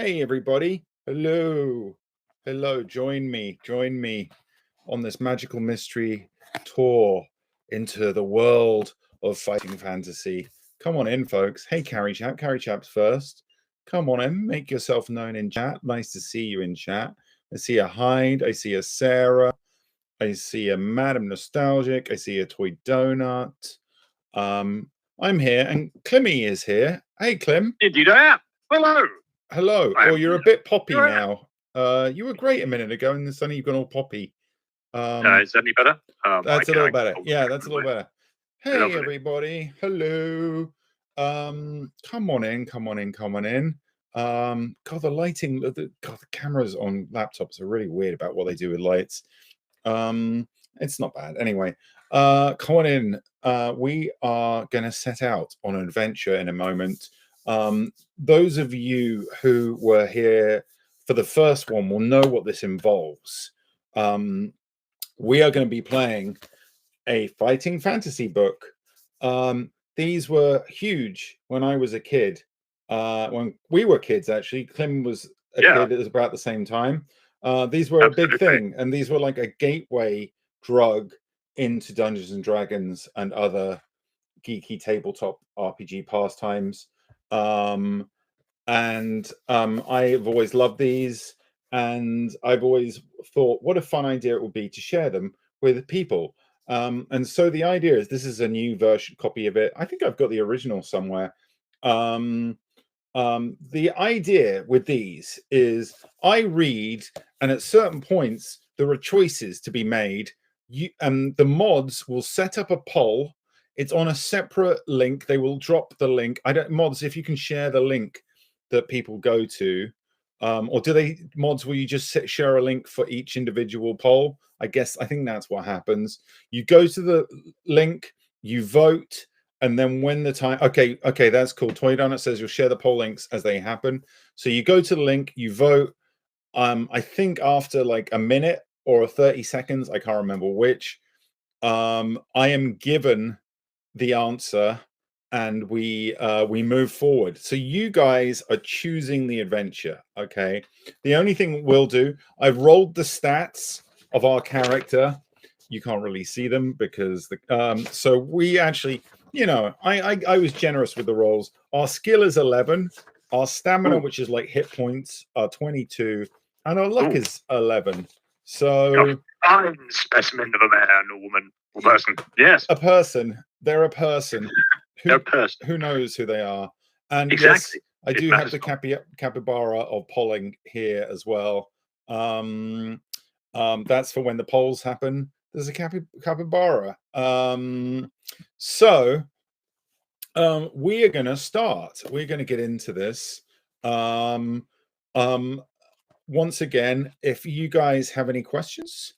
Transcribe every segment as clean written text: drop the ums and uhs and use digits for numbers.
Hey everybody. Hello. Hello. Join me on this magical mystery tour into the world of fighting fantasy. Come on in, folks. Hey, Carry Chap's first. Come on in, make yourself known in chat. Nice to see you in chat. I see a Hyde, I see a Sarah, I see a Madam Nostalgic, I see a Toy Donut. I'm here, and Clymmy is here. Hey, Clym. Indeed I am. Hello. Hello. Oh, you're a bit poppy now. You were great a minute ago, and suddenly you've gone all poppy. Is that any better? That's a little better. Yeah, that's a little better. Hey, Lovely. everybody. Hello. Come on in. God, the lighting, the cameras on laptops are really weird about what they do with lights. It's not bad. Anyway, come on in. We are going to set out on an adventure in a moment. Those of you who were here for the first one will know what this involves. We are going to be playing a fighting fantasy book. These were huge when I was a kid. When we were kids, actually. Clym was a kid at about the same time. These were a big thing, and these were like a gateway drug into Dungeons and Dragons and other geeky tabletop RPG pastimes. I've always loved these, and I've always thought what a fun idea it would be to share them with people. And so the idea is this is a new version copy of it. I think I've got the original somewhere. The idea with these is I read, and at certain points there are choices to be made. The mods will set up a poll. It's on a separate link. They will drop the link. Mods, if you can share the link that people go to, or do they mods will you just share a link for each individual poll? I think that's what happens. You go to the link, you vote, and then when the time okay, that's cool. Toy Donut says you'll share the poll links as they happen. So you go to the link, you vote. I think after like a minute or 30 seconds, I can't remember which, I am given the answer, and we move forward. So you guys are choosing the adventure. Okay, the only thing we'll do, I've rolled the stats of our character. You can't really see them because so we actually, I was generous with the rolls. Our skill is 11, our stamina, which is like hit points, are 22, and our luck is 11. So I'm a specimen of a man or woman or person. Yes, a person. They're a person. Who knows who they are? And exactly. Yes, I do have the capybara of polling here as well. That's for when the polls happen. There's a capybara. So we are going to start. We're going to get into this. Once again, if you guys have any questions,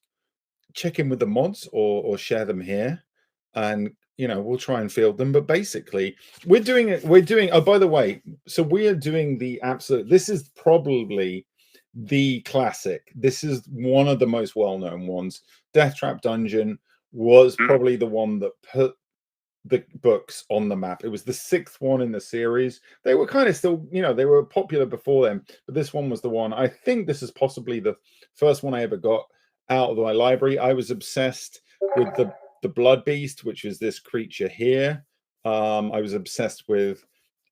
check in with the mods or share them here, and we'll try and field them. But basically we're doing oh, by the way, so we are doing the absolute, this is probably the classic. This is one of the most well-known ones. DEATHTRAP Dungeon was probably the one that put the books on the map. It was the 6th one in the series. They were kind of still, they were popular before them, but this one was the one. I think this is possibly the first one I ever got out of my library. I was obsessed with the blood beast, which is this creature here. I was obsessed with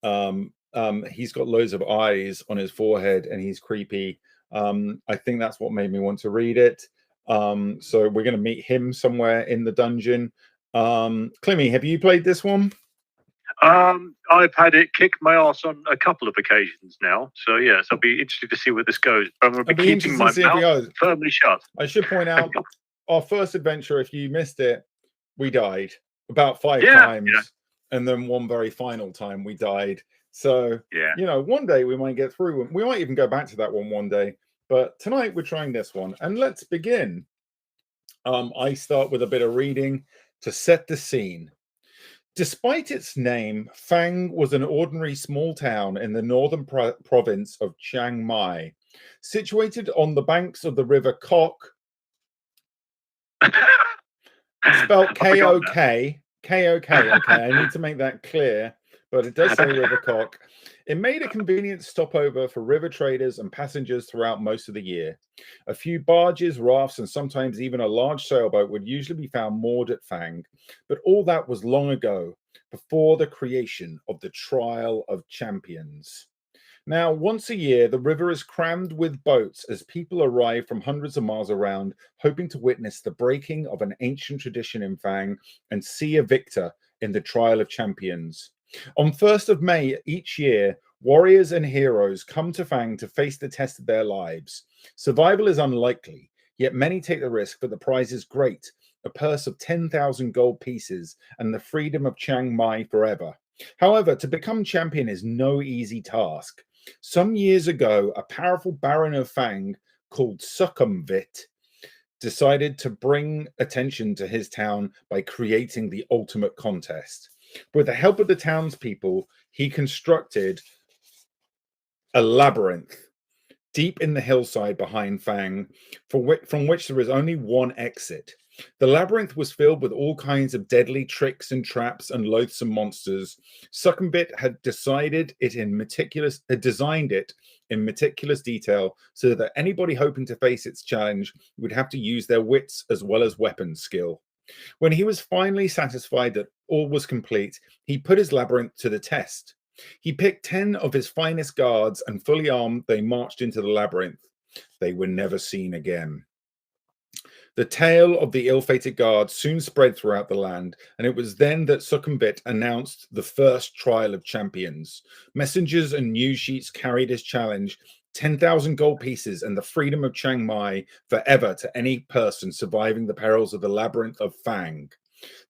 he's got loads of eyes on his forehead and he's creepy. I think that's what made me want to read it. So we're going to meet him somewhere in the dungeon. Clymmy, have you played this one? I've had it kick my ass on a couple of occasions now. So yes, I'll be interested to see where this goes. I'm going to be keeping my mouth firmly shut. I should point out, our first adventure, if you missed it, we died about 5 times. And then one very final time we died. So, one day we might get through. We might even go back to that one day. But tonight we're trying this one. And let's begin. I start with a bit of reading to set the scene. Despite its name, Fang was an ordinary small town in the northern province of Chiang Mai, situated on the banks of the river Kok, spelled K-O-K. K-O-K, okay, I need to make that clear, but it does say River Kok. It made a convenient stopover for river traders and passengers throughout most of the year. A few barges, rafts, and sometimes even a large sailboat would usually be found moored at Fang, but all that was long ago, before the creation of the Trial of Champions. Now, once a year, the river is crammed with boats as people arrive from hundreds of miles around, hoping to witness the breaking of an ancient tradition in Fang and see a victor in the Trial of Champions. On 1st of May each year, warriors and heroes come to Fang to face the test of their lives. Survival is unlikely, yet many take the risk, for the prize is great, a purse of 10,000 gold pieces and the freedom of Chiang Mai forever. However, to become champion is no easy task. Some years ago, a powerful Baron of Fang called Sukumvit decided to bring attention to his town by creating the ultimate contest. With the help of the townspeople, he constructed a labyrinth deep in the hillside behind Fang, from which there is only one exit. The labyrinth was filled with all kinds of deadly tricks and traps and loathsome monsters. Sukumvit had designed it in meticulous detail so that anybody hoping to face its challenge would have to use their wits as well as weapon skill. When he was finally satisfied that all was complete, he put his labyrinth to the test. He picked 10 of his finest guards, and fully armed, they marched into the labyrinth. They were never seen again. The tale of the ill-fated guards soon spread throughout the land, and it was then that Sukumvit announced the first Trial of Champions. Messengers and news sheets carried his challenge, 10,000 gold pieces and the freedom of Chiang Mai forever to any person surviving the perils of the labyrinth of Fang.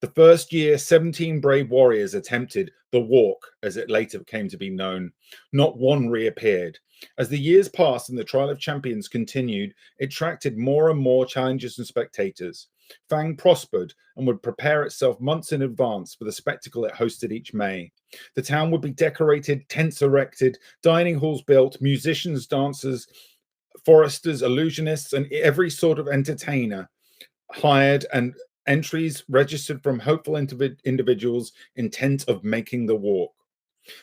The first year, 17 brave warriors attempted the walk, as it later came to be known. Not one reappeared. As the years passed and the Trial of Champions continued, it attracted more and more challengers and spectators. Fang prospered and would prepare itself months in advance for the spectacle it hosted each May. The town would be decorated, tents erected, dining halls built, musicians, dancers, foresters, illusionists, and every sort of entertainer hired, and entries registered from hopeful individuals intent of making the walk.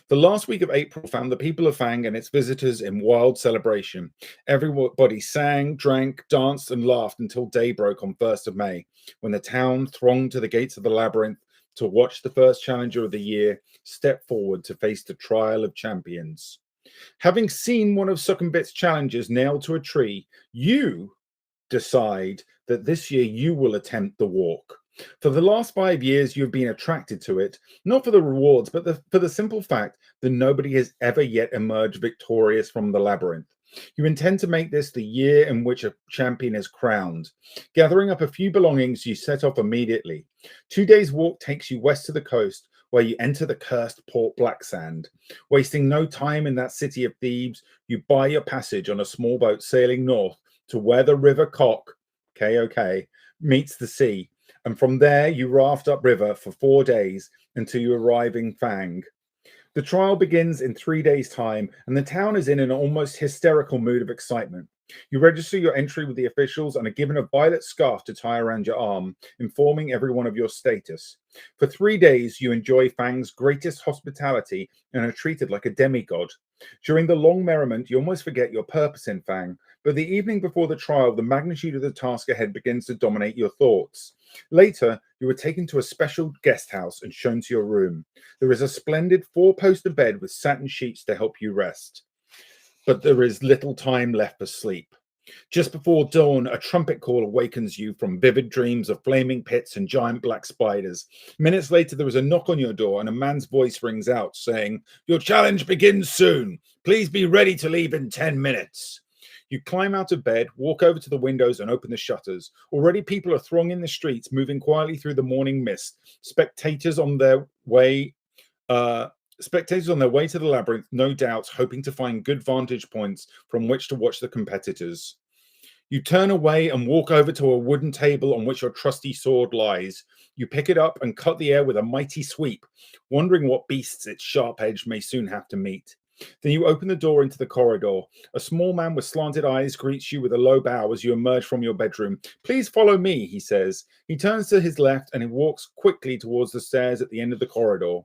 The last week of April found the people of Fang and its visitors in wild celebration. Everybody sang, drank, danced, and laughed until day broke on 1st of May, when the town thronged to the gates of the labyrinth to watch the first challenger of the year step forward to face the Trial of Champions. Having seen one of Sukumvit's challengers nailed to a tree, you decide that this year you will attempt the walk. For the last 5 years, you've been attracted to it, not for the rewards, but for the simple fact that nobody has ever yet emerged victorious from the labyrinth. You intend to make this the year in which a champion is crowned. Gathering up a few belongings, you set off immediately. 2 days' walk takes you west to the coast, where you enter the cursed Port Blacksand. Wasting no time in that city of thieves, you buy your passage on a small boat sailing north to where the River K-O-K, meets the sea. And from there, you raft upriver for 4 days until you arrive in Fang. The trial begins in 3 days' time, and the town is in an almost hysterical mood of excitement. You register your entry with the officials and are given a violet scarf to tie around your arm, informing everyone of your status. For 3 days, you enjoy Fang's greatest hospitality and are treated like a demigod. During the long merriment, you almost forget your purpose in Fang, but the evening before the trial, the magnitude of the task ahead begins to dominate your thoughts. Later, you are taken to a special guest house and shown to your room. There is a splendid 4-poster bed with satin sheets to help you rest. But there is little time left for sleep. Just before dawn, a trumpet call awakens you from vivid dreams of flaming pits and giant black spiders. Minutes later, there is a knock on your door and a man's voice rings out saying, "Your challenge begins soon. Please be ready to leave in 10 minutes. You climb out of bed, walk over to the windows and open the shutters. Already people are thronging the streets, moving quietly through the morning mist. Spectators on their way to the labyrinth, no doubt, hoping to find good vantage points from which to watch the competitors. You turn away and walk over to a wooden table on which your trusty sword lies. You pick it up and cut the air with a mighty sweep, wondering what beasts its sharp edge may soon have to meet. Then you open the door into the corridor. A small man with slanted eyes greets you with a low bow as you emerge from your bedroom. "Please follow me," he says. He turns to his left and he walks quickly towards the stairs at the end of the corridor.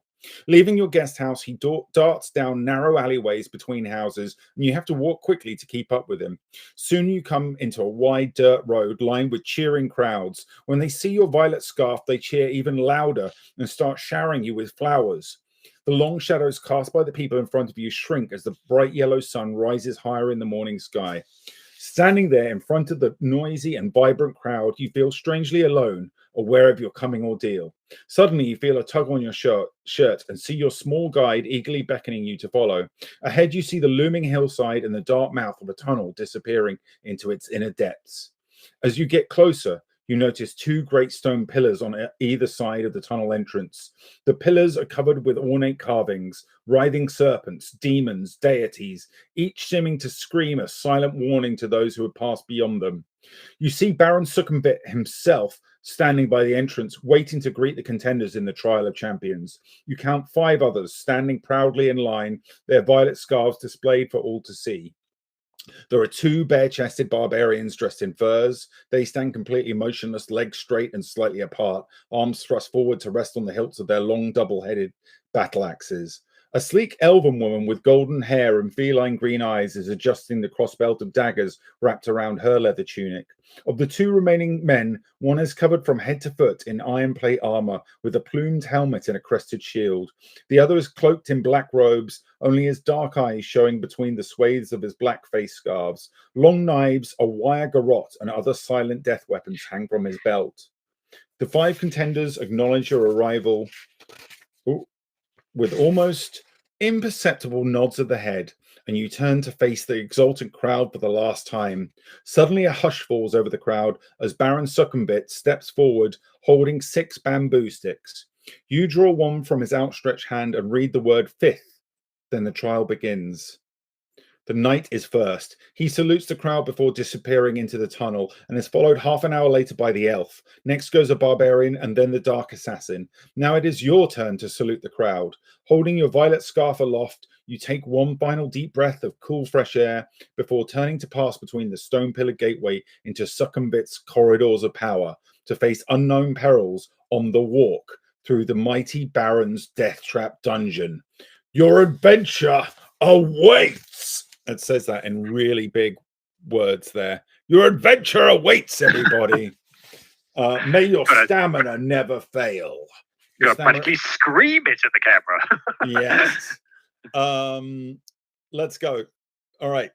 Leaving your guest house, he darts down narrow alleyways between houses, and you have to walk quickly to keep up with him. Soon you come into a wide dirt road lined with cheering crowds. When they see your violet scarf, they cheer even louder and start showering you with flowers. The long shadows cast by the people in front of you shrink as the bright yellow sun rises higher in the morning sky. Standing there in front of the noisy and vibrant crowd, you feel strangely alone, aware of your coming ordeal. Suddenly, you feel a tug on your shirt and see your small guide eagerly beckoning you to follow. Ahead, you see the looming hillside and the dark mouth of a tunnel disappearing into its inner depths. As you get closer, you notice two great stone pillars on either side of the tunnel entrance. The pillars are covered with ornate carvings, writhing serpents, demons, deities, each seeming to scream a silent warning to those who have passed beyond them. You see Baron Sukumvit himself standing by the entrance, waiting to greet the contenders in the Trial of Champions. You count 5 others standing proudly in line, their violet scarves displayed for all to see. There are 2 bare-chested barbarians dressed in furs. They stand completely motionless, legs straight and slightly apart, arms thrust forward to rest on the hilts of their long double-headed battle axes. A sleek elven woman with golden hair and feline green eyes is adjusting the crossbelt of daggers wrapped around her leather tunic. Of the 2 remaining men, one is covered from head to foot in iron plate armor with a plumed helmet and a crested shield. The other is cloaked in black robes, only his dark eyes showing between the swathes of his black face scarves. Long knives, a wire garrote, and other silent death weapons hang from his belt. The 5 contenders acknowledge your arrival with almost imperceptible nods of the head, and you turn to face the exultant crowd for the last time. Suddenly a hush falls over the crowd as Baron Sukumvit steps forward holding 6 bamboo sticks. You draw one from his outstretched hand and read the word 5th. Then the trial begins. The knight is first. He salutes the crowd before disappearing into the tunnel and is followed half an hour later by the elf. Next goes a barbarian and then the dark assassin. Now it is your turn to salute the crowd. Holding your violet scarf aloft, you take one final deep breath of cool fresh air before turning to pass between the stone pillar gateway into Sukumvit's corridors of power to face unknown perils on the walk through the mighty Baron's DEATHTRAP dungeon. Your adventure awaits! It says that in really big words there. Your adventure awaits, everybody. May your stamina never fail. You're practically scream it at the camera. Yes. Let's go. All right.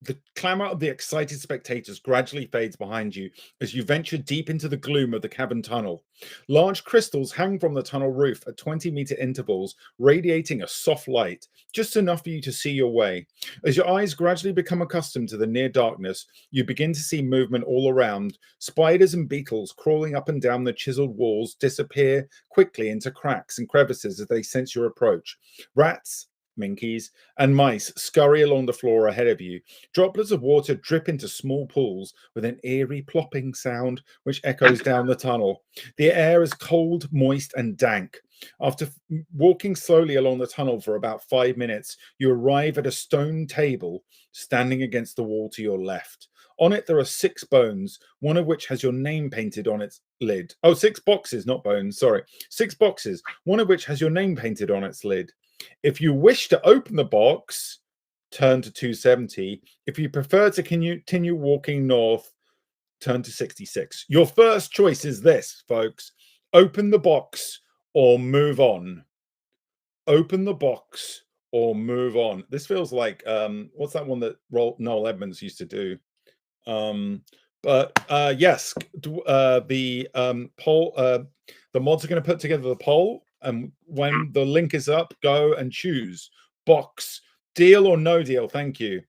The clamour of the excited spectators gradually fades behind you as you venture deep into the gloom of the cavern tunnel. Large crystals hang from the tunnel roof at 20-meter intervals, radiating a soft light, just enough for you to see your way. As your eyes gradually become accustomed to the near darkness, you begin to see movement all around. Spiders and beetles crawling up and down the chiseled walls disappear quickly into cracks and crevices as they sense your approach. Rats, minkies, and mice scurry along the floor ahead of you. Droplets of water drip into small pools with an eerie plopping sound which echoes down the tunnel. The air is cold, moist, and dank. After walking slowly along the tunnel for about 5 minutes, you arrive at a stone table standing against the wall to your left. On it, there are 6 bones, one of which has your name painted on its lid. Oh, 6 boxes, not bones, sorry. 6 boxes, one of which has your name painted on its lid. If you wish to open the box, turn to 270. If you prefer to continue walking north, turn to 66. Your first choice is this, folks. Open the box or move on. Open the box or move on. This feels like, what's that one that Noel Edmonds used to do? Yes, the poll, the mods are going to put together the poll. And when the link is up, go and choose box, deal or no deal. Thank you.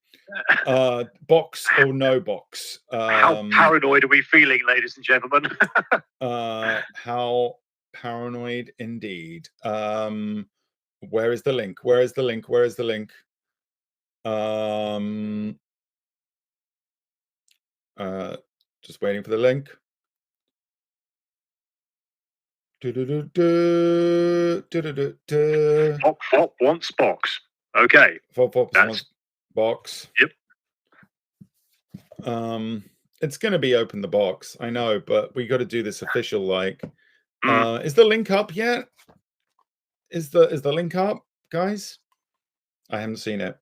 Box or no box. How paranoid are we feeling, ladies and gentlemen? How paranoid indeed. Where is the link? Where is the link? Where is the link? Just waiting for the link. Fop wants box. Okay. Fop wants box. Yep. It's going to be open the box. I know, but we got to do this official. Like, is the link up yet? Is the link up, guys? I haven't seen it.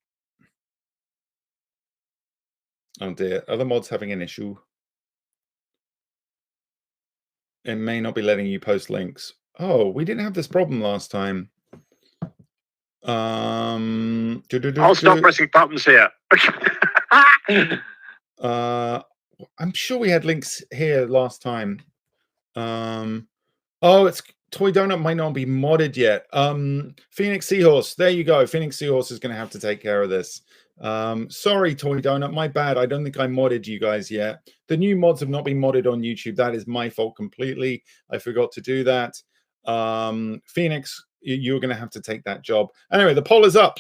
Oh dear, are the mods having an issue? It may not be letting you post links. Oh, we didn't have this problem last time. I'll stop pressing buttons here. I'm sure we had links here last time. Oh, it's Toy Donut might not be modded yet. Phoenix Seahorse, there you go. Phoenix Seahorse is going to have to take care of this. Sorry, Toy Donut, my bad. I don't think I modded you guys yet. The new mods have not been modded on YouTube. That is my fault completely. I forgot to do that. Phoenix, you're going to have to take that job. Anyway, the poll is up.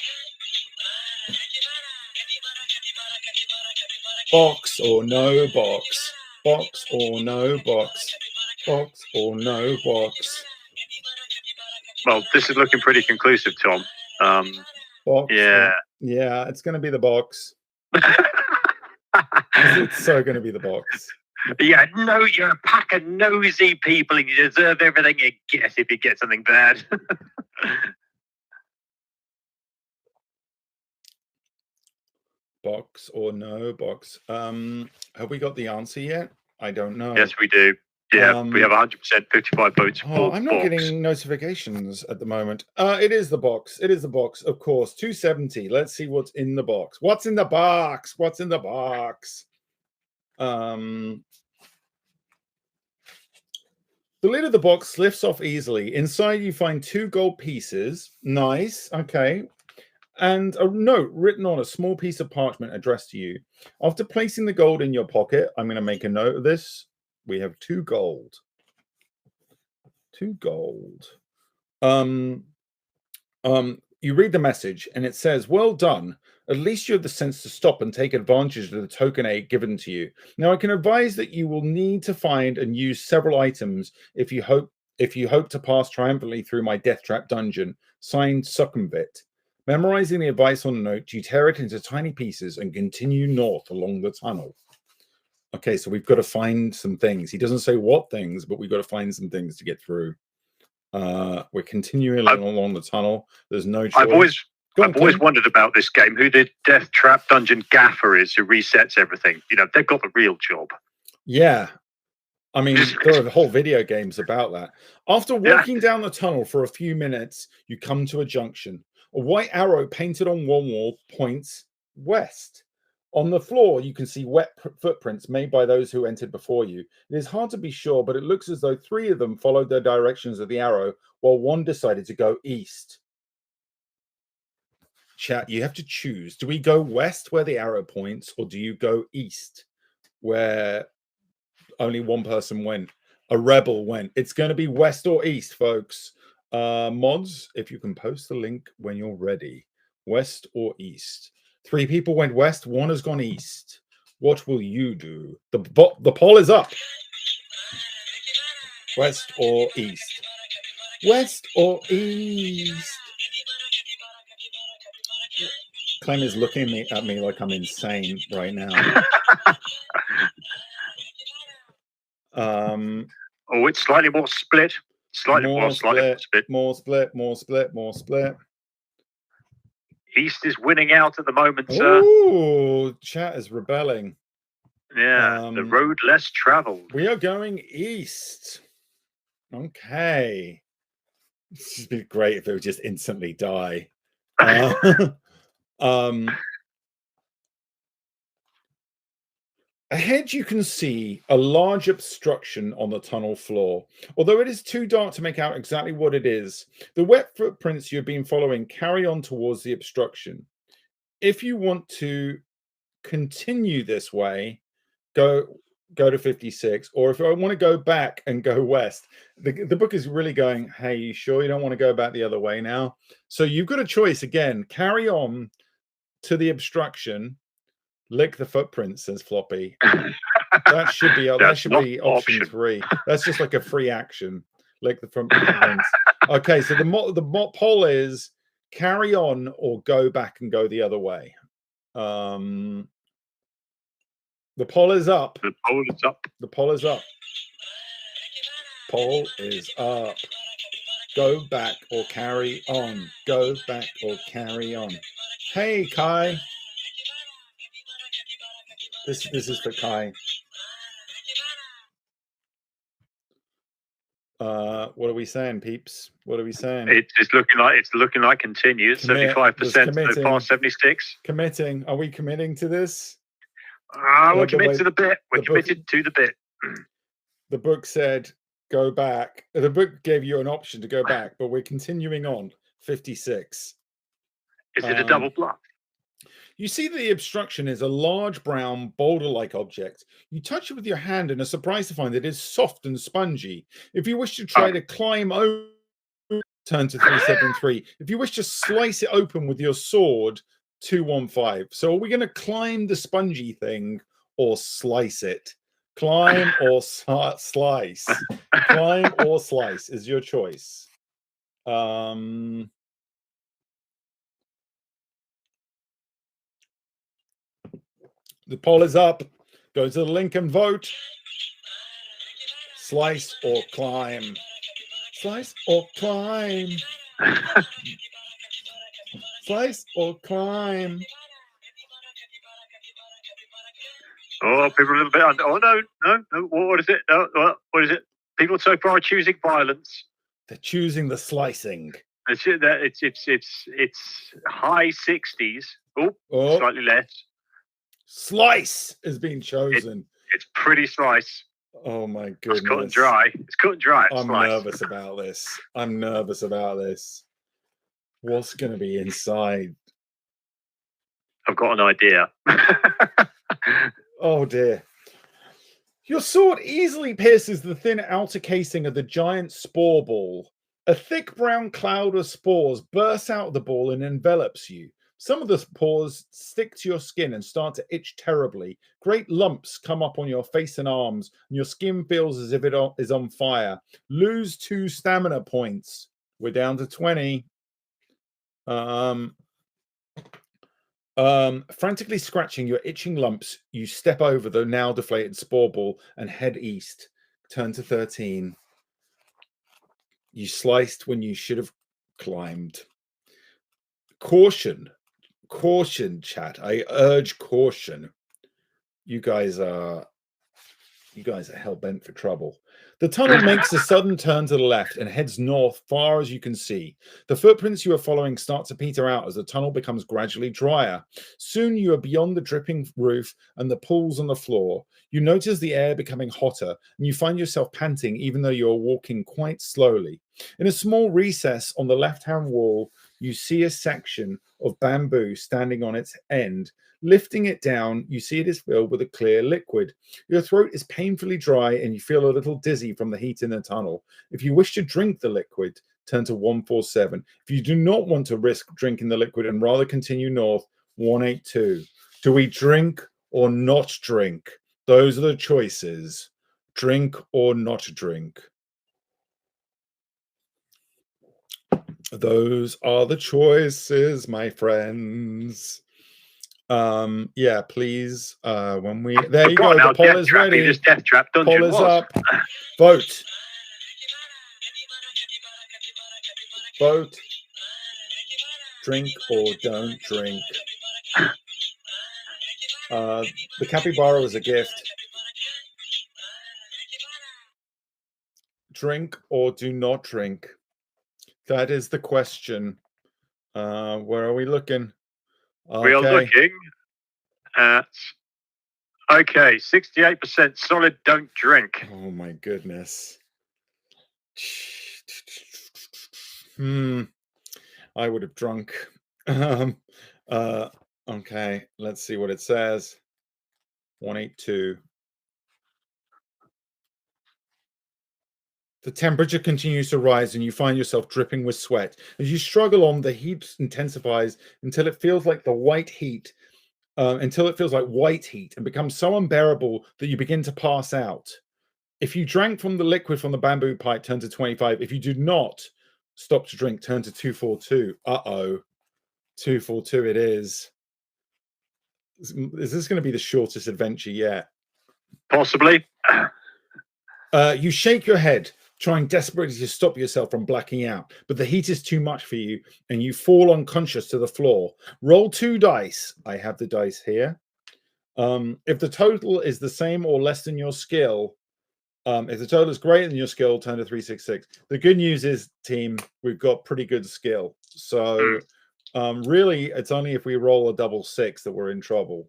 Box or no box? Box or no box? Box or no box? Well, this is looking pretty conclusive, Tom. Box, yeah. Yeah, it's going to be the box. It's so going to be the box. Yeah, no, you're a pack of nosy people and you deserve everything you get if you get something bad. Box or no box? Have we got the answer yet? I don't know. Yes, we do. Yeah, we have 100%, 55 votes. Oh, I'm not getting notifications at the moment. It is the box. It is the box, of course. 270. Let's see what's in the box. What's in the box? What's in the box? The lid of the box lifts off easily. Inside, you find 2 gold pieces. Nice. Okay. And a note written on a small piece of parchment addressed to you. After placing the gold in your pocket, I'm going to make a note of this. We have 2 gold. 2 gold. You read the message and it says, "Well done. At least you have the sense to stop and take advantage of the token aid given to you. Now I can advise that you will need to find and use several items if you hope to pass triumphantly through my DEATHTRAP dungeon. Signed, Sukumvit." Memorizing the advice on the note, you tear it into tiny pieces and continue north along the tunnel. Okay, so we've got to find some things. He doesn't say what things, but we've got to find some things to get through. We're continuing along the tunnel. There's no choice. I've always wondered about this game, who the DEATHTRAP dungeon gaffer is who resets everything. You know, they've got the real job. Yeah. I mean, there are whole video games about that. After walking down the tunnel for a few minutes, you come to a junction. A white arrow painted on one wall points west. On the floor, you can see wet footprints made by those who entered before you. It is hard to be sure, but it looks as though 3 of them followed the directions of the arrow, while 1 decided to go east. Chat, you have to choose. Do we go west where the arrow points, or do you go east where only 1 person went? A rebel went. It's going to be west or east, folks. Mods, if you can post the link when you're ready. West or east? 3 people went west, 1 has gone east. What will you do? The poll is up. West or east? West or east? Clem is looking at me like I'm insane right now. Oh, it's slightly more split. Slightly more split. More split. East is winning out at the moment, sir. Oh, chat is rebelling. Yeah, the road less traveled. We are going east. Okay. This would be great if it would just instantly die. Ahead, you can see a large obstruction on the tunnel floor. Although it is too dark to make out exactly what it is, the wet footprints you've been following carry on towards the obstruction. If you want to continue this way, go to 56. Or if I want to go back and go west, the book is really going, hey, you sure you don't want to go back the other way now? So you've got a choice again. Carry on to the obstruction. Lick the footprints, says Floppy. That should be option 3. That's just like a free action. Lick the footprints. Okay, so the poll is carry on or go back and go the other way. The poll is up. The poll is up. The poll is up. Poll is up. Go back or carry on. Go back or carry on. Hey, Kai. This is for Kai. What are we saying, peeps? What are we saying? It's looking like continues. 75% so far, 76. Committing. Are we committing to this? We're committed to the bit. We're committed to the bit. The book said go back. The book gave you an option to go back, but we're continuing on. 56. Is it a double bluff? You see that the obstruction is a large brown boulder-like object. You touch it with your hand and are surprised to find that it is soft and spongy. If you wish to try to climb over, turn to 373. If you wish to slice it open with your sword, 215. So are we going to climb the spongy thing or slice it? Climb or slice? Climb or slice is your choice. The poll is up. Go to the link and vote. Slice or climb? Slice or climb? Slice or climb? Oh, people are a little bit under. Oh, no. What is it? What is it? People so far are choosing violence. They're choosing the slicing. It's high 60s. Oh, slightly less. Slice is being chosen. It's pretty slice. Oh my goodness. It's cut and dry. It's cut and dry. I'm nervous about this. I'm nervous about this. What's going to be inside? I've got an idea. Oh dear. Your sword easily pierces the thin outer casing of the giant spore ball. A thick brown cloud of spores bursts out of the ball and envelops you. Some of the spores stick to your skin and start to itch terribly. Great lumps come up on your face and arms, and your skin feels as if it is on fire. Lose 2 stamina points. We're down to 20. Frantically scratching your itching lumps, you step over the now deflated spore ball and head east. Turn to 13. You sliced when you should have climbed. Caution, chat. I urge caution. You guys are hell bent for trouble. The tunnel makes a sudden turn to the left and heads north far as you can see. The footprints you are following start to peter out as the tunnel becomes gradually drier. Soon you are beyond the dripping roof and the pools on the floor. You notice the air becoming hotter and you find yourself panting even though you are walking quite slowly. In a small recess on the left-hand wall, you see a section of bamboo standing on its end. Lifting it down, you see it is filled with a clear liquid. Your throat is painfully dry and you feel a little dizzy from the heat in the tunnel. If you wish to drink the liquid, turn to 147. If you do not want to risk drinking the liquid and rather continue north, 182. Do we drink or not drink? Those are the choices. Drink or not drink. Those are the choices, my friends. Yeah, please. When we there you go, the poll is ready. DEATHTRAP DUNGEON poll is up. Vote. Vote. Drink or don't drink. The capybara was a gift. Drink or do not drink. That is the question. Where are we looking? Okay. We are looking at 68% solid don't drink. Oh my goodness. I would have drunk. Okay, let's see what it says. 182. The temperature continues to rise and you find yourself dripping with sweat. As you struggle on, the heat intensifies until it feels like white heat and becomes so unbearable that you begin to pass out. If you drank from the liquid from the bamboo pipe, turn to 25. If you do not stop to drink, turn to 242. Uh-oh. 242 it is. Is this going to be the shortest adventure yet? Possibly. You shake your head. trying desperately to stop yourself from blacking out, but the heat is too much for you and you fall unconscious to the floor. Roll 2 dice. I have the dice here. If the total is the same or less than your skill, if the total is greater than your skill, turn to 366. The good news is, team, we've got pretty good skill. So really, it's only if we roll a double 6 that we're in trouble.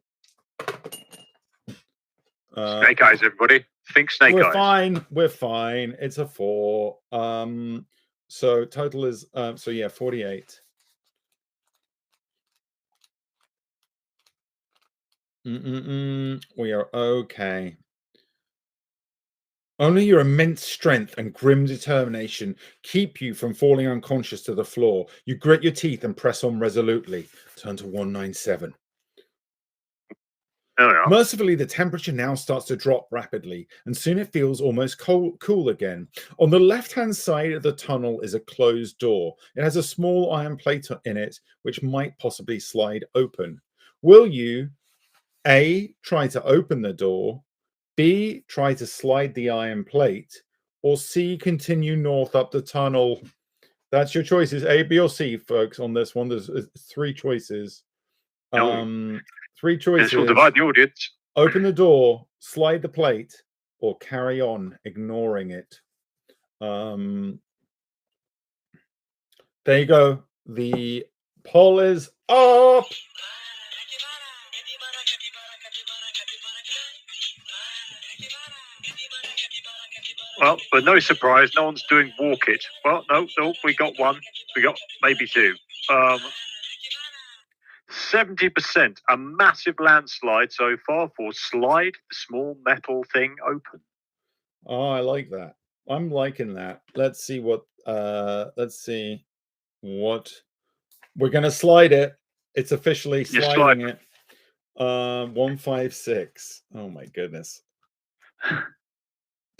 Snake eyes, everybody. Think snake eyes. We're fine. We're fine. It's a 4. So total is 48. We are okay. Only your immense strength and grim determination keep you from falling unconscious to the floor. You grit your teeth and press on resolutely. Turn to 197. Mercifully, the temperature now starts to drop rapidly, and soon it feels almost cool again. On the left-hand side of the tunnel is a closed door. It has a small iron plate in it, which might possibly slide open. Will you, A, try to open the door, B, try to slide the iron plate, or C, continue north up the tunnel? That's your choices, A, B, or C, folks, on this one. There's 3 choices. 3 choices. This will divide the audience. Open the door, slide the plate, or carry on, ignoring it. There you go. The poll is up. Well, but no surprise, no one's doing walk it. Well, no, we got 1. We got maybe 2. 70%, a massive landslide so far for slide the small metal thing open. Oh, I like that. I'm liking that. Let's see what we're gonna slide it. It's officially sliding it. 156. Oh my goodness.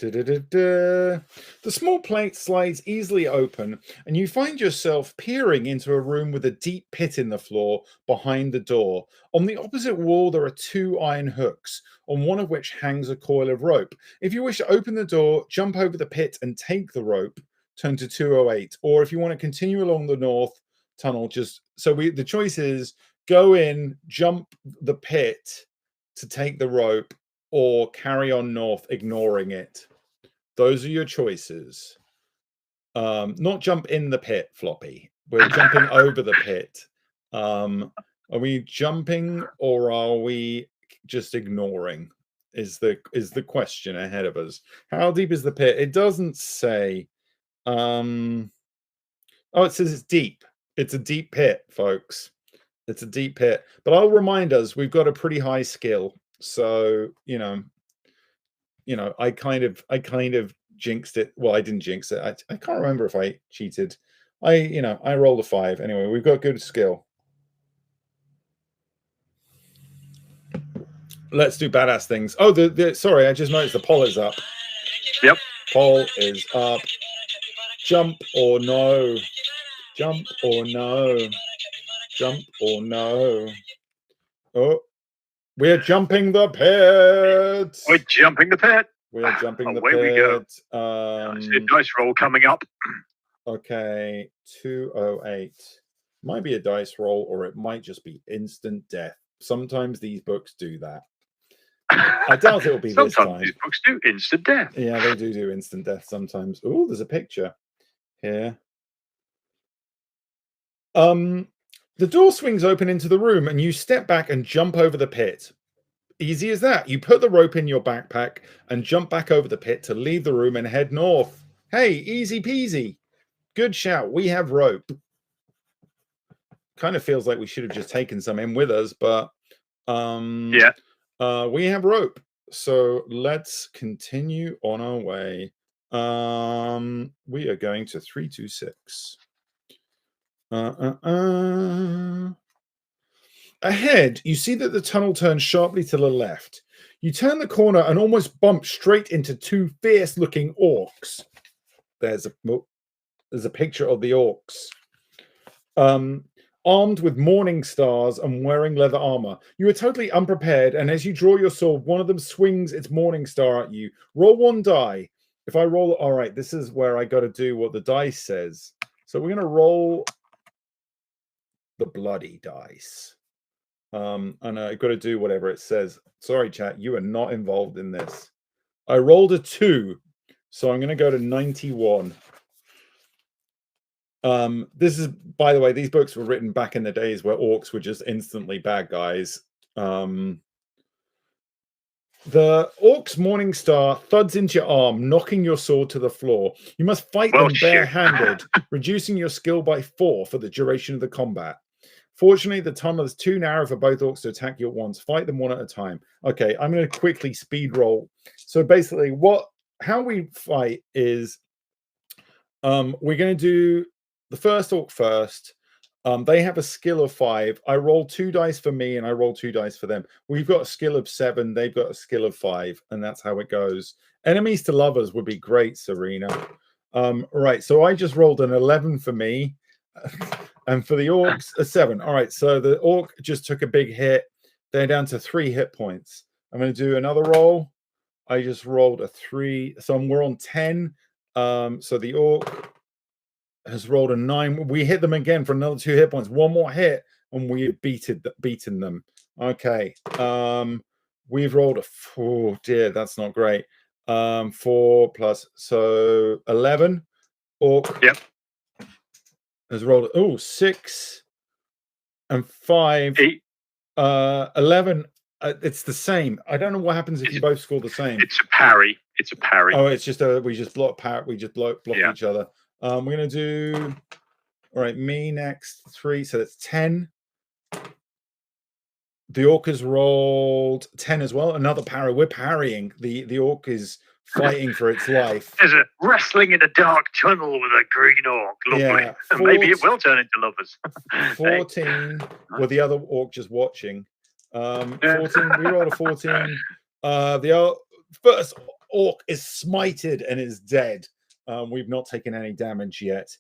The small plate slides easily open, and you find yourself peering into a room with a deep pit in the floor behind the door. On the opposite wall, there are 2 iron hooks, on one of which hangs a coil of rope. If you wish to open the door, jump over the pit and take the rope, turn to 208. Or if you want to continue along the north tunnel, the choice is go in, jump the pit to take the rope, or carry on north, ignoring it. Those are your choices. Not jump in the pit, Floppy. We're jumping over the pit. Are we jumping or are we just ignoring? Is the question ahead of us. How deep is the pit? It doesn't say. Oh, it says it's deep. It's a deep pit, folks. It's a deep pit. But I'll remind us, we've got a pretty high skill. So, I kind of jinxed it. Well, I didn't jinx it. I can't remember if I cheated. I rolled a 5. Anyway, we've got good skill. Let's do badass things. Oh, sorry, I just noticed the poll is up. Yep. Poll is up. Jump or no. Jump or no. Jump or no. Oh. We're jumping the pit. We're jumping the pit. We're jumping the pit. Away we go. I see a dice roll coming up. Okay, 208. Might be a dice roll, or it might just be instant death. Sometimes these books do that. I doubt it'll be this time. Sometimes these books do instant death. Yeah, they do instant death sometimes. Oh, there's a picture here. The door swings open into the room and you step back and jump over the pit. Easy as that. You put the rope in your backpack and jump back over the pit to leave the room and head north. Hey, easy peasy. Good shout. We have rope. Kind of feels like we should have just taken some in with us, but we have rope. So let's continue on our way. We are going to 326. Ahead, you see that the tunnel turns sharply to the left. You turn the corner and almost bump straight into 2 fierce-looking orcs. There's a picture of the orcs. Armed with morning stars and wearing leather armor. You are totally unprepared, and as you draw your sword, one of them swings its morning star at you. Roll 1 die. if I roll, all right, this is where I got to do what the dice says. So we're going to roll the bloody dice. And I got to do whatever it says. Sorry, chat, you are not involved in this. I rolled a 2, so I'm going to go to 91. This is, by the way, these books were written back in the days where orcs were just instantly bad guys. The orc's morning star thuds into your arm, knocking your sword to the floor. You must fight them barehanded, reducing your skill by 4 for the duration of the combat. Fortunately, the tunnel is too narrow for both orcs to attack you at once. Fight them one at a time. Okay, I'm going to quickly speed roll. So basically, how we fight is we're going to do the first orc first. They have a skill of 5. I roll 2 dice for me, and I roll 2 dice for them. We've got a skill of 7. They've got a skill of 5, and that's how it goes. Enemies to lovers would be great, Serena. Right, so I just rolled an 11 for me, and for the orcs, a 7. All right, so the orc just took a big hit. They're down to 3 hit points. I'm going to do another roll. I just rolled a 3, so we're on 10. So the orc has rolled a 9. We hit them again for another 2 hit points. One more hit, and we've beaten them. Okay. We've rolled a 4. Dear, that's not great. 4 plus, so 11. Orc has rolled 6 and 5. 8. 11. It's the same. I don't know what happens if you both score the same. It's a parry. It's a parry. Oh, it's just we just block each other. We're gonna do all right. Me next 3, so that's 10. The orc has rolled 10 as well. Another parry. We're parrying. The orc is fighting for its life. There's a wrestling in a dark tunnel with a green orc. Lovely. Yeah, maybe it will turn into lovers. 14. Well, the other orc just watching. 14. We rolled a 14. The first orc is smited and is dead. We've not taken any damage yet.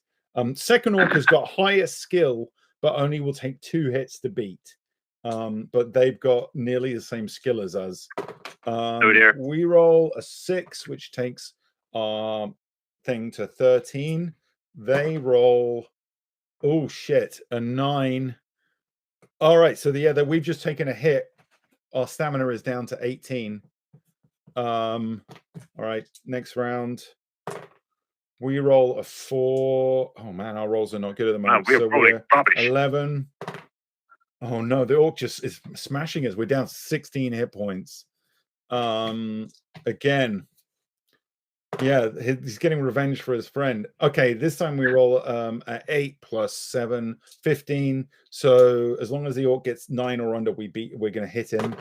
Second orc has got higher skill, but only will take 2 hits to beat. But they've got nearly the same skill as us. Oh dear. We roll a 6, which takes our thing to 13. They roll, oh shit, a 9. All right, so we've just taken a hit. Our stamina is down to 18. All right, next round. We roll a 4. Oh man, our rolls are not good at the moment. We're 11. Oh no, the orc just is smashing us. We're down 16 hit points. Again, yeah, he's getting revenge for his friend. Okay, this time we roll at 8 plus 7, 15. So as long as the orc gets 9 or under, we're going to hit him.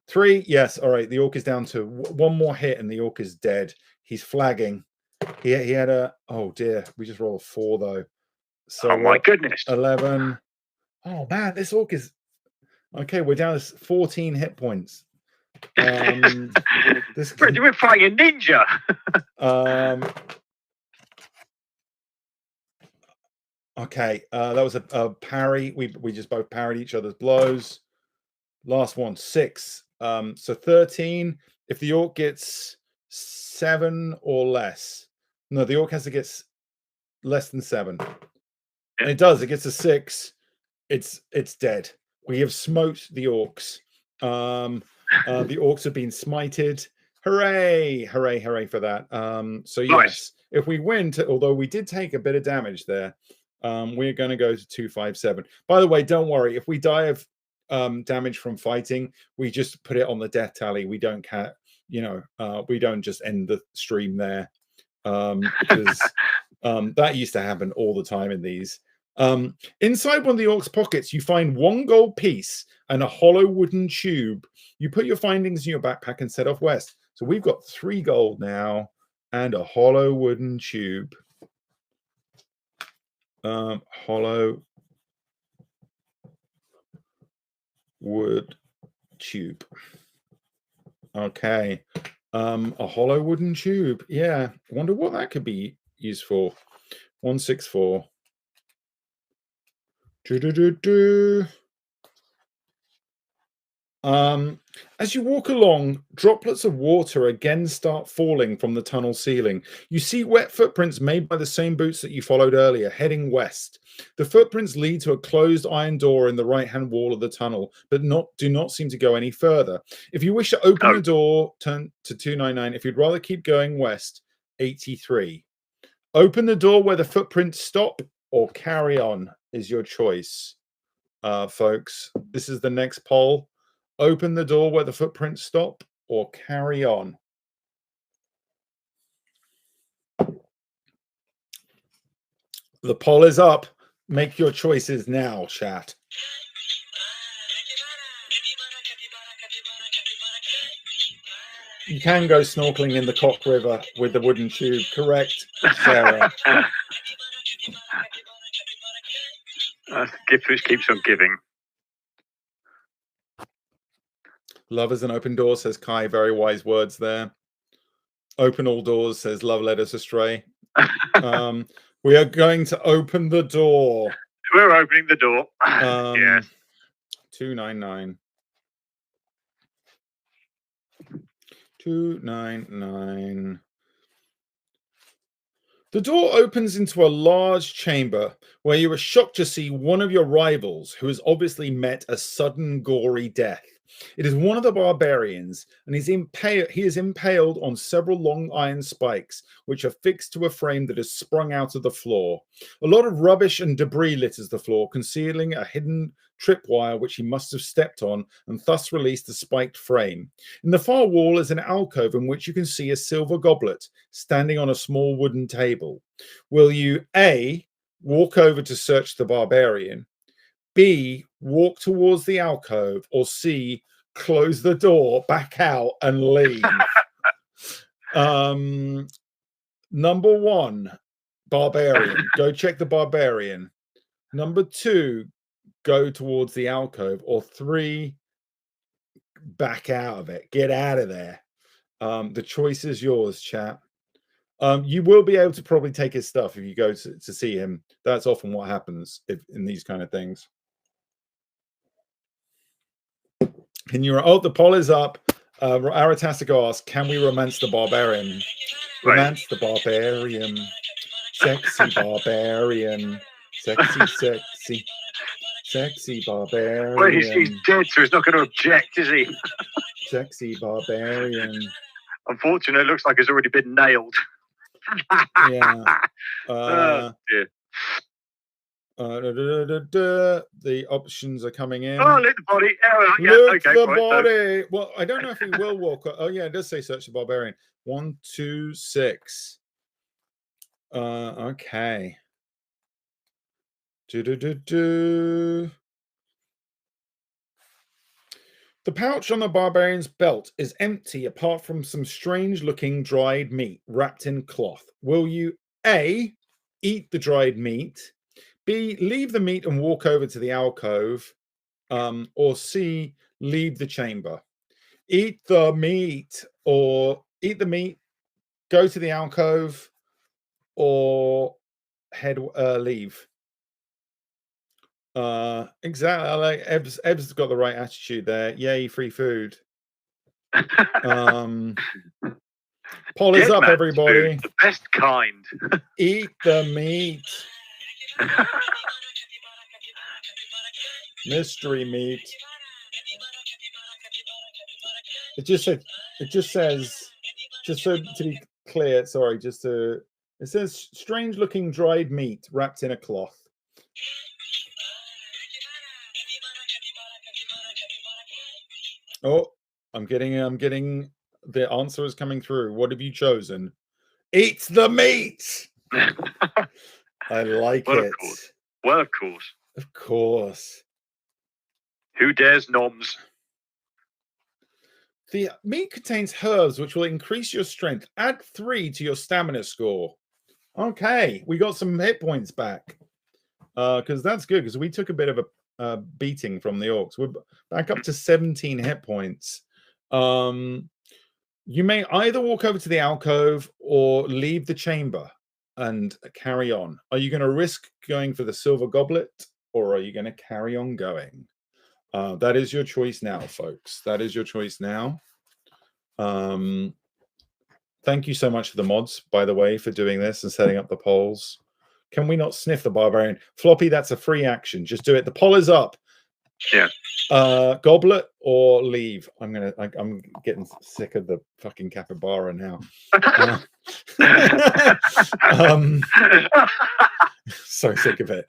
3, yes. All right, the orc is down to 1 more hit, and the orc is dead. He's flagging. He had a, oh dear, we just rolled a 4 though. So oh my goodness, 11. Oh man, this orc is okay. We're down to 14 hit points. We're fighting a ninja. Okay, that was a parry. We just both parried each other's blows. Last one, 6. So 13. If the orc gets 7 or less, no, the orc has to get less than 7. And it does. It gets a 6. It's dead. We have smoked the orcs. The orcs have been smited. Hooray! Hooray! Hooray for that. So yes, nice. If we win, although we did take a bit of damage there, we're going to go to 257. By the way, don't worry. If we die of damage from fighting, we just put it on the death tally. We don't we don't just end the stream there, because that used to happen all the time in these. Inside one of the orc's pockets, you find 1 gold piece and a hollow wooden tube. You put your findings in your backpack and set off west. So we've got 3 gold now and a hollow wooden tube. Hollow wood tube. Okay. A hollow wooden tube. Yeah. I wonder what that could be used for. 164. As you walk along, droplets of water again start falling from the tunnel ceiling. You see wet footprints made by the same boots that you followed earlier, heading west. The footprints lead to a closed iron door in the right-hand wall of the tunnel, but do not seem to go any further. If you wish to open the door, turn to 299. If you'd rather keep going west, 83. Open the door where the footprints stop or carry on is your choice, folks. This is the next poll. Open the door where the footprints stop or carry on. The poll is up. Make your choices now, chat. You can go snorkeling in the Cock River with the wooden tube. Correct, Sarah. Gift which keeps on giving. Love is an open door, says Kai. Very wise words there. Open all doors, says Love led us astray. We are going to open the door. We're opening the door. Yes. 299. 299. The door opens into a large chamber where you are shocked to see one of your rivals who has obviously met a sudden gory death. It is one of the barbarians, and he is impaled on several long iron spikes, which are fixed to a frame that has sprung out of the floor. A lot of rubbish and debris litters the floor, concealing a hidden tripwire which he must have stepped on and thus released the spiked frame. In the far wall is an alcove in which you can see a silver goblet standing on a small wooden table. Will you A, walk over to search the barbarian, B, walk towards the alcove, or C, close the door, back out, and leave? Number 1, barbarian. Go check the barbarian. Number 2, go towards the alcove. Or 3, back out of it. Get out of there. The choice is yours, chat. You will be able to probably take his stuff if you go to see him. That's often what happens in these kind of things. Can you? Oh, the poll is up. Aratastic asks, "Can we romance the barbarian?" Romance the barbarian, sexy barbarian, sexy, sexy barbarian. Well, he's dead, so he's not going to object, is he? Sexy barbarian. Unfortunately, it looks like he's already been nailed. Yeah. Dear. The options are coming in. Oh, loot the body. Loot the body. Well, I don't know if he will walk. Oh, yeah, it does say search the barbarian. 1, 2, 6. Okay. The pouch on the barbarian's belt is empty apart from some strange-looking dried meat wrapped in cloth. Will you A, eat the dried meat, B, leave the meat and walk over to the alcove, or C, leave the chamber? Eat the meat, or go to the alcove, or leave. Exactly. Like Eb's got the right attitude there. Yay, free food. Poll is up, everybody. Food, the best kind. Eat the meat. Mystery meat. It just says, just so to be clear, sorry, it says strange looking dried meat wrapped in a cloth. Oh, I'm getting the answer is coming through. What have you chosen? Eat the meat. I like it. Of course. Well, of course. Of course. Who dares noms? The meat contains herbs which will increase your strength. Add 3 to your stamina score. Okay, we got some hit points back. Because that's good, because we took a bit of a beating from the orcs. We're back up to 17 hit points. You may either walk over to the alcove or leave the chamber and carry on. Are you going to risk going for the silver goblet, or are you going to carry on going? That is your choice now, folks. That is your choice now. Thank you so much for the mods, by the way, for doing this and setting up the polls. Can we not sniff the barbarian? Floppy, that's a free action. Just do it. The poll is up. Yeah. Goblet or leave? I'm getting sick of the fucking capybara now. So sick of it.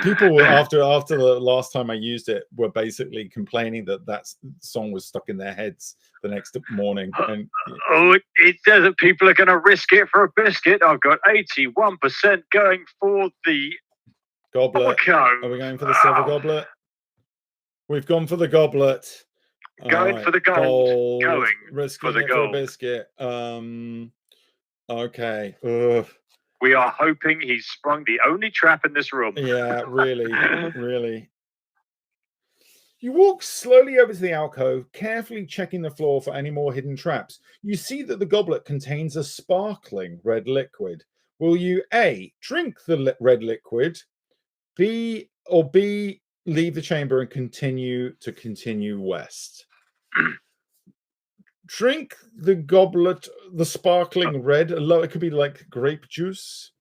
People were after the last time I used it were basically complaining that song was stuck in their heads the next morning. And it doesn't. People are going to risk it for a biscuit. I've got 81% going for the goblet. Are we going for the silver goblet? We've gone for the goblet. Going for the gold. Going risking for the it gold. For a biscuit. Okay. Ugh. We are hoping he's sprung the only trap in this room. Yeah, really, really. You walk slowly over to the alcove, carefully checking the floor for any more hidden traps. You see that the goblet contains a sparkling red liquid. Will you A, drink the red liquid, B, leave the chamber and continue west? Drink the goblet, the sparkling red. It could be like grape juice,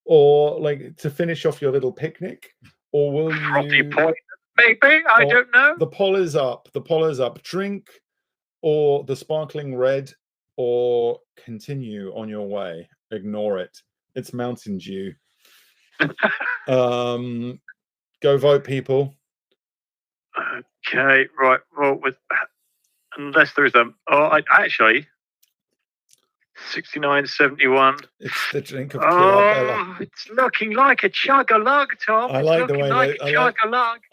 or like to finish off your little picnic. Or will you? Maybe, I don't know. The poll is up. The poll is up. Drink or the sparkling red, or continue on your way. Ignore it. It's Mountain Dew. Go vote, people. Okay, right. Well, unless there is actually 69-71. It's the drink of Bella. It's looking like a chug-a-lug, Tom. I like the way I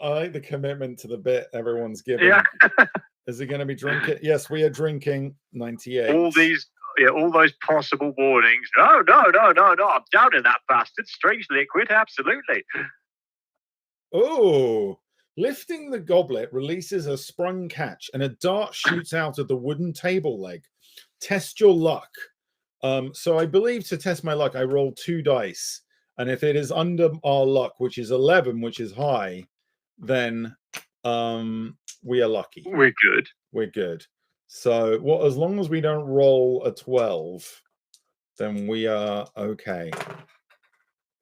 like the commitment to the bit everyone's giving. Yeah. Is it going to be drinking? Yes, we are drinking 98. All those possible warnings. No. I'm down in that bastard. Strange liquid, absolutely. Oh. Lifting the goblet releases a sprung catch and a dart shoots out of the wooden table leg. Test your luck. So I believe to test my luck, I roll 2 dice. And if it is under our luck, which is 11, which is high, then we are lucky. We're good. We're good. So as long as we don't roll a 12, then we are okay.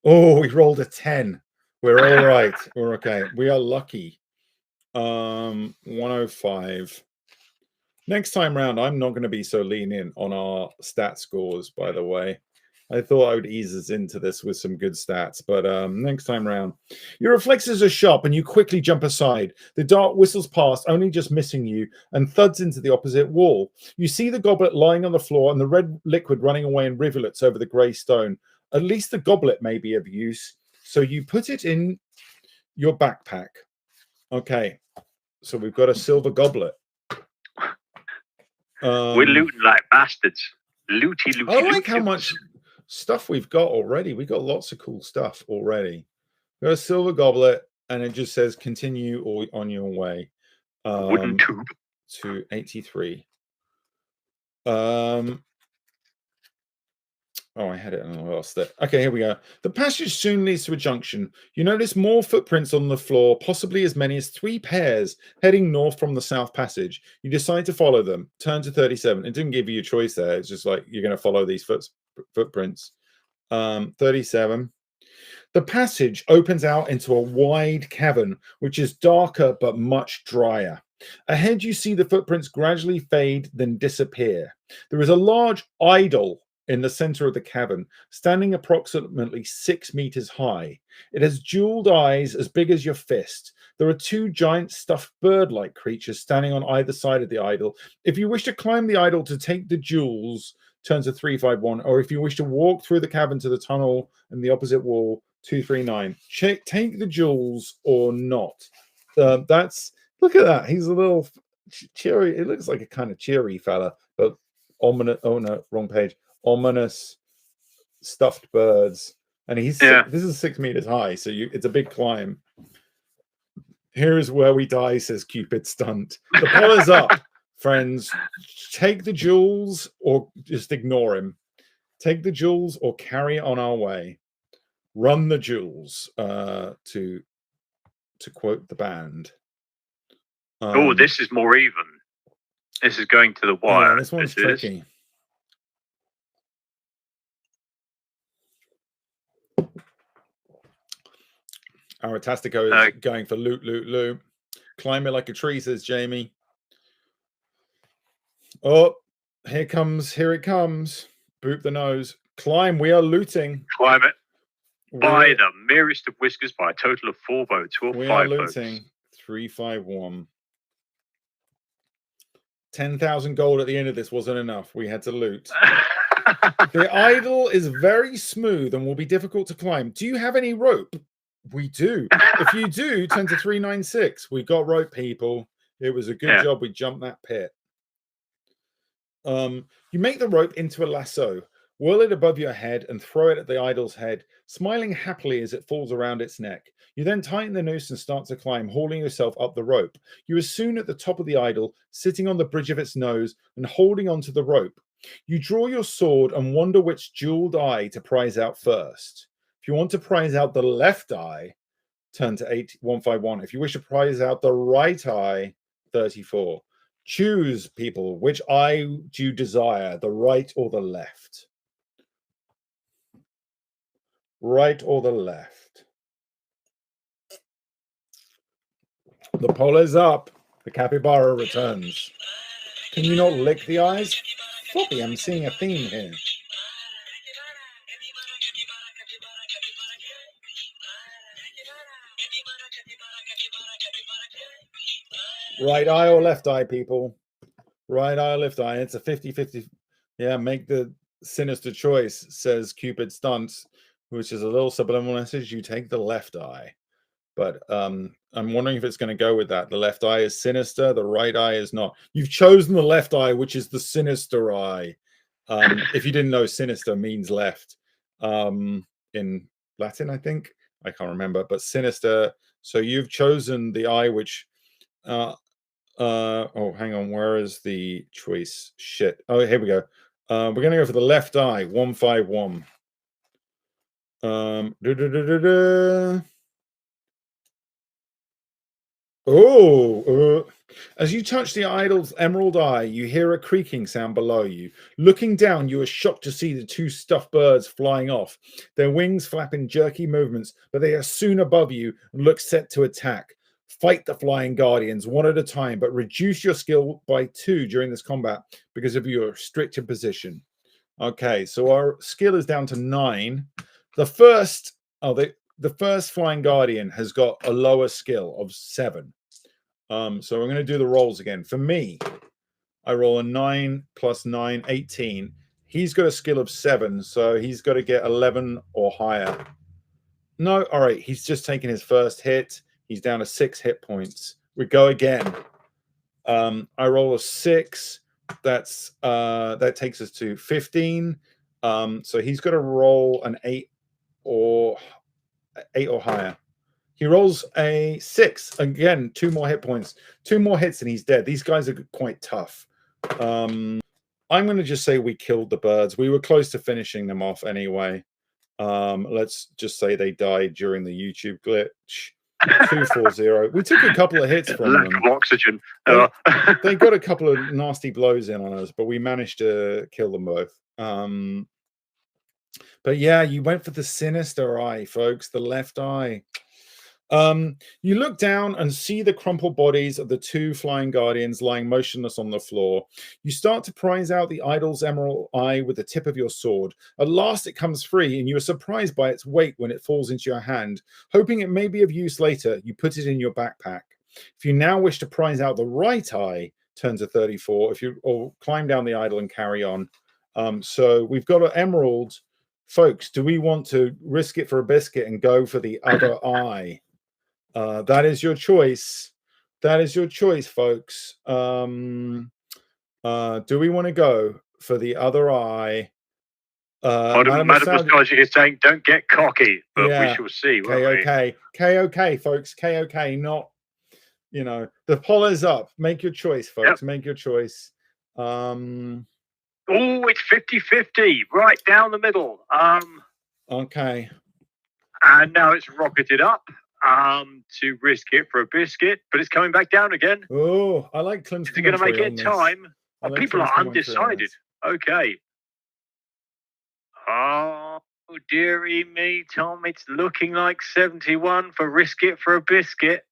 Oh, we rolled a 10. We're all right. We're okay. We are lucky. 105. Next time round, I'm not going to be so lenient on our stat scores, by the way. I thought I would ease us into this with some good stats, but next time round. Your reflexes are sharp and you quickly jump aside. The dart whistles past, only just missing you, and thuds into the opposite wall. You see the goblet lying on the floor and the red liquid running away in rivulets over the grey stone. At least the goblet may be of use. So you put it in your backpack. Okay, so we've got a silver goblet. We're looting like bastards. Looty. I like how much stuff we've got already. We got lots of cool stuff already. We've got a silver goblet, and it just says continue on your way. Wooden tube. To 83. Oh, I had it and I lost it. Okay, here we go. The passage soon leads to a junction. You notice more footprints on the floor, possibly as many as 3 pairs heading north from the south passage. You decide to follow them. Turn to 37. It didn't give you a choice there. It's just like you're going to follow these footprints. 37. The passage opens out into a wide cavern, which is darker but much drier. Ahead, you see the footprints gradually fade, then disappear. There is a large idol in the center of the cavern, standing approximately 6 meters high. It has jeweled eyes as big as your fist. There are 2 giant stuffed bird-like creatures standing on either side of the idol. If you wish to climb the idol to take the jewels, turn to 351, or if you wish to walk through the cavern to the tunnel and the opposite wall, 239. Take the jewels or not. Look at that. He's a little cheery. It looks like a kind of cheery fella, but ominous. Oh no, wrong page. Ominous stuffed birds, and this is 6 meters high, so it's a big climb. Here is where we die, says Cupid stunt. The poll is up, friends. Take the jewels or just ignore him. Take the jewels or carry on our way. Run the jewels, to quote the band. Oh, this is more even. This is going to the wire. Yeah, this one's tricky. Our Tastico is going for loot, loot, loot. Climb it like a tree, says Jamie. Oh, here it comes. Boop the nose. Climb, we are looting. Climb it. By the merest of whiskers, by a total of 4 votes or 5 votes. We are looting. 351. 10,000 gold at the end of this wasn't enough. We had to loot. The idol is very smooth and will be difficult to climb. Do you have any rope? We do. If you do, turn to 396. We got rope, people. It was a good job we jumped that pit. You make the rope into a lasso, whirl it above your head and throw it at the idol's head, smiling happily as it falls around its neck. You then tighten the noose and start to climb, hauling yourself up the rope. You are soon at the top of the idol, sitting on the bridge of its nose and holding onto the rope. You draw your sword and wonder which jeweled eye to prize out first. If you want to prize out the left eye, turn to 151. If you wish to prize out the right eye, 34. Choose, people. Which eye do you desire, the right or the left? Right or the left? The poll is up. The capybara returns. Can you not lick the eyes? Floppy, I'm seeing a theme here. Right eye or left eye, people? Right eye or left eye? It's a 50-50. Yeah, make the sinister choice, says Cupid Stunts, which is a little subliminal message. You take the left eye. But I'm wondering if it's going to go with that. The left eye is sinister. The right eye is not. You've chosen the left eye, which is the sinister eye. If you didn't know, sinister means left. In Latin, I think. I can't remember. But sinister. So you've chosen the eye, which... oh, hang on. Where is the choice? Shit. Oh, here we go. We're going to go for the left eye. 151. As you touch the idol's emerald eye, you hear a creaking sound below you. Looking down, you are shocked to see the 2 stuffed birds flying off. Their wings flap in jerky movements, but they are soon above you and look set to attack. Fight the flying guardians one at a time, but reduce your skill by 2 during this combat because of your restricted position. Okay, so our skill is down to 9. The first flying guardian has got a lower skill of 7. So we're going to do the rolls again. For me, I roll a 9 plus 9, 18. He's got a skill of 7, so he's got to get 11 or higher. No, all right. He's just taken his first hit. He's down to 6 hit points. We go again. I roll a 6. That takes us to 15. So he's got to roll an 8 or higher. He rolls a 6. Again, 2 more hit points. 2 more hits and he's dead. These guys are quite tough. I'm going to just say we killed the birds. We were close to finishing them off anyway. Let's just say they died during the YouTube glitch. 240. We took a couple of hits from them. Lack of oxygen. They got a couple of nasty blows in on us, but we managed to kill them both. But yeah, you went for the sinister eye, folks. The left eye. You look down and see the crumpled bodies of the 2 flying guardians lying motionless on the floor. You start to prize out the idol's emerald eye with the tip of your sword. At last it comes free and you are surprised by its weight when it falls into your hand. Hoping it may be of use later, you put it in your backpack. If you now wish to prize out the right eye, turn to 34. Or climb down the idol and carry on. So we've got an emerald. Folks, do we want to risk it for a biscuit and go for the other eye? That is your choice. That is your choice, folks. Do we want to go for the other eye? Madam Nostalgic is saying, don't get cocky, but we shall see. KOK, folks. KOK, not, the poll is up. Make your choice, folks. Yep. Make your choice. Oh, it's 50-50, right down the middle. Okay. And now it's rocketed up. to risk it for a biscuit, but it's coming back down again. Oh, I like Clym's commentary. Is it going to make it this. time? Like people are undecided. Okay. Oh, dearie me, Tom. It's looking like 71 for risk it for a biscuit.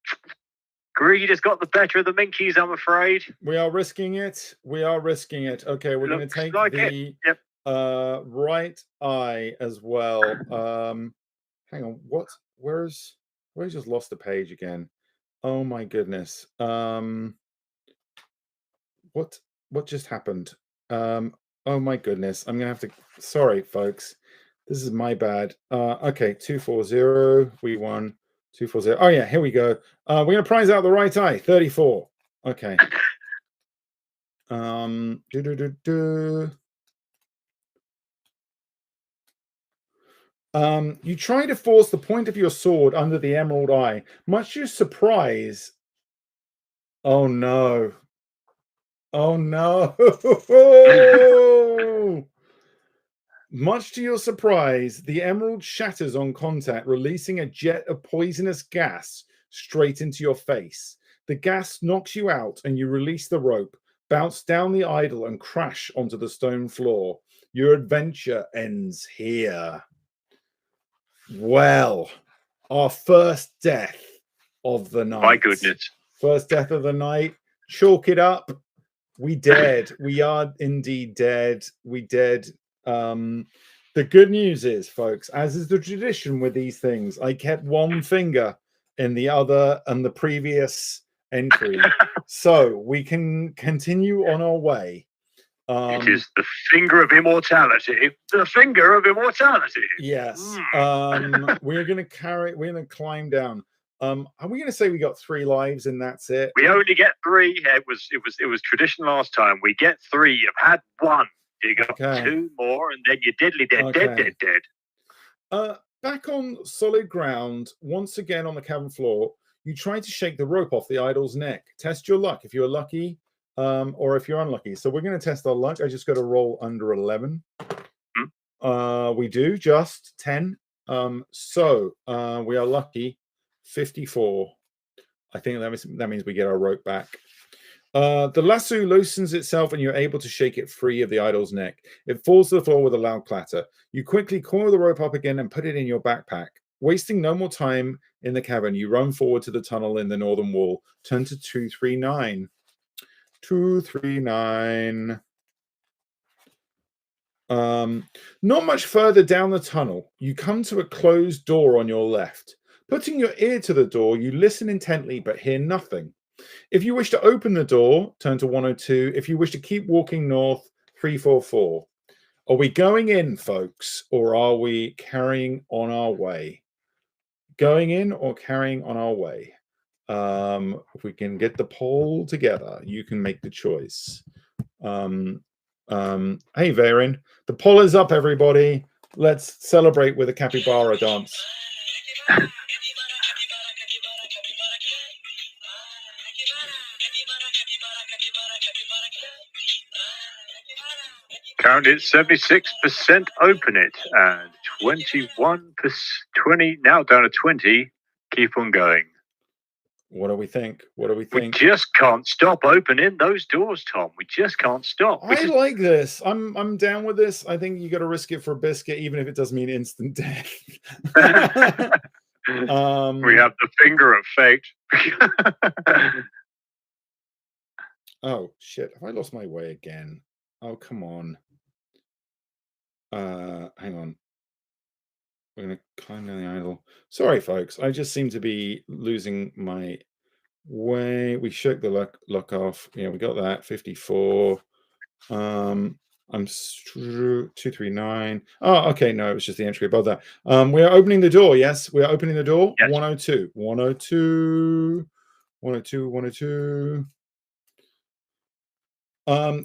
Greed has got the better of the Minkies, I'm afraid. We are risking it. We are risking it. Okay, we're going to take like the right eye as well. Hang on. What? Where's just lost the page again? Oh my goodness. What just happened? Oh my goodness. I'm gonna have to. Sorry, folks. This is my bad. Okay, 240. We won. 240. Oh yeah, here we go. We're gonna prize out the right eye. 34. Okay. You try to force the point of your sword under the emerald eye. Much to your surprise. Oh no. Oh no. Much to your surprise, the emerald shatters on contact, releasing a jet of poisonous gas straight into your face. The gas knocks you out and you release the rope, bounce down the idol and crash onto the stone floor. Your adventure ends here. Well, our first death of the night. My goodness. First death of the night. Chalk it up. We dead. We are indeed dead. We dead. The good news is, folks, as is the tradition with these things, I kept one finger in the other and the previous entry. So we can continue on our way. It is the finger of immortality. The finger of immortality. Yes. We're going to climb down. Are we going to say we got 3 lives and that's it? We only get 3. It was tradition last time. We get 3. You've had 1. You got 2 more, and then you're deadly dead, dead. Back on solid ground, once again on the cavern floor, you try to shake the rope off the idol's neck. Test your luck if you're lucky, or if you're unlucky. So we're going to test our luck. I just got to roll under 11. We do just 10. So we are lucky. 54. I think that means we get our rope back. The lasso loosens itself and you're able to shake it free of the idol's neck. It falls to the floor with a loud clatter. You quickly coil the rope up again and put it in your backpack. Wasting no more time in the cavern, you run forward to the tunnel in the northern wall. Turn to 239. 239. Not much further down the tunnel, you come to a closed door on your left. Putting your ear to the door, you listen intently but hear nothing. If you wish to open the door, turn to 102. If you wish to keep walking north, 344. Are we going in, folks, or are we carrying on our way? Going in or carrying on our way? If we can get the poll together, you can make the choice. Hey, Varin, the poll is up, everybody. Let's celebrate with a capybara dance. Currently it's 76% open it and 20 now down to 20. Keep on going. What do we think? We just can't stop opening those doors, Tom. We just can't stop. I like this. I'm down with this. I think you got to risk it for a biscuit, even if it does mean instant death. We have the finger of fate. Oh shit! Have I lost my way again? Oh come on. Hang on. We're gonna climb down the idol. Sorry, folks. I just seem to be losing my way. We shook the lock off. Yeah, we got that. 54. I'm 239. Oh, okay. No, it was just the entry above that. We are opening the door. Yes, we are opening the door. Yes. 102. 102. 102. 102.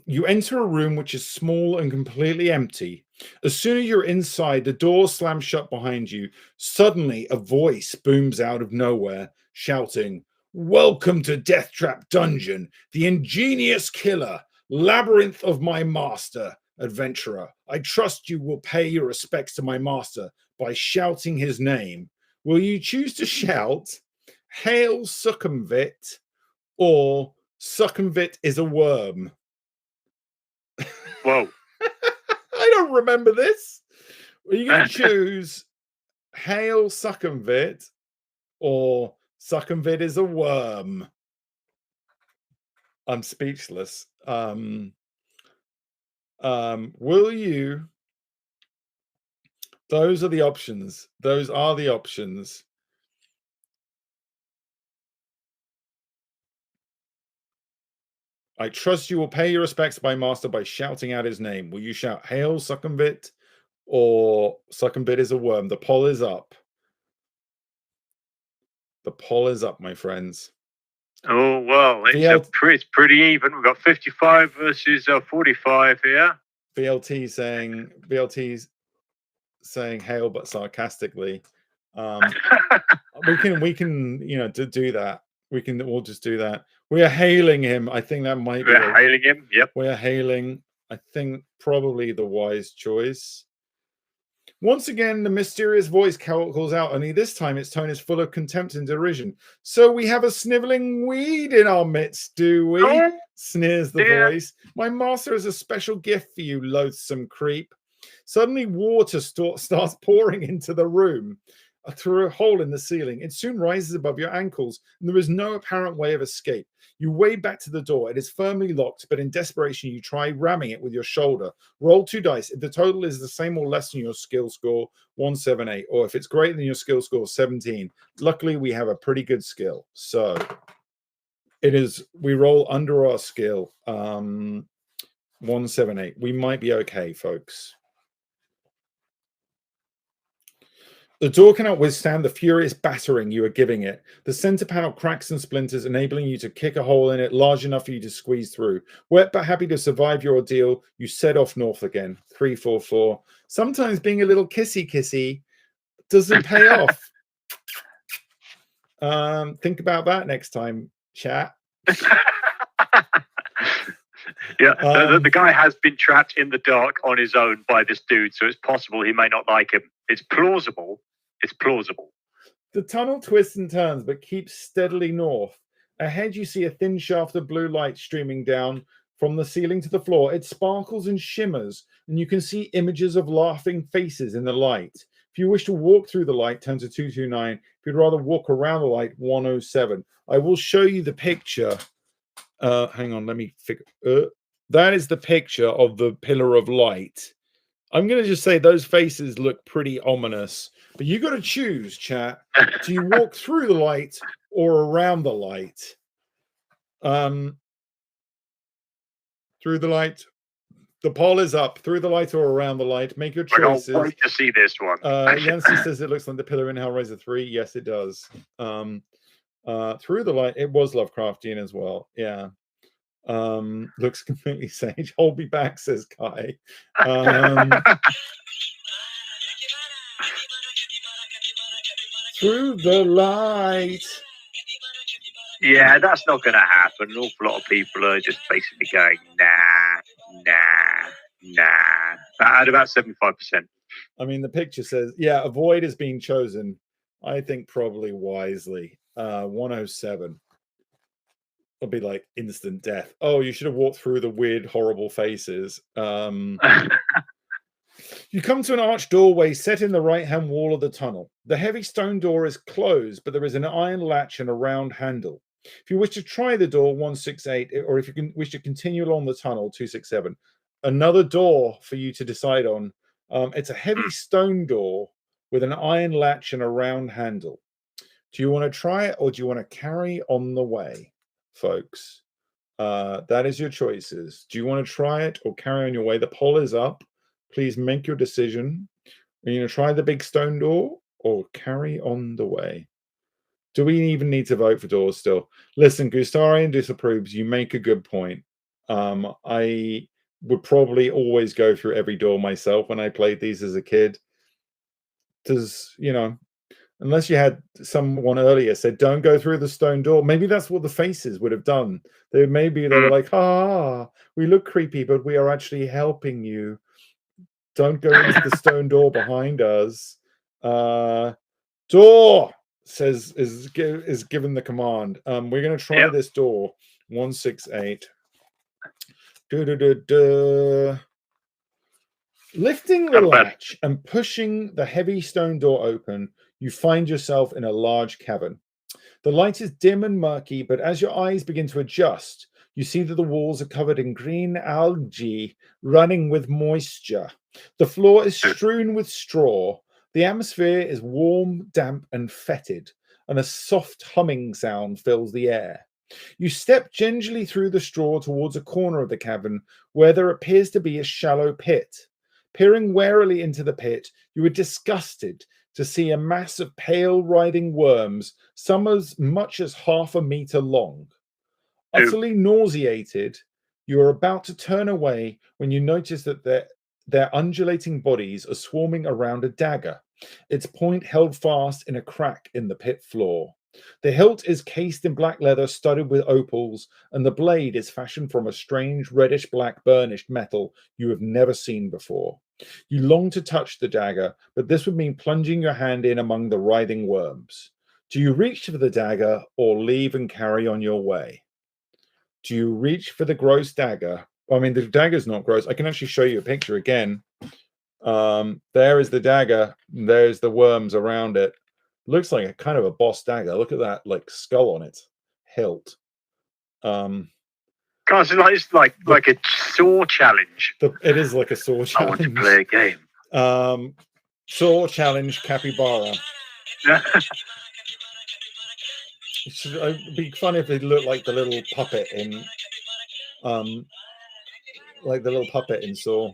You enter a room which is small and completely empty. As soon as you're inside, the door slams shut behind you. Suddenly, a voice booms out of nowhere, shouting, "Welcome to DEATHTRAP Dungeon, the ingenious killer, labyrinth of my master, adventurer. I trust you will pay your respects to my master by shouting his name. Will you choose to shout, "Hail Sukumvit," or "Sukumvit is a worm"? Whoa. I don't remember this. Are you going to choose "Hail Sukumvit" or "Sukumvit is a worm"? I'm speechless. Will you? Those are the options. Those are the options. I trust you will pay your respects to my master by shouting out his name. Will you shout, "Hail Sukumvit," or "Sukumvit is a worm"? The poll is up. The poll is up, my friends. Oh, well, it's pretty even. We've got 55 versus 45 here. VLT's saying hail, but sarcastically. We can, you know, to do that. We'll just do that. We are hailing him. I think that might be. We're hailing him. Yep. We're hailing. I think probably the wise choice. Once again, the mysterious voice calls out, only this time its tone is full of contempt and derision. "So we have a sniveling weed in our midst, do we?" Oh, sneers the voice. "My master has a special gift for you, loathsome creep." Suddenly, water starts pouring into the room through a hole in the ceiling. It soon rises above your ankles, and there is no apparent way of escape. You wade back to the door. It is firmly locked, but in desperation, you try ramming it with your shoulder. Roll 2 dice. If the total is the same or less than your skill score, 178, or if it's greater than your skill score, 17. Luckily, we have a pretty good skill, so it is. We roll under our skill. 178. We might be okay, folks. The door cannot withstand the furious battering you are giving it. The center panel cracks and splinters, enabling you to kick a hole in it large enough for you to squeeze through. Wet but happy to survive your ordeal, you set off north again. 344. Sometimes being a little kissy doesn't pay off. Think about that next time, chat. Yeah, the guy has been trapped in the dark on his own by this dude, so it's possible he may not like him. It's plausible. It's plausible. The tunnel twists and turns, but keeps steadily north. Ahead, you see a thin shaft of blue light streaming down from the ceiling to the floor. It sparkles and shimmers, and you can see images of laughing faces in the light. If you wish to walk through the light, turn to 229. If you'd rather walk around the light, 107. I will show you the picture. Hang on, let me figure. That is the picture of the pillar of light. I'm going to just say those faces look pretty ominous, but you got to choose, chat. Do you walk through the light or around the light? Through the light. The poll is up. Through the light or around the light. Make your choices. I can't wait to see this one. Yancy says it looks like the pillar in Hellraiser 3. Yes, it does. Through the light. It was Lovecraftian as well. Yeah. Looks completely sage. Hold me back, says Kai. Through the light. Yeah, that's not going to happen. An awful lot of people are just basically going, nah. At about 75%. I mean, the picture says, yeah, avoid is being chosen. I think probably wisely. 107. It'll be like instant death. Oh, you should have walked through the weird, horrible faces. You come to an arched doorway set in the right-hand wall of the tunnel. The heavy stone door is closed, but there is an iron latch and a round handle. If you wish to try the door, 168, or if you wish to continue along the tunnel, 267. Another door for you to decide on. It's a heavy stone door with an iron latch and a round handle. Do you want to try it or do you want to carry on the way, folks? That is your choices. Do you want to try it or carry on your way? The poll is up. Please make your decision. Are you going to try the big stone door or carry on the way? Do we even need to vote for doors still? Listen, Gustarian disapproves. You make a good point. I would probably always go through every door myself when I played these as a kid. Does, you know, unless you had someone earlier said, don't go through the stone door. Maybe that's what the faces would have done. They were like, we look creepy, but we are actually helping you. Don't go into the stone door behind us. Do Door is given the command. We're going to try this door. 168. Lifting the latch and pushing the heavy stone door open, you find yourself in a large cavern. The light is dim and murky, but as your eyes begin to adjust, you see that the walls are covered in green algae running with moisture. The floor is strewn with straw. The atmosphere is warm, damp, and fetid, and a soft humming sound fills the air. You step gingerly through the straw towards a corner of the cavern where there appears to be a shallow pit. Peering warily into the pit, you are disgusted to see a mass of pale writhing worms, some as much as 1/2 meter long. Utterly nauseated, you are about to turn away when you notice that their undulating bodies are swarming around a dagger, its point held fast in a crack in the pit floor. The hilt is cased in black leather studded with opals, and the blade is fashioned from a strange reddish-black burnished metal you have never seen before. You long to touch the dagger, but this would mean plunging your hand in among the writhing worms. Do you reach for the dagger or leave and carry on your way? Do you reach for the gross dagger? I mean, the dagger's not gross. I can actually show you a picture again. There is the dagger. There's the worms around it. Looks like a kind of a boss dagger. Look at that, like skull on its hilt. Guys, it's like a saw challenge. It is like a saw challenge. I want to play a game. Saw challenge capybara. It'd be funny if they looked like the little puppet in, Saw.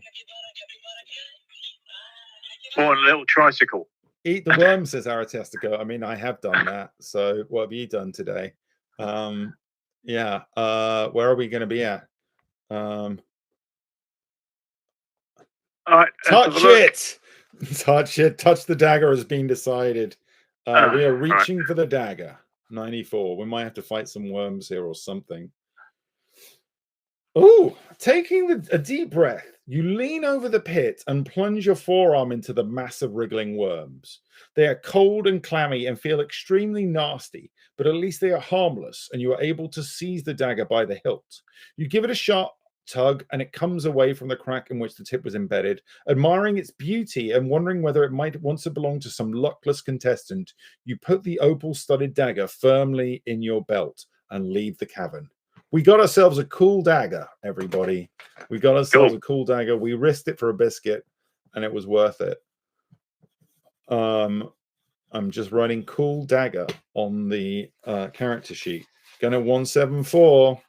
Or a little tricycle. Eat the worm, says Aratistico. I mean, I have done that. So what have you done today? Where are we going to be at? All right, touch it. Touch the dagger has been decided. We are reaching for the dagger. 94. We might have to fight some worms here or something. Oh, taking a deep breath, you lean over the pit and plunge your forearm into the mass of wriggling worms. They are cold and clammy and feel extremely nasty, but at least they are harmless, and you are able to seize the dagger by the hilt. You give it a sharp tug, and it comes away from the crack in which the tip was embedded. Admiring its beauty and wondering whether it might once have belonged to some luckless contestant, you put the opal-studded dagger firmly in your belt and leave the cavern. We got ourselves a cool dagger, everybody. We got ourselves a cool dagger. We risked it for a biscuit, and it was worth it. I'm just writing cool dagger on the character sheet. Gonna 174.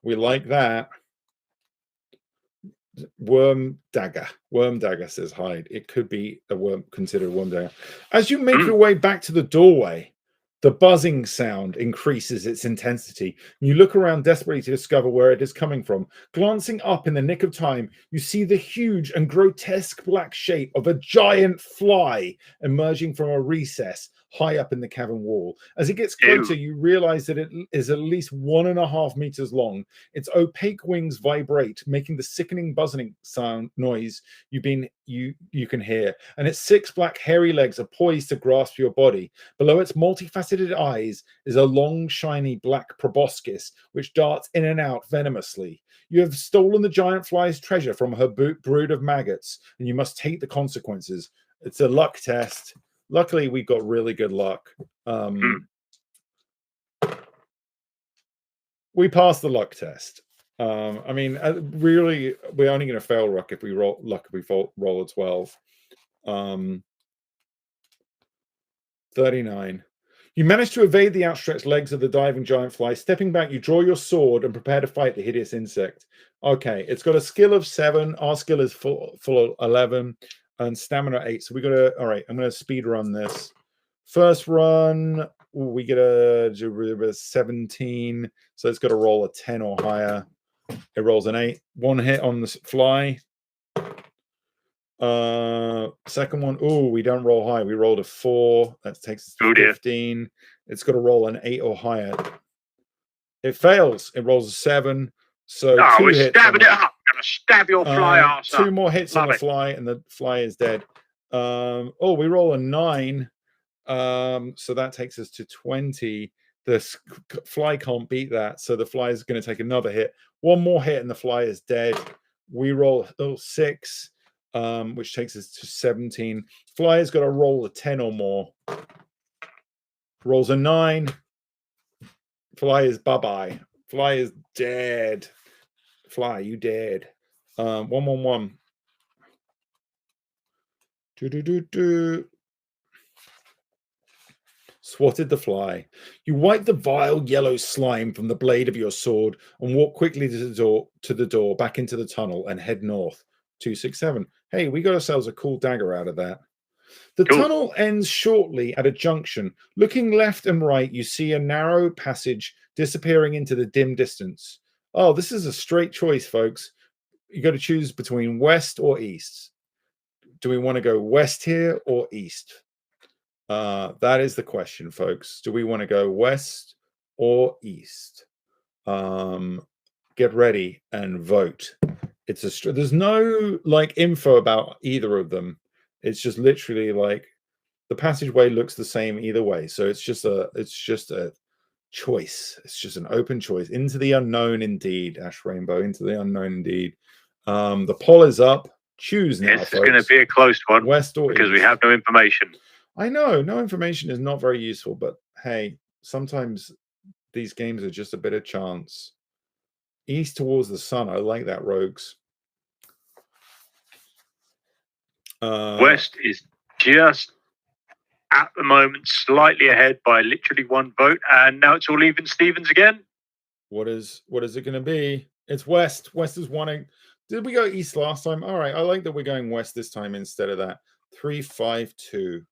We like that. Worm dagger says hide. It could be a worm, considered a worm dagger. As you make your way back to the doorway, the buzzing sound increases its intensity. You look around desperately to discover where it is coming from. Glancing up in the nick of time, you see the huge and grotesque black shape of a giant fly emerging from a recess high up in the cavern wall. As it gets closer, you realize that it is at least 1.5 meters long. Its opaque wings vibrate, making the sickening buzzing sound noise you can hear. And its 6 black hairy legs are poised to grasp your body. Below its multifaceted eyes is a long, shiny black proboscis, which darts in and out venomously. You have stolen the giant fly's treasure from her brood of maggots, and you must take the consequences. It's a luck test. Luckily, we got really good luck. We passed the luck test. I mean, really, we're only going to fail luck if we roll a 12. 39. You manage to evade the outstretched legs of the diving giant fly. Stepping back, you draw your sword and prepare to fight the hideous insect. Okay, it's got a skill of 7. Our skill is full of 11. And stamina 8. So we got to, all right, I'm going to speed run this. First run, we get a 17. So it's got to roll a 10 or higher. It rolls an 8. 1 hit on the fly. Second one, we don't roll high. We rolled a 4. That takes us to 15. It's got to roll an 8 or higher. It fails. It rolls a 7. So we're stabbing it up. I'm gonna stab your fly ass. 2 more hits on the fly, and the fly is dead. Oh, we roll a 9. So that takes us to 20. The fly can't beat that, so the fly is going to take another hit. One more hit and the fly is dead. We roll 6, which takes us to 17. Fly has got to roll a 10 or more. Rolls a 9. Fly is bye-bye. Fly is dead. Fly, you dead. 1-1-1. Swatted the fly. You wipe the vile yellow slime from the blade of your sword and walk quickly to the door, back into the tunnel, and head north. 267. Hey, we got ourselves a cool dagger out of that. The tunnel ends shortly at a junction. Looking left and right, you see a narrow passage disappearing into the dim distance. Oh, this is a straight choice, folks. You got to choose between west or east. Do we want to go west here or east? That is the question, folks. Do we want to go west or east? Get ready and vote. There's no like info about either of them. It's just literally like the passageway looks the same either way. So it's just a choice. It's just an open choice into the unknown indeed. Ash Rainbow, into the unknown indeed. The poll is up. Choose now, folks. It's going to be a close one. West or because east. We have no information. I know no information is not very useful, but hey, sometimes these games are just a bit of chance. East towards the sun. I like that, rogues. West is just at the moment slightly ahead by literally 1 vote, and now it's all even Stevens again. What is it going to be? It's West. West is wanting. Did we go east last time? All right, I like that we're going west this time instead of that. 3-5-2.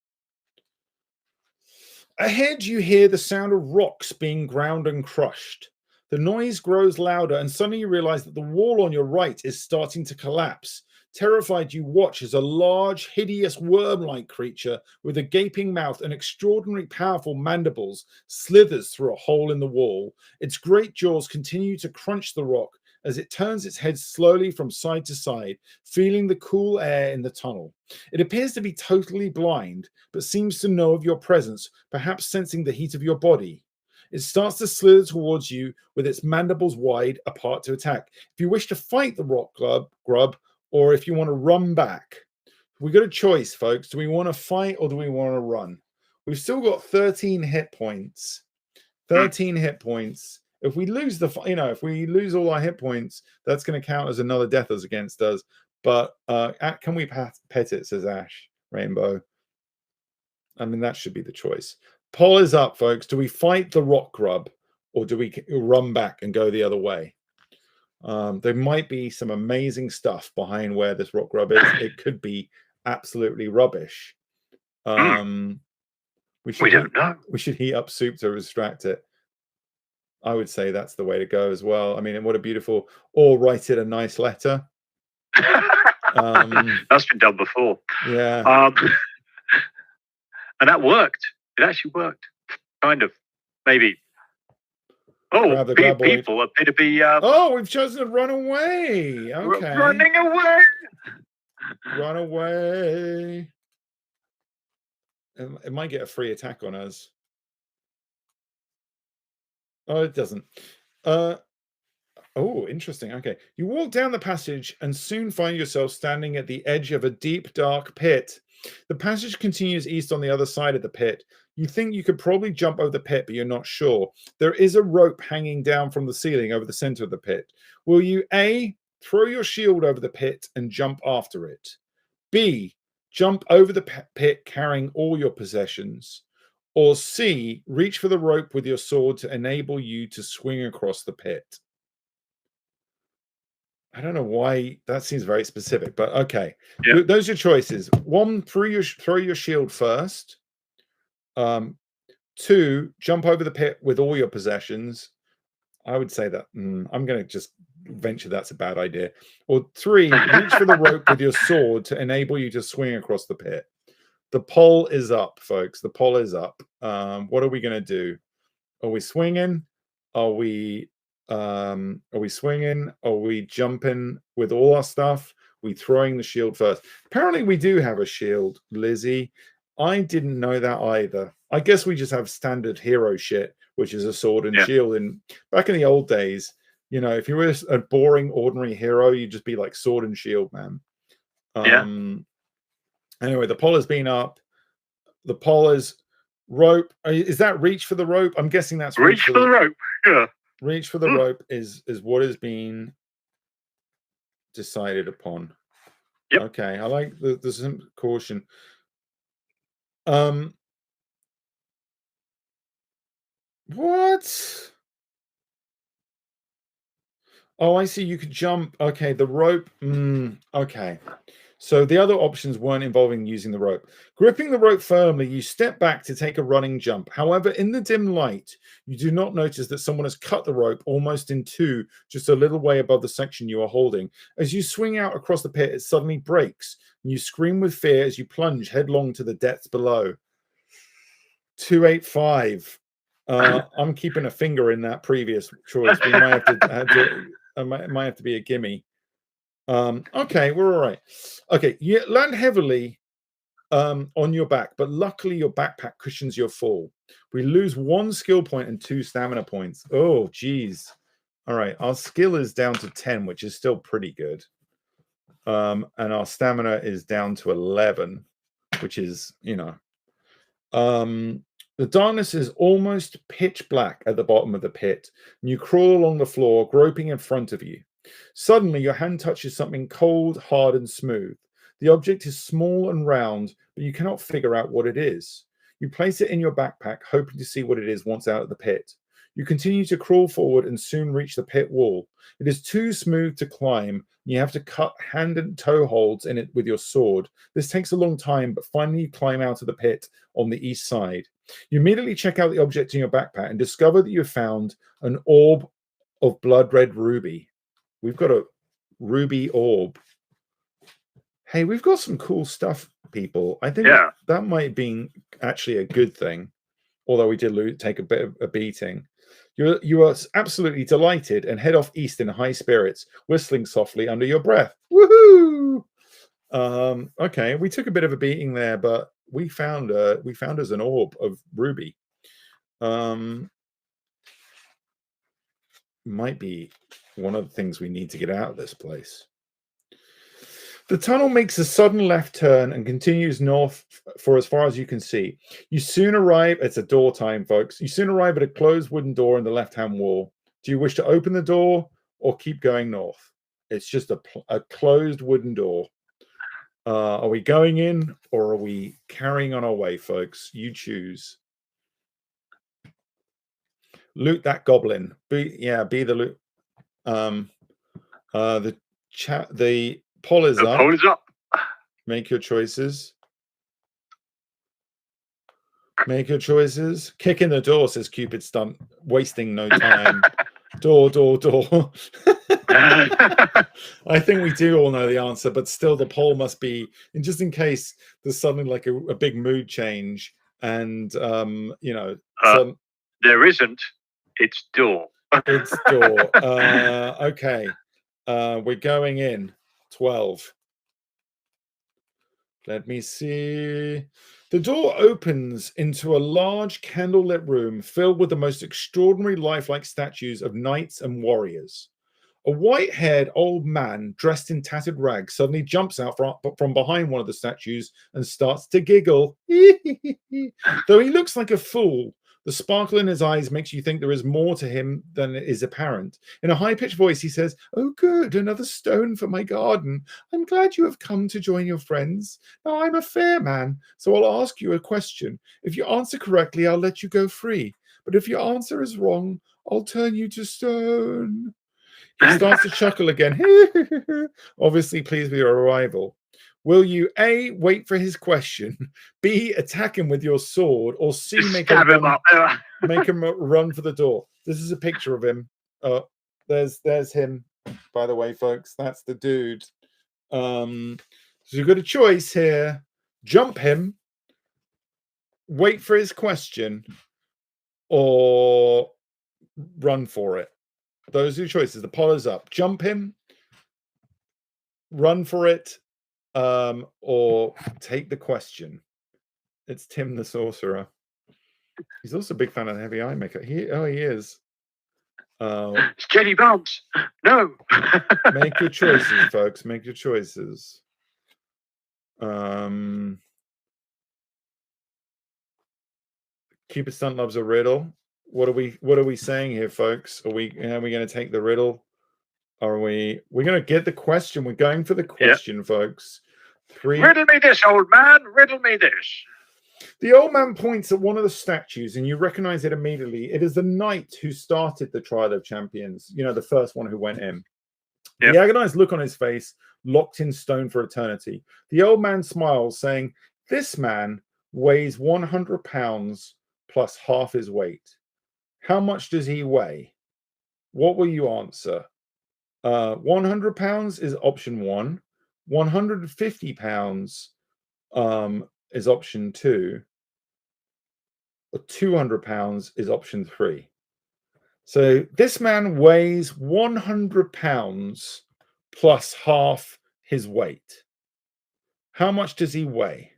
Ahead, you hear the sound of rocks being ground and crushed. The noise grows louder, and suddenly you realize that the wall on your right is starting to collapse. Terrified, you watch as a large, hideous worm-like creature with a gaping mouth and extraordinarily powerful mandibles slithers through a hole in the wall. Its great jaws continue to crunch the rock as it turns its head slowly from side to side, feeling the cool air in the tunnel. It appears to be totally blind, but seems to know of your presence, perhaps sensing the heat of your body. It starts to slither towards you with its mandibles wide apart to attack. If you wish to fight the rock grub, or if you want to run back. We got a choice, folks. Do we want to fight or do we want to run? We've still got 13 hit points. 13 hit points. If we lose if we lose all our hit points, that's going to count as another death as against us. But can we pet it, says Ash Rainbow. I mean, that should be the choice. Poll is up, folks. Do we fight the rock grub or do we run back and go the other way? There might be some amazing stuff behind where this rock grub is. It could be absolutely rubbish. We don't know. We should heat up soup to distract it. I would say that's the way to go as well. I mean, what a beautiful, or write it a nice letter. That's been done before. Yeah. And that worked. It actually worked. Kind of. Maybe. Oh, people appear to be... oh, we've chosen to run away. Okay. Running away. Run away. It might get a free attack on us. Oh, it doesn't. Oh, interesting. Okay. You walk down the passage and soon find yourself standing at the edge of a deep, dark pit. The passage continues east on the other side of the pit. You think you could probably jump over the pit, but you're not sure. There is a rope hanging down from the ceiling over the center of the pit. Will you A, throw your shield over the pit and jump after it? B, jump over the pit carrying all your possessions? Or C, reach for the rope with your sword to enable you to swing across the pit? I don't know why that seems very specific, but okay. Yep. Those are your choices. 1, throw your shield first. 2, jump over the pit with all your possessions. I would say that I'm going to just venture that's a bad idea. Or 3, reach for the rope with your sword to enable you to swing across the pit. The poll is up, folks. The poll is up. What are we going to do? Are we swinging? Are we swinging? Are we jumping with all our stuff? We throwing the shield first. Apparently we do have a shield, Lizzie. I didn't know that either. I guess we just have standard hero shit, which is a sword and shield. And back in the old days, you know, if you were a boring, ordinary hero, you'd just be like sword and shield, man. Anyway, the pole has been up. The pole is rope. Is that reach for the rope? I'm guessing that's reach for the rope. Yeah. Reach for the rope is what is being decided upon. Yep. Okay, I like the some caution. What? Oh, I see. You could jump. Okay, the rope. Okay. So the other options weren't involving using the rope. Gripping the rope firmly, you step back to take a running jump. However, in the dim light, you do not notice that someone has cut the rope almost in two, just a little way above the section you are holding. As you swing out across the pit, it suddenly breaks, and you scream with fear as you plunge headlong to the depths below. 285. I'm keeping a finger in that previous choice. We might have to it might have to be a gimme. Okay, we're all right. Okay, you land heavily on your back, but luckily your backpack cushions your fall. We lose 1 skill point and 2 stamina points. Oh, geez. All right, our skill is down to 10, which is still pretty good. And our stamina is down to 11, which is, you know. The darkness is almost pitch black at the bottom of the pit, and you crawl along the floor, groping in front of you. Suddenly, your hand touches something cold, hard, and smooth. The object is small and round, but you cannot figure out what it is. You place it in your backpack, hoping to see what it is once out of the pit. You continue to crawl forward and soon reach the pit wall. It is too smooth to climb, and you have to cut hand and toe holds in it with your sword. This takes a long time, but finally you climb out of the pit on the east side. You immediately check out the object in your backpack and discover that you have found an orb of blood red ruby. We've got a ruby orb. Hey, we've got some cool stuff, people. I think that might have been actually a good thing, although we did take a bit of a beating. You are absolutely delighted and head off east in high spirits, whistling softly under your breath. Woohoo! Okay, we took a bit of a beating there, but we found us an orb of ruby. Might be one of the things we need to get out of this place. The tunnel makes a sudden left turn and continues north for as far as you can see. You soon arrive. It's a door time, folks. You soon arrive at a closed wooden door in the left-hand wall. Do you wish to open the door or keep going north? It's just a closed wooden door. Are we going in or are we carrying on our way, folks? You choose. Loot that goblin. Be the loot. The poll is up. Poll is up. Make your choices. Make your choices. Kick in the door, says Cupid Stunt, wasting no time. Door. I think we do all know the answer, but still the poll must be, and just in case there's something like a big mood change, and you know, there isn't. It's door. It's door. Okay, we're going in. 12. Let me see. The door opens into a large candlelit room filled with the most extraordinary lifelike statues of knights and warriors. A white-haired old man dressed in tattered rags suddenly jumps out from behind one of the statues and starts to giggle. Though he looks like a fool, the sparkle in his eyes makes you think there is more to him than is apparent. In a high-pitched voice, he says, "Oh, good, another stone for my garden. I'm glad you have come to join your friends. Now, I'm a fair man, so I'll ask you a question. If you answer correctly, I'll let you go free. But if your answer is wrong, I'll turn you to stone." He starts to chuckle again, obviously pleased with your arrival. Will you A, wait for his question, B, attack him with your sword, or C, make him run for the door? This is a picture of him. There's him, by the way, folks. That's the dude. So you've got a choice here. Jump him, wait for his question, or run for it. Those are your choices. The poll is up. Jump him, run for it, or take the question. It's Tim the Sorcerer. He's also a big fan of the Heavy Eye Maker. He is. It's Jenny Bounce. No. Make your choices, folks. Make your choices. Cupid Stunt loves a riddle. What are we saying here, folks? Are we going to take the riddle? Are we're going to get the question? We're going for the question, folks. Riddle me this, old man. Riddle me this. The old man points at one of the statues, and you recognize it immediately. It is the knight who started the Trial of Champions. You know, the first one who went in. Yep. The agonized look on his face, locked in stone for eternity. The old man smiles, saying, "This man weighs 100 pounds plus half his weight. How much does he weigh?" What will you answer? 100 pounds is option 1. 150 pounds is option 2. Or 200 pounds is option 3. So this man weighs 100 pounds plus half his weight. How much does he weigh?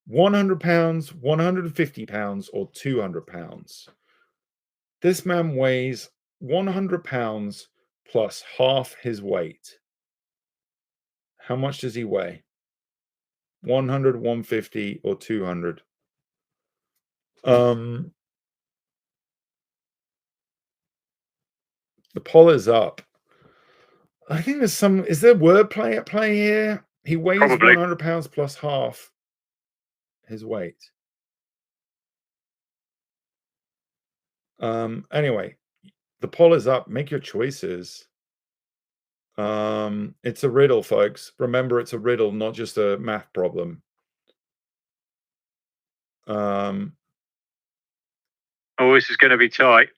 100 pounds, 150 pounds, or 200 pounds? This man weighs 100 pounds plus half his weight. How much does he weigh? 100, 150, or 200? The poll is up. I think there's some. Is there wordplay at play here? He weighs 100 pounds plus half his weight. Anyway, the poll is up. Make your choices. It's a riddle, folks. Remember, it's a riddle, not just a math problem. Oh, this is going to be tight.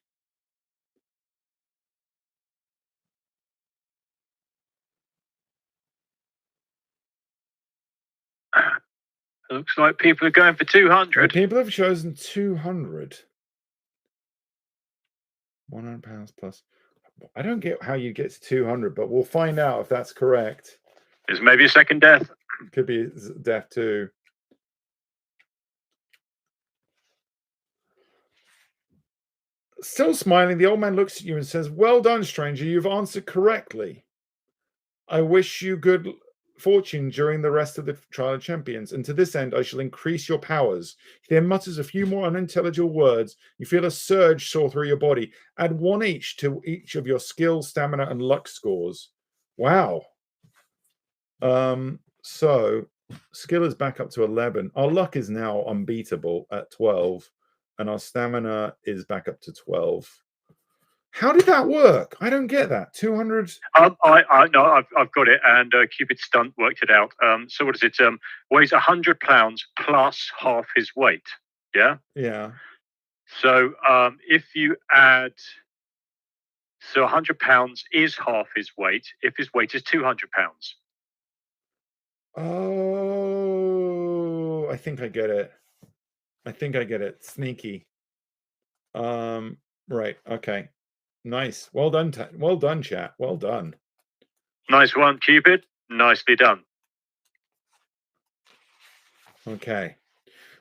Looks like people are going for 200. People have chosen 200. 100 pounds plus. I don't get how you get to 200, but we'll find out if that's correct. There's maybe a second death. Could be death too. Still smiling, the old man looks at you and says, "Well done, stranger. You've answered correctly. I wish you good fortune during the rest of the Trial of Champions, and to this end I shall increase your powers." He then mutters a few more unintelligible words. You feel a surge soar through your body. Add 1 each to each of your skill, stamina, and luck scores. Wow. So skill is back up to 11. Our luck is now unbeatable at 12, and our stamina is back up to 12. How did that work? I don't get that. 200. No, I've got it, and Cupid Stunt worked it out. So what is it? Weighs 100 pounds plus half his weight. Yeah. Yeah. So if you add, so 100 pounds is half his weight. If his weight is 200 pounds. Oh, I think I get it. Sneaky. Right. Okay. Nice. Well done. Well done, chat. Well done. Nice one, Cupid. Nicely done. Okay.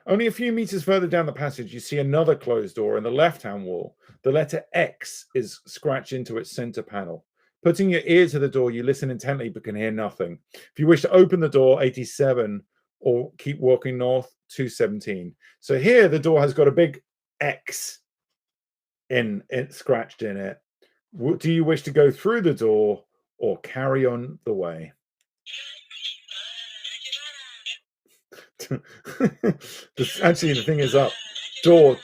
Only a few meters further down the passage, you see another closed door in the left-hand wall. The letter X is scratched into its center panel. Putting your ear to the door, you listen intently but can hear nothing. If you wish to open the door, 87, or keep walking north, 217. So here the door has got a big X in it, scratched in it. Do you wish to go through the door or carry on the way? Actually, the thing is up. Door.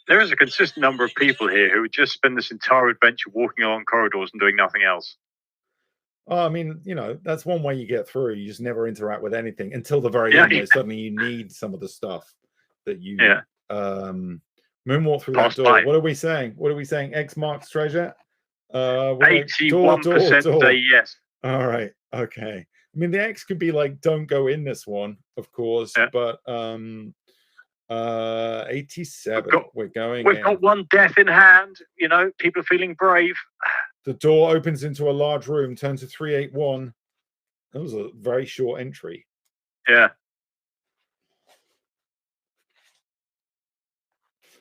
There is a consistent number of people here who would just spend this entire adventure walking along corridors and doing nothing else. I mean, you know, that's one way you get through. You just never interact with anything until the very end, where suddenly you need some of the stuff that you moonwalk through that door. What are we saying? X marks treasure. 81% say yes. All right. Okay. I mean, the X could be like, don't go in this one, of course, but 87. We're going. We've got one death in hand. You know, people are feeling brave. The door opens into a large room. Turn to 381. That was a very short entry. Yeah.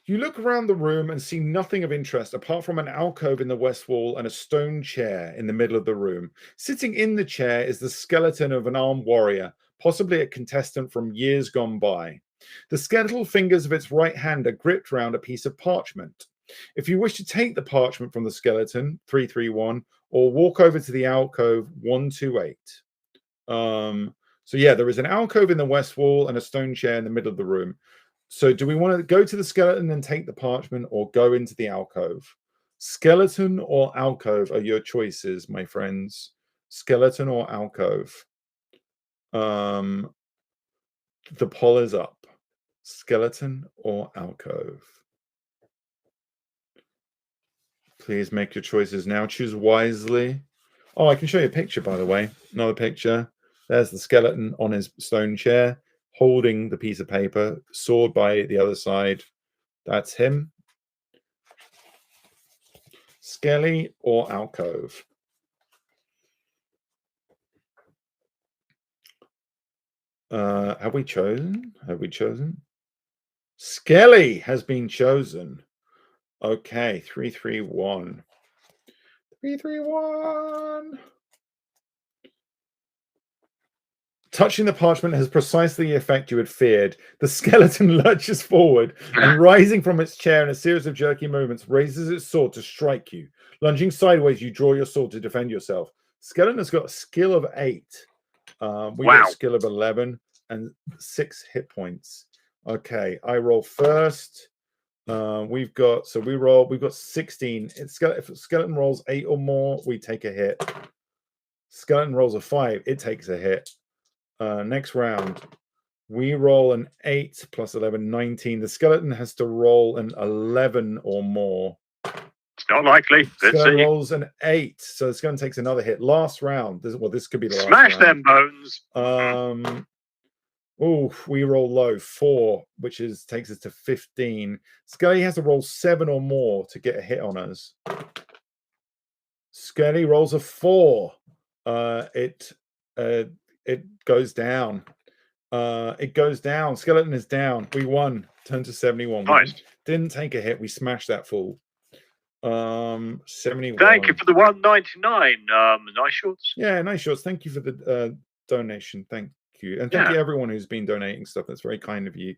You look around the room and see nothing of interest apart from an alcove in the west wall and a stone chair in the middle of the room. Sitting in the chair is the skeleton of an armed warrior, possibly a contestant from years gone by. The skeletal fingers of its right hand are gripped round a piece of parchment. If you wish to take the parchment from the skeleton, 331, or walk over to the alcove, 128. So yeah, there is an alcove in the west wall and a stone chair in the middle of the room. So do we want to go to the skeleton and take the parchment, or go into the alcove? Skeleton or alcove are your choices, my friends. Skeleton or alcove. The poll is up. Skeleton or alcove. Please make your choices now. Choose wisely. Oh, I can show you a picture, by the way. Another picture. There's the skeleton on his stone chair, holding the piece of paper, sword by the other side. That's him. Skelly or alcove? Have we chosen? Have we chosen? Skelly has been chosen. Okay, 331. 331. Touching the parchment has precisely the effect you had feared. The skeleton lurches forward and, rising from its chair in a series of jerky movements, raises its sword to strike you. Lunging sideways, you draw your sword to defend yourself. Skeleton has got a skill of 8. We got a skill of 11 and 6 hit points. Okay, I roll first. We've got 16. If skeleton rolls 8 or more, we take a hit. Skeleton rolls a 5, it takes a hit. Next round, we roll an 8 plus 11, 19. The skeleton has to roll an 11 or more. It's not likely. Skeleton rolls an 8, so the skeleton takes another hit. Last round. This could be the last Smash round. them bones. We roll low, 4, which takes us to 15. Skelly has to roll 7 or more to get a hit on us. Skelly rolls a 4. It goes down. It goes down. Skeleton is down. We won. Turn to 71. Nice. Didn't take a hit. We smashed that fool. 71. Thank you for the 199. Nice shorts. Yeah, nice shorts. Thank you for the donation. Thank you. And thank you everyone who's been donating stuff. That's very kind of you.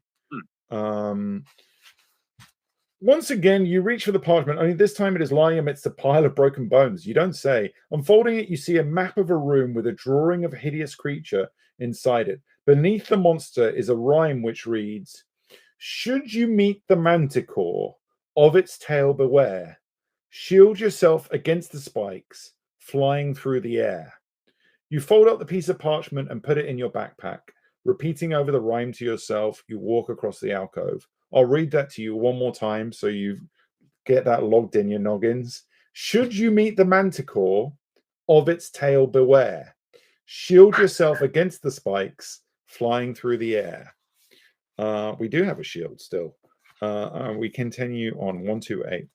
Once again, you reach for the parchment, only this time it is lying amidst a pile of broken bones. You don't say. Unfolding it, you see a map of a room with a drawing of a hideous creature inside it. Beneath the monster is a rhyme which reads, "Should you meet the manticore, of its tail beware. Shield yourself against the spikes flying through the air." You fold up the piece of parchment and put it in your backpack. Repeating over the rhyme to yourself, you walk across the alcove. I'll read that to you one more time so you get that logged in your noggins. Should you meet the manticore, of its tail beware. Shield yourself against the spikes flying through the air. We do have a shield still. We continue on 128.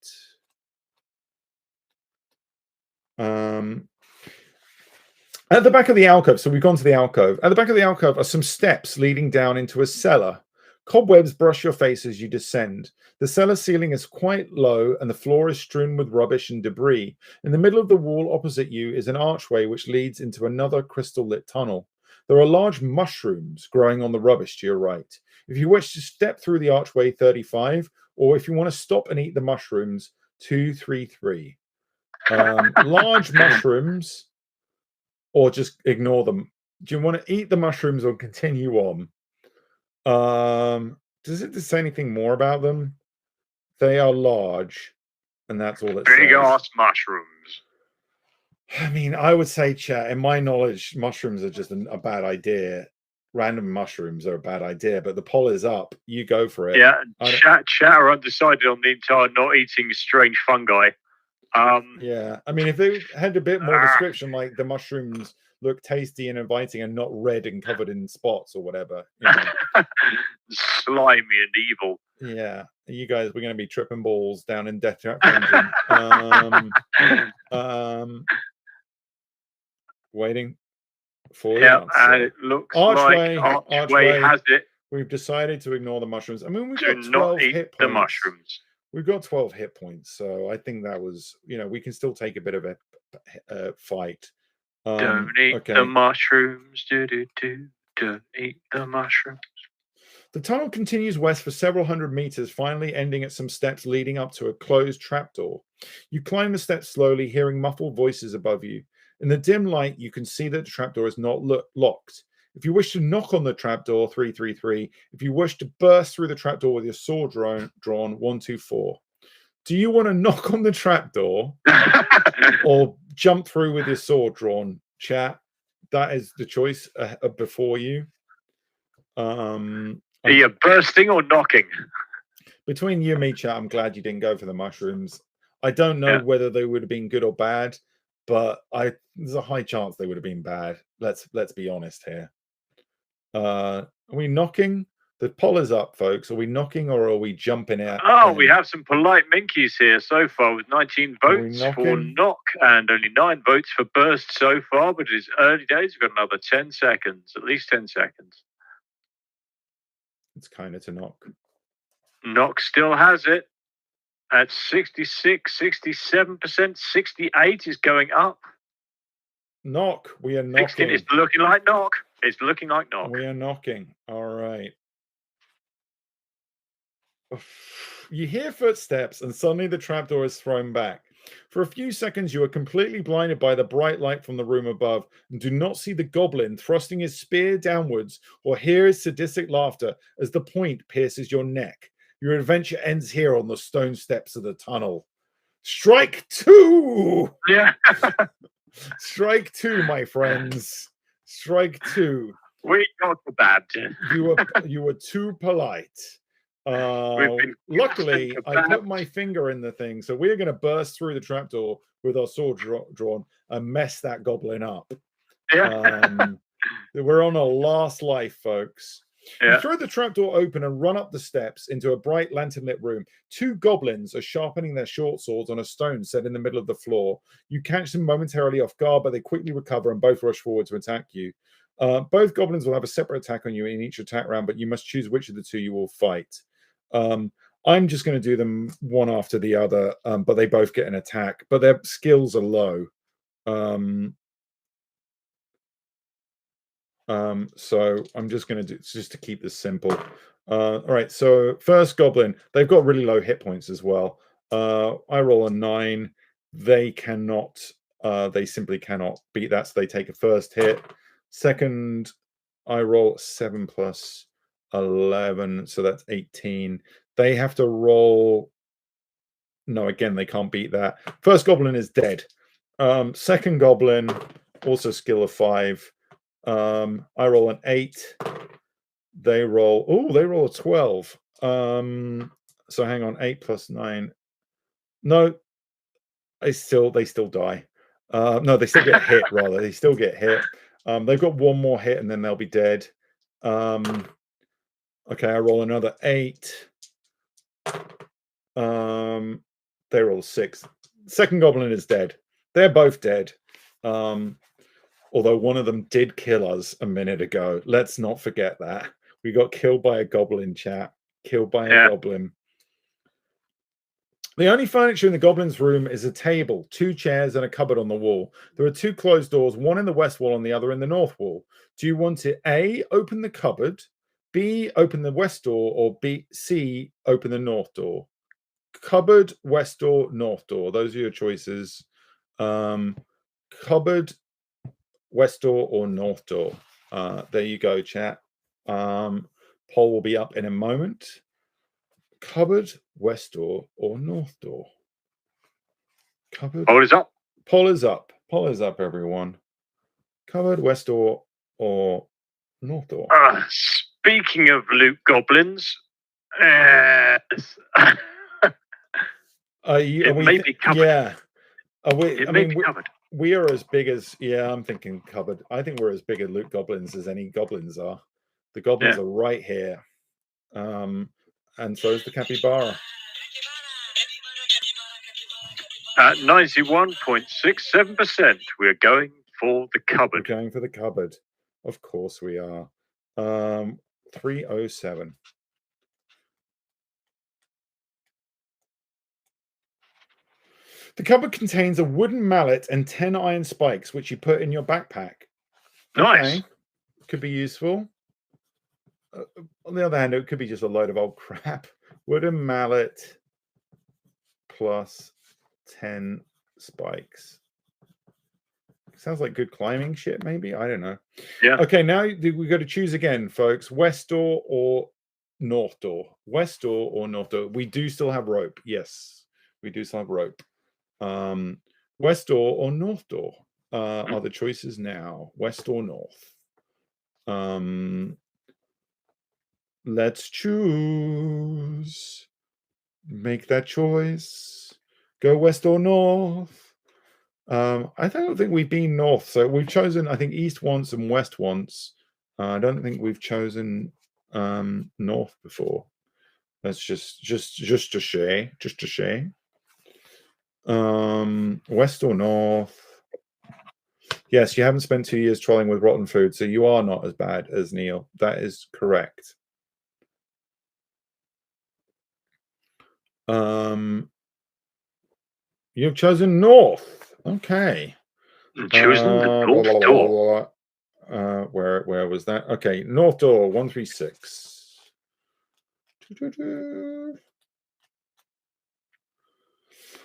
At the back of the alcove, so we've gone to the alcove. At the back of the alcove are some steps leading down into a cellar. Cobwebs brush your face as you descend. The cellar ceiling is quite low and the floor is strewn with rubbish and debris. In the middle of the wall opposite you is an archway which leads into another crystal-lit tunnel. There are large mushrooms growing on the rubbish to your right. If you wish to step through the archway, 35, or if you want to stop and eat the mushrooms, 233. Large mushrooms, or just ignore them. Do you want to eat the mushrooms or continue on? Does it say anything more about them? They are large, and that's all it says. Big ass mushrooms. I mean, I would say, chat, in my knowledge, mushrooms are just a bad idea. Random mushrooms are a bad idea, but the poll is up. You go for it. Yeah, chat are undecided on the entire not eating strange fungi. Yeah, I mean, if they had a bit more description, like the mushrooms look tasty and inviting and not red and covered in spots or whatever. You know? Slimy and evil. Yeah, you guys, we're going to be tripping balls down in DEATHTRAP Dungeon. Waiting for the answer. And it looks Archway, like Archway has it. We've decided to ignore the mushrooms. I mean, we've Do got 12 not eat hit points. the mushrooms. We've got 12 hit points, so I think that was, you know, we can still take a bit of a fight. Don't eat the mushrooms. Don't eat the mushrooms. The tunnel continues west for several hundred meters, finally ending at some steps leading up to a closed trapdoor. You climb the steps slowly, hearing muffled voices above you. In the dim light, you can see that the trapdoor is not locked. If you wish to knock on the trapdoor, 333. If you wish to burst through the trapdoor with your sword drawn, 124. Do you want to knock on the trapdoor or jump through with your sword drawn? Chat, that is the choice before you. Are you bursting or knocking? Between you and me, chat, I'm glad you didn't go for the mushrooms. I don't know whether they would have been good or bad, but there's a high chance they would have been bad. Let's be honest here. Are we knocking? The poll is up, folks. Are we knocking or are we jumping out? Oh, we have some polite minkies here so far with 19 votes for knock and only 9 votes for burst so far, but it is early days. We've got another 10 seconds, at least 10 seconds. It's kind of to knock. Knock still has it at 66, 67%, 68 is going up. Knock. We are knocking. 16 is looking like knock. It's looking like knock. We are knocking. All right. You hear footsteps and suddenly the trapdoor is thrown back. For a few seconds, you are completely blinded by the bright light from the room above and do not see the goblin thrusting his spear downwards or hear his sadistic laughter as the point pierces your neck. Your adventure ends here on the stone steps of the tunnel. Strike 2! Yeah. Strike 2, my friends. Strike 2. We got the bad. You were too polite. Luckily, I put my finger in the thing, so we're going to burst through the trapdoor with our sword drawn and mess that goblin up. Yeah. We're on our last life, folks. Yeah. You throw the trapdoor open and run up the steps into a bright lantern-lit room. 2 goblins are sharpening their short swords on a stone set in the middle of the floor. You catch them momentarily off guard, but they quickly recover and both rush forward to attack you. Both goblins will have a separate attack on you in each attack round, but you must choose which of the 2 you will fight. I'm just going to do them one after the other, but they both get an attack, but their skills are low. So I'm just going to do just to keep this simple. All right, so first goblin, they've got really low hit points as well. I roll a 9. They cannot, they simply cannot beat that, so they take a first hit. Second, I roll 7 plus 11, so that's 18. They have to roll. No, again, they can't beat that. First goblin is dead. Second goblin, also skill of 5. I roll an 8. They roll. Oh, they roll a 12. So hang on, 8 plus 9. No, they still die. No, they still get hit. Rather, they still get hit. They've got one more hit, and then they'll be dead. Okay, I roll another 8. They roll 6. Second goblin is dead. They're both dead. Although one of them did kill us a minute ago. Let's not forget that. We got killed by a goblin, chat. Killed by a goblin. The only furniture in the goblin's room is a table, 2 chairs, and a cupboard on the wall. There are 2 closed doors, one in the west wall and the other in the north wall. Do you want to A, open the cupboard, B, open the west door, or B, C, open the north door? Cupboard, west door, north door. Those are your choices. Cupboard, west door, or north door. There you go, chat. Poll will be up in a moment. Cupboard, west door, or north door? Cupboard. Poll is up. Poll is up. Poll is up, everyone. Cupboard, west door, or north door? Speaking of loot goblins, It may be covered. Yeah. It may be covered. we are as big as, yeah, I'm thinking cupboard. I think we're as big a loot goblins as any goblins are. The goblins are right here. And so is the capybara. At 91.67%, we're going for the cupboard. We're going for the cupboard. Of course we are. 307. The cupboard contains a wooden mallet and 10 iron spikes, which you put in your backpack. Nice. Okay. Could be useful. On the other hand, it could be just a load of old crap. Wooden mallet plus 10 spikes. Sounds like good climbing shit, maybe? I don't know. Yeah. Okay, now we got to choose again, folks. West door or north door? West door or north door? We do still have rope. Yes, we do still have rope. West door or north door are the choices now. West or north? Let's choose. Make that choice. Go west or north. I don't think we've been north, so we've chosen, I think, east once and west once. I don't think we've chosen north before. That's just a share. West or north? Yes, you haven't spent 2 years trolling with rotten food, so you are not as bad as Neil. That is correct. You've chosen north. Okay. Choosing the north door. Where was that? Okay, north door 136.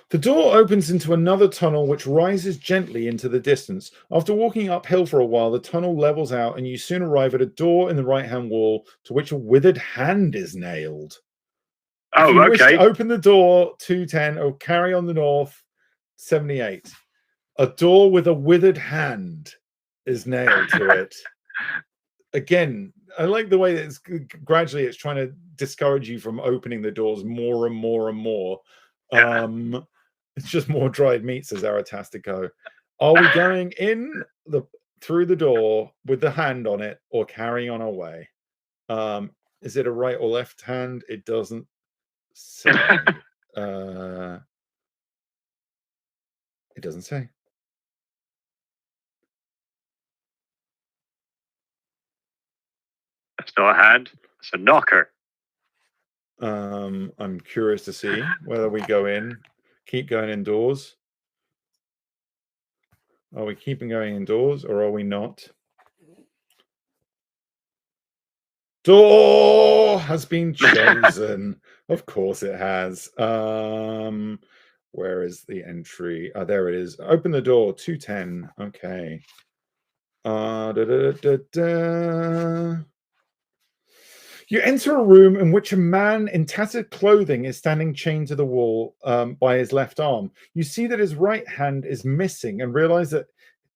The door opens into another tunnel which rises gently into the distance. After walking uphill for a while, the tunnel levels out and you soon arrive at a door in the right-hand wall to which a withered hand is nailed. Oh, if you wish okay. to open the door, 210, or carry on the north, 78. A door with a withered hand is nailed to it. Again, I like the way that it's gradually it's trying to discourage you from opening the doors more and more and more. It's just more dried meat, says Aratastico. Are we going in through the door with the hand on it or carrying on our way? Is it a right or left hand? It doesn't say. It doesn't say. That's not a hand. It's a knocker. I'm curious to see whether we go in, keep going indoors. Are we keeping going indoors or are we not? Door has been chosen. Of course it has. Where is the entry? Oh, there it is. Open the door, 210. Okay. You enter a room in which a man in tattered clothing is standing chained to the wall by his left arm. You see that his right hand is missing and realize that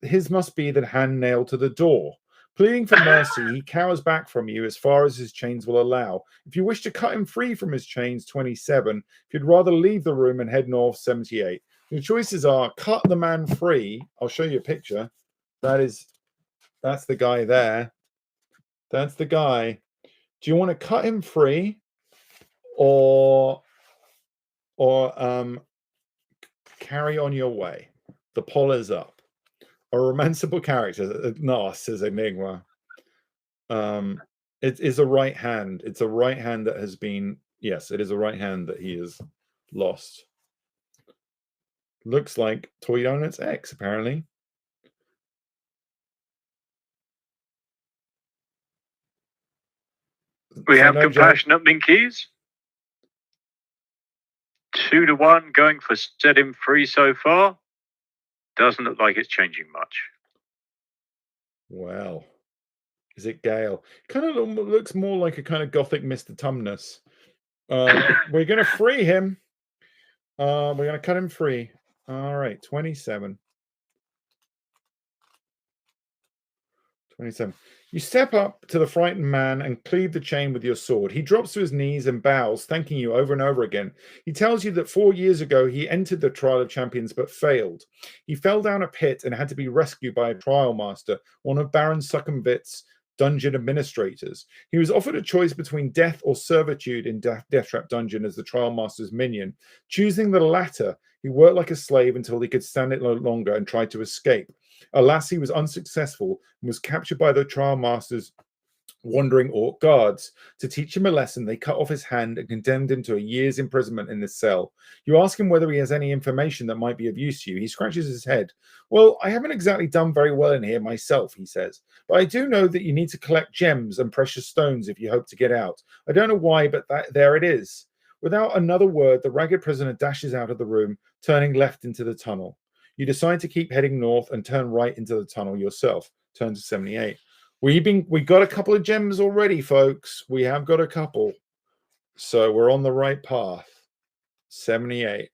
his must be the hand nailed to the door. Pleading for mercy, he cowers back from you as far as his chains will allow. If you wish to cut him free from his chains, 27. If you'd rather leave the room and head north, 78. Your choices are cut the man free. I'll show you a picture. That's the guy there. That's the guy. Do you want to cut him free or carry on your way? The poll is up. A romanceable character, no, says Enigma. It is a right hand. It's a right hand that has been, yes, it is a right hand that he has lost. Looks like Toy Donuts X, apparently. We have compassionate minkies. 2-1 going for set him free so far. Doesn't look like it's changing much. Well, is it Gale? Kind of looks more like a kind of gothic Mr. Tumnus. We're going to free him. We're going to cut him free. All right, 27. 27. You step up to the frightened man and cleave the chain with your sword. He drops to his knees and bows, thanking you over and over again. He tells you that 4 years ago he entered the Trial of Champions but failed. He fell down a pit and had to be rescued by a trial master, one of Baron Sukumvit's dungeon administrators. He was offered a choice between death or servitude in DEATHTRAP Dungeon as the trial master's minion. Choosing the latter, he worked like a slave until he could stand it no longer and tried to escape. Alas, he was unsuccessful and was captured by the trial master's wandering orc guards. To teach him a lesson, they cut off his hand and condemned him to a year's imprisonment in this cell. You ask him whether he has any information that might be of use to you. He scratches his head. Well, I haven't exactly done very well in here myself, he says, but I do know that you need to collect gems and precious stones if you hope to get out. I don't know why, but there it is. Without another word, the ragged prisoner dashes out of the room, turning left into the tunnel. You decide to keep heading north and turn right into the tunnel yourself. Turn to 78. We got a couple of gems already, folks. We have got a couple. So we're on the right path. 78.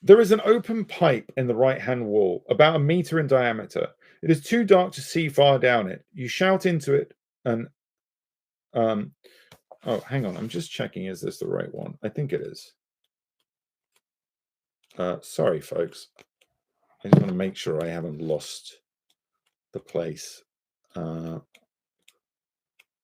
There is an open pipe in the right-hand wall, about a meter in diameter. It is too dark to see far down it. You shout into it and oh, hang on. I'm just checking. Is this the right one? I think it is. Sorry, folks. I just want to make sure I haven't lost the place.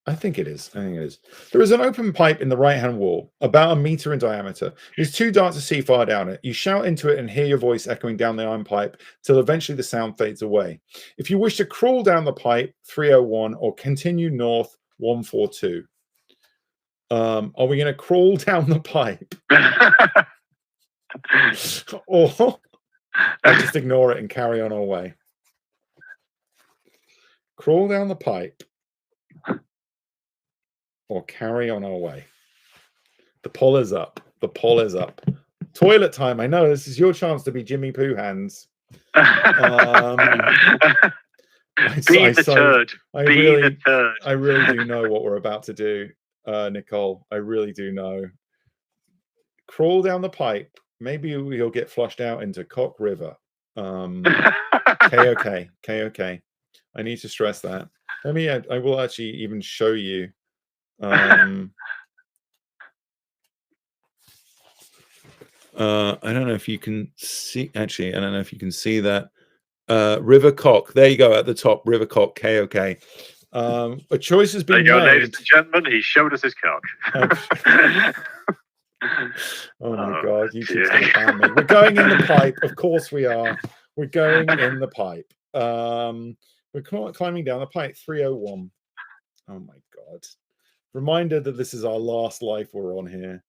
I think it is. There is an open pipe in the right-hand wall, about a meter in diameter. It is too dark to see far down it. You shout into it and hear your voice echoing down the iron pipe till eventually the sound fades away. If you wish to crawl down the pipe, 301, or continue north, 142. Are we going to crawl down the pipe? Or I just ignore it and carry on our way? Crawl down the pipe or carry on our way? The poll is up. The poll is up. Toilet time. I know this is your chance to be Jimmy Poo Hands. Be the turd. I really do know what we're about to do, Nicole. I really do know. Crawl down the pipe. Maybe we'll get flushed out into Cock River. KOK. I need to stress that. I will actually even show you. I don't know if you can see. Actually, I don't know if you can see that. River Cock. There you go at the top. River Cock. KOK. A choice has been made. Ladies and gentlemen, he showed us his cock. Oh my God, you keep saying me. We're going in the pipe. Of course we are. We're going in the pipe. We're climbing down the pipe. 301. Oh my God. Reminder that this is our last life we're on here.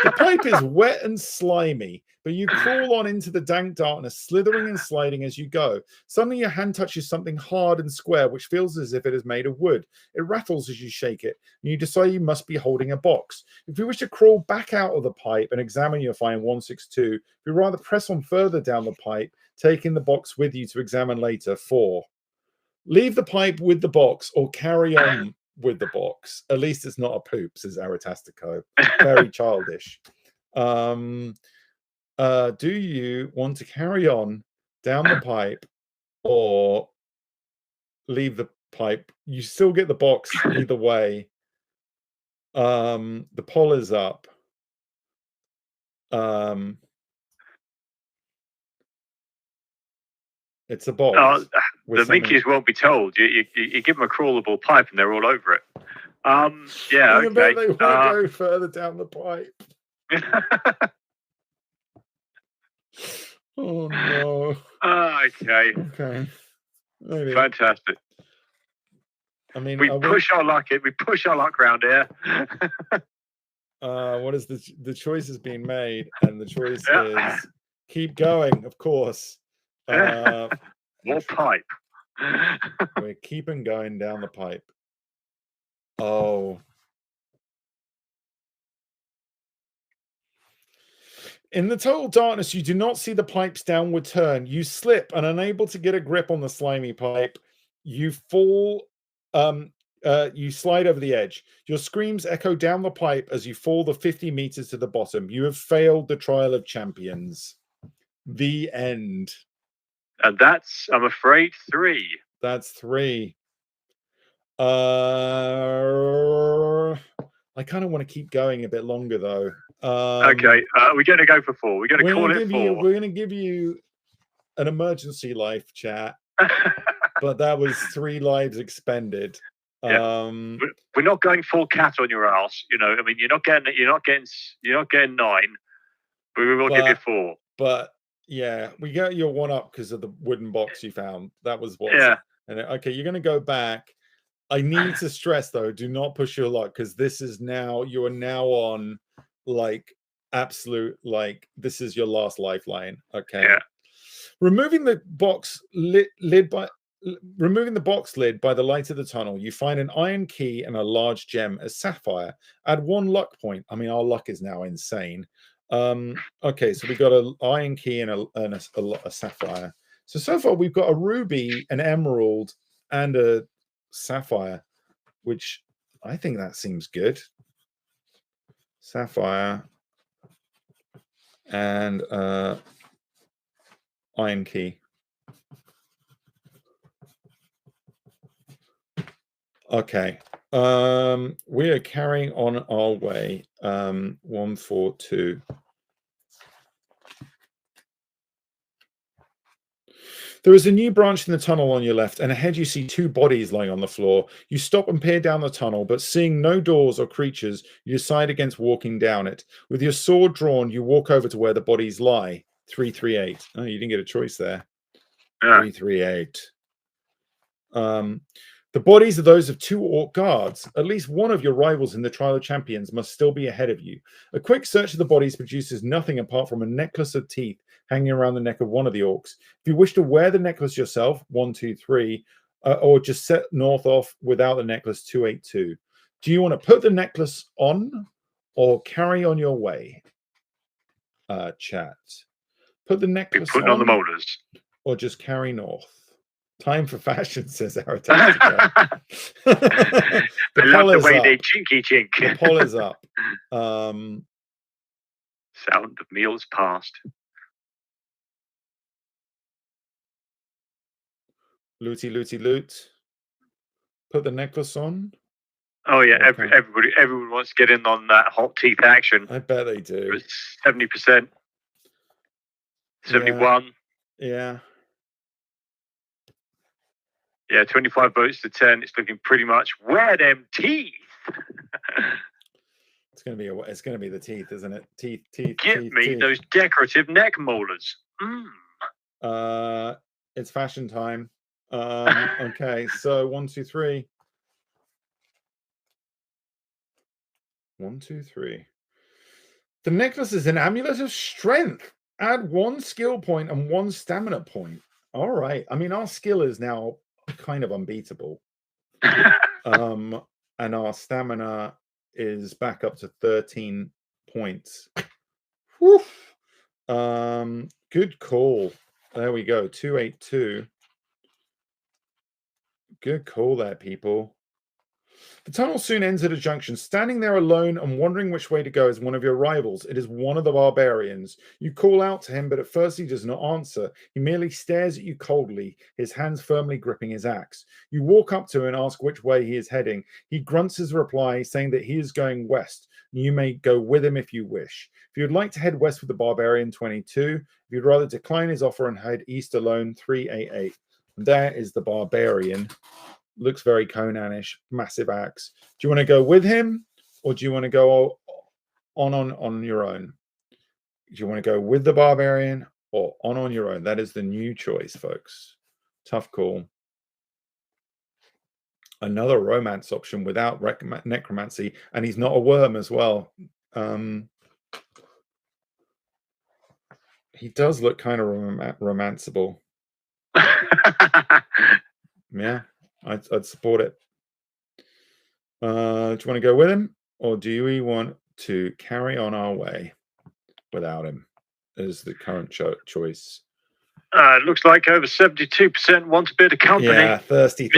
The pipe is wet and slimy, but you crawl on into the dank darkness, slithering and sliding as you go. Suddenly your hand touches something hard and square, which feels as if it is made of wood. It rattles as you shake it, and you decide you must be holding a box. If you wish to crawl back out of the pipe and examine your find 162, you'd rather press on further down the pipe, taking the box with you to examine later. 4. Leave the pipe with the box or carry on with the box. At least it's not a poop, says Aratastico. Very childish. Do you want to carry on down the pipe or leave the pipe? You still get the box either way. The poll is up. It's a box. The Minkies won't be told. You give them a crawlable pipe and they're all over it. Yeah, okay. They want to go further down the pipe. Oh no. Okay. Maybe. Fantastic. I mean, we push our luck around here. What is the choice is being made, and the choice is keep going, of course. More pipe. We're keeping going down the pipe. Oh. In the total darkness, you do not see the pipe's downward turn. You slip and, unable to get a grip on the slimy pipe, you fall. You slide over the edge. Your screams echo down the pipe as you fall the 50 meters to the bottom. You have failed the Trial of Champions. The end. And that's, I'm afraid, 3. That's 3. I kind of want to keep going a bit longer, though. Okay, we're going to go for 4. We're going to call it 4. We're going to give you an emergency life, chat. But that was 3 lives expended. Yeah. We're not going full cat on your ass. You know, I mean, you're not getting 9, but we will give you 4. But yeah, we got your 1 up because of the wooden box you found. That was what. Yeah. And okay, you're going to go back. I need to stress though, do not push your luck, because this is now, you are now on like absolute, like this is your last lifeline. Okay. Yeah. Removing the box lid by the light of the tunnel, you find an iron key and a large gem, a sapphire. Add 1 luck point. I mean, our luck is now insane. Okay, so we got an iron key and a sapphire. So far we've got a ruby, an emerald, and a sapphire, which I think that seems good. Sapphire and iron key. Okay, we are carrying on our way. 1, 4, 2. There is a new branch in the tunnel on your left, and ahead you see 2 bodies lying on the floor. You stop and peer down the tunnel, but seeing no doors or creatures, you decide against walking down it. With your sword drawn, you walk over to where the bodies lie. 338. Oh, you didn't get a choice there. 338. The bodies are those of 2 orc guards. At least one of your rivals in the Trial of Champions must still be ahead of you. A quick search of the bodies produces nothing apart from a necklace of teeth hanging around the neck of one of the orcs. If you wish to wear the necklace yourself, 1, 2, 3, or just set north off without the necklace, 282. Do you want to put the necklace on or carry on your way? Chat. Put the necklace on the molars. Or just carry north. Time for fashion, says Aratastica. I love the way they chinky chink. The poll is up. Sound of meals past. Looty, looty, loot. Put the necklace on. Oh yeah, okay. Everyone wants to get in on that hot teeth action. I bet they do. 70%. 71. Yeah. Yeah, 25 votes to 10. It's looking pretty much wear them teeth. It's gonna be the teeth, isn't it? Teeth. Give me those decorative neck molars. It's fashion time. Okay, so 1, 2, 3. 1, 2, 3. The necklace is an amulet of strength. Add 1 skill point and 1 stamina point. All right. I mean, our skill is now kind of unbeatable. And our stamina is back up to 13 points. Whew. Good call. There we go. 282. Good call there, people. The tunnel soon ends at a junction. Standing there alone and wondering which way to go is one of your rivals. It is one of the barbarians. You call out to him, but at first he does not answer. He merely stares at you coldly, his hands firmly gripping his axe. You walk up to him and ask which way he is heading. He grunts his reply, saying that he is going west. You may go with him if you wish. If you'd like to head west with the barbarian, 22. If you'd rather decline his offer and head east alone, 388. There is the barbarian. Looks very Conan-ish, massive axe. Do you want to go with him, or do you want to go on your own? Do you want to go with the barbarian or on your own? That is the new choice, folks. Tough call. Another romance option without necromancy, and he's not a worm as well. He does look kind of romanceable. Yeah. I'd support it. Do you want to go with him, or do we want to carry on our way without him? Is the current choice. It looks like over 72% want a bit of company. Yeah, thirsty.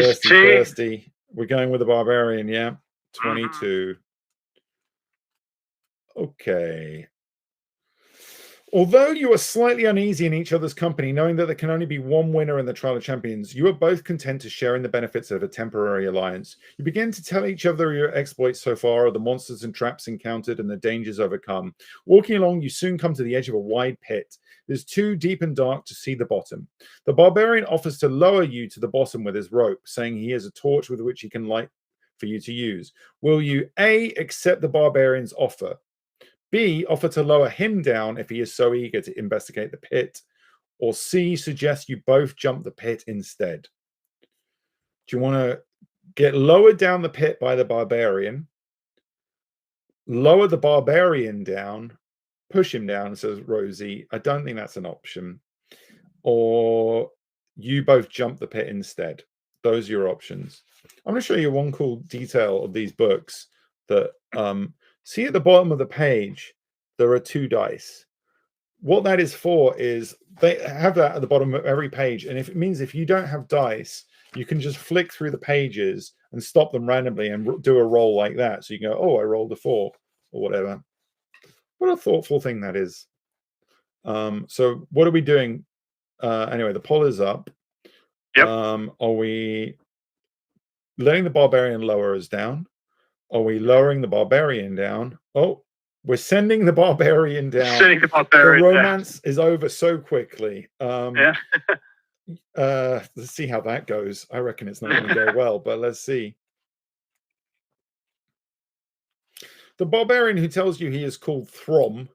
We're going with the barbarian, yeah. 22. Okay. Although you are slightly uneasy in each other's company, knowing that there can only be one winner in the Trial of Champions, you are both content to share in the benefits of a temporary alliance. You begin to tell each other your exploits so far, the monsters and traps encountered, and the dangers overcome. Walking along, you soon come to the edge of a wide pit. It is too deep and dark to see the bottom. The barbarian offers to lower you to the bottom with his rope, saying he has a torch with which he can light for you to use. Will you A, accept the barbarian's offer? B, offer to lower him down if he is so eager to investigate the pit? Or C, suggest you both jump the pit instead? Do you want to get lowered down the pit by the barbarian, lower the barbarian down, push him down, says Rosie? I don't think that's an option. Or you both jump the pit instead. Those are your options. I'm going to show you one cool detail of these books that see at the bottom of the page, there are 2 dice. What that is for is they have that at the bottom of every page. And if it means if you don't have dice, you can just flick through the pages and stop them randomly and do a roll like that. So you can go, oh, I rolled a 4 or whatever. What a thoughtful thing that is. So what are we doing? Anyway, the poll is up. Yep. Are we letting the barbarian lower us down? Are we lowering the barbarian down? Oh, we're sending the barbarian down. Sending the barbarian the romance is over so quickly. Yeah. Let's see how that goes. I reckon it's not going to go well, but let's see. The barbarian, who tells you he is called Throm,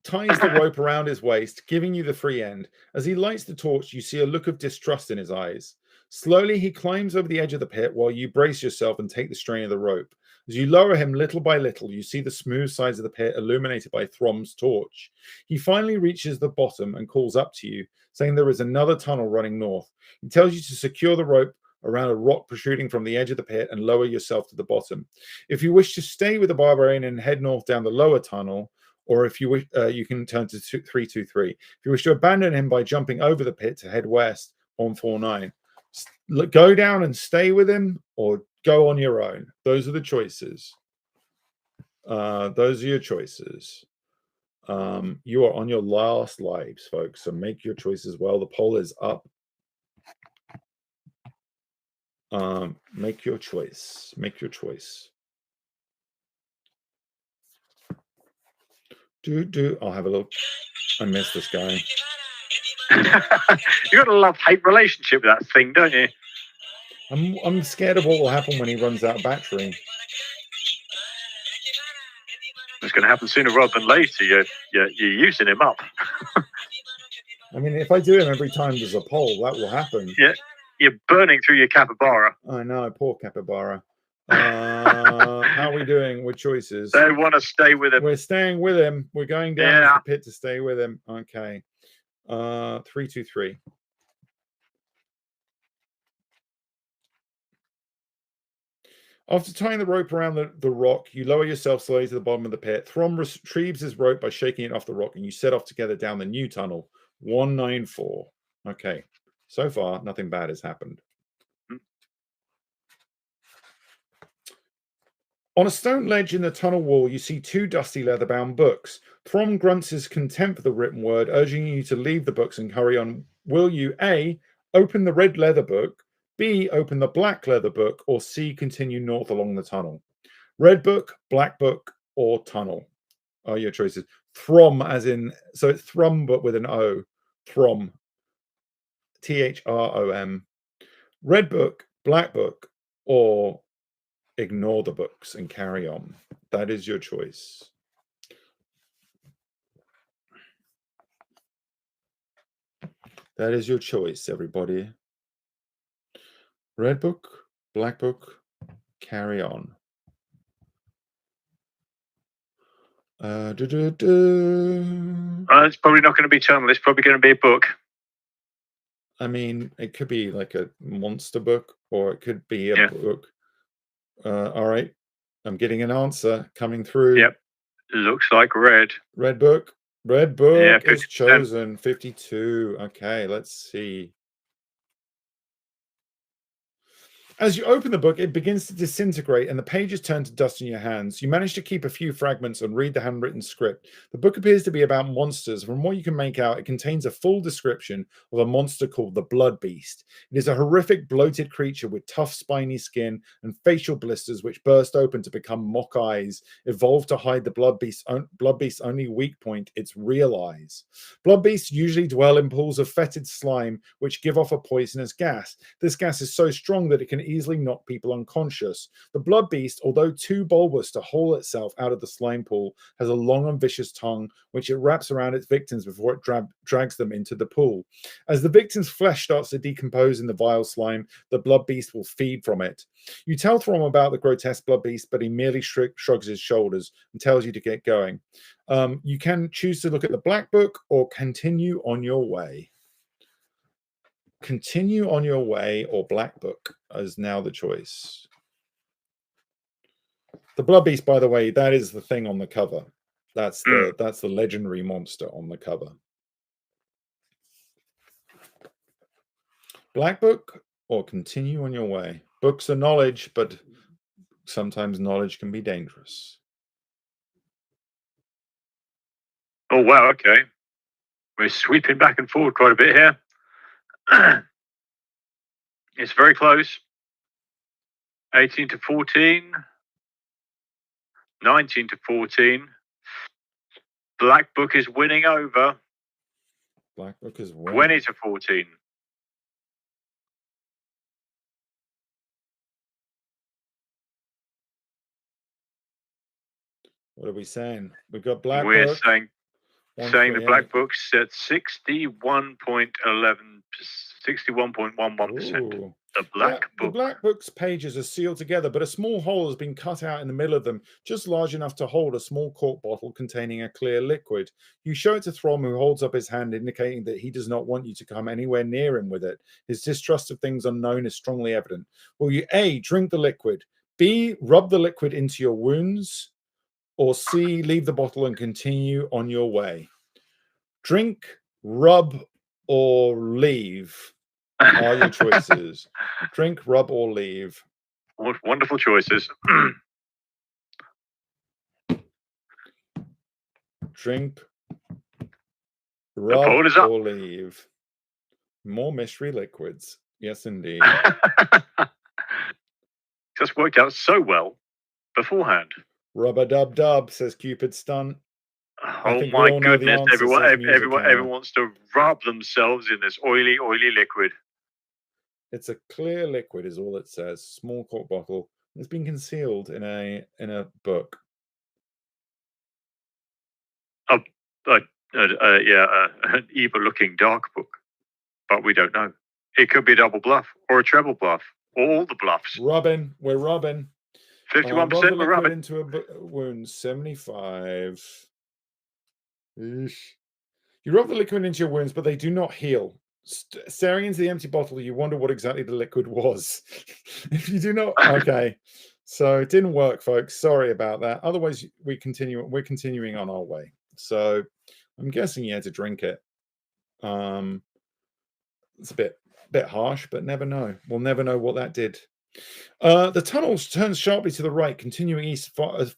ties the rope around his waist, giving you the free end. As he lights the torch, you see a look of distrust in his eyes. Slowly, he climbs over the edge of the pit while you brace yourself and take the strain of the rope. As you lower him little by little, you see the smooth sides of the pit illuminated by Throm's torch. He finally reaches the bottom and calls up to you, saying there is another tunnel running north. He tells you to secure the rope around a rock protruding from the edge of the pit and lower yourself to the bottom. If you wish to stay with the barbarian and head north down the lower tunnel, or if you wish, you can turn to 323. If you wish to abandon him by jumping over the pit to head west on 49. Go down and stay with him, or go on your own. Those are the choices. Those are your choices. You are on your last lives, folks, so make your choices well. The poll is up. Make your choice. Make your choice. I'll have a look. I miss this guy. You got a love-hate relationship with that thing, don't you? I'm scared of what will happen when he runs out of battery. It's going to happen sooner rather than later. You're using him up. I mean, if I do him every time there's a poll, that will happen. Yeah, you're burning through your capybara. I know, poor capybara. How are we doing with choices? They want to stay with him. We're staying with him. We're going down the pit to stay with him. Okay. 323. After tying the rope around the rock, you lower yourself slowly to the bottom of the pit. Throm retrieves his rope by shaking it off the rock, and you set off together down the new tunnel. 194. Okay. So far, nothing bad has happened. On a stone ledge in the tunnel wall, you see 2 dusty leather-bound books. Throm grunts his contempt for the written word, urging you to leave the books and hurry on. Will you A, open the red leather book, B, open the black leather book, or C, continue north along the tunnel? Red book, black book, or tunnel are your choices. Throm, as in, so it's Thrum, but with an O. Throm. Throm. Red book, black book, or ignore the books and carry on. That is your choice. That is your choice, everybody. Red book, black book, carry on. It's probably not going to be tunnel. It's probably going to be a book. I mean, it could be like a monster book, or it could be a book. All right. I'm getting an answer coming through. Yep. Looks like red. Red book. Red book is chosen. 52. Okay, let's see. As you open the book, it begins to disintegrate and the pages turn to dust in your hands. You manage to keep a few fragments and read the handwritten script. The book appears to be about monsters. From what you can make out, it contains a full description of a monster called the Blood Beast. It is a horrific, bloated creature with tough, spiny skin and facial blisters which burst open to become mock eyes, evolved to hide the Blood Beast's only weak point, its real eyes. Blood Beasts usually dwell in pools of fetid slime which give off a poisonous gas. This gas is so strong that it can easily knock people unconscious. The Blood Beast, although too bulbous to haul itself out of the slime pool, has a long and vicious tongue which it wraps around its victims before it drags them into the pool. As the victim's flesh starts to decompose in the vile slime, the Blood Beast will feed from it. You tell Throm about the grotesque Blood Beast, but he merely shrugs his shoulders and tells you to get going. You can choose to look at the Black Book or continue on your way. Continue on your way or Black Book is now the choice. The Blood Beast, by the way, that is the thing on the cover. That's the legendary monster on the cover. Black Book or continue on your way. Books are knowledge, but sometimes knowledge can be dangerous. Oh, wow, okay. We're sweeping back and forward quite a bit here. It's very close. 18 to 14. 19 to 14. Black Book is winning over. Black Book is winning. 20 to 14. What are we saying? We've got Black Book. We're saying the Black Book's at 61.11, 61.11%. The Black Book. The Black Book's pages are sealed together, but a small hole has been cut out in the middle of them, just large enough to hold a small cork bottle containing a clear liquid. You show it to Throm, who holds up his hand, indicating that he does not want you to come anywhere near him with it. His distrust of things unknown is strongly evident. Will you A, drink the liquid, B, rub the liquid into your wounds, or C, leave the bottle and continue on your way? Drink, rub, or leave are your choices. Drink, rub, or leave. What wonderful choices. Drink, rub, or leave. More mystery liquids. Yes, indeed. Just worked out so well beforehand. Rub-a-dub-dub, says Cupid's stunt. Oh my goodness, everyone wants to rub themselves in this oily, oily liquid. It's a clear liquid is all it says. Small cork bottle. It's been concealed in a book. An evil-looking dark book. But we don't know. It could be a double bluff or a treble bluff or all the bluffs. Rubbing. We're rubbing. 51% we're rubbing. Into a wound. 75. Eesh. You rub the liquid into your wounds, but they do not heal. Staring into the empty bottle, you wonder what exactly the liquid was. If you do not, okay. So it didn't work, folks. Sorry about that. Otherwise, we're continuing on our way. So I'm guessing you had to drink it. It's a bit harsh, but never know. We'll never know what that did. The tunnel turns sharply to the right, continuing east for as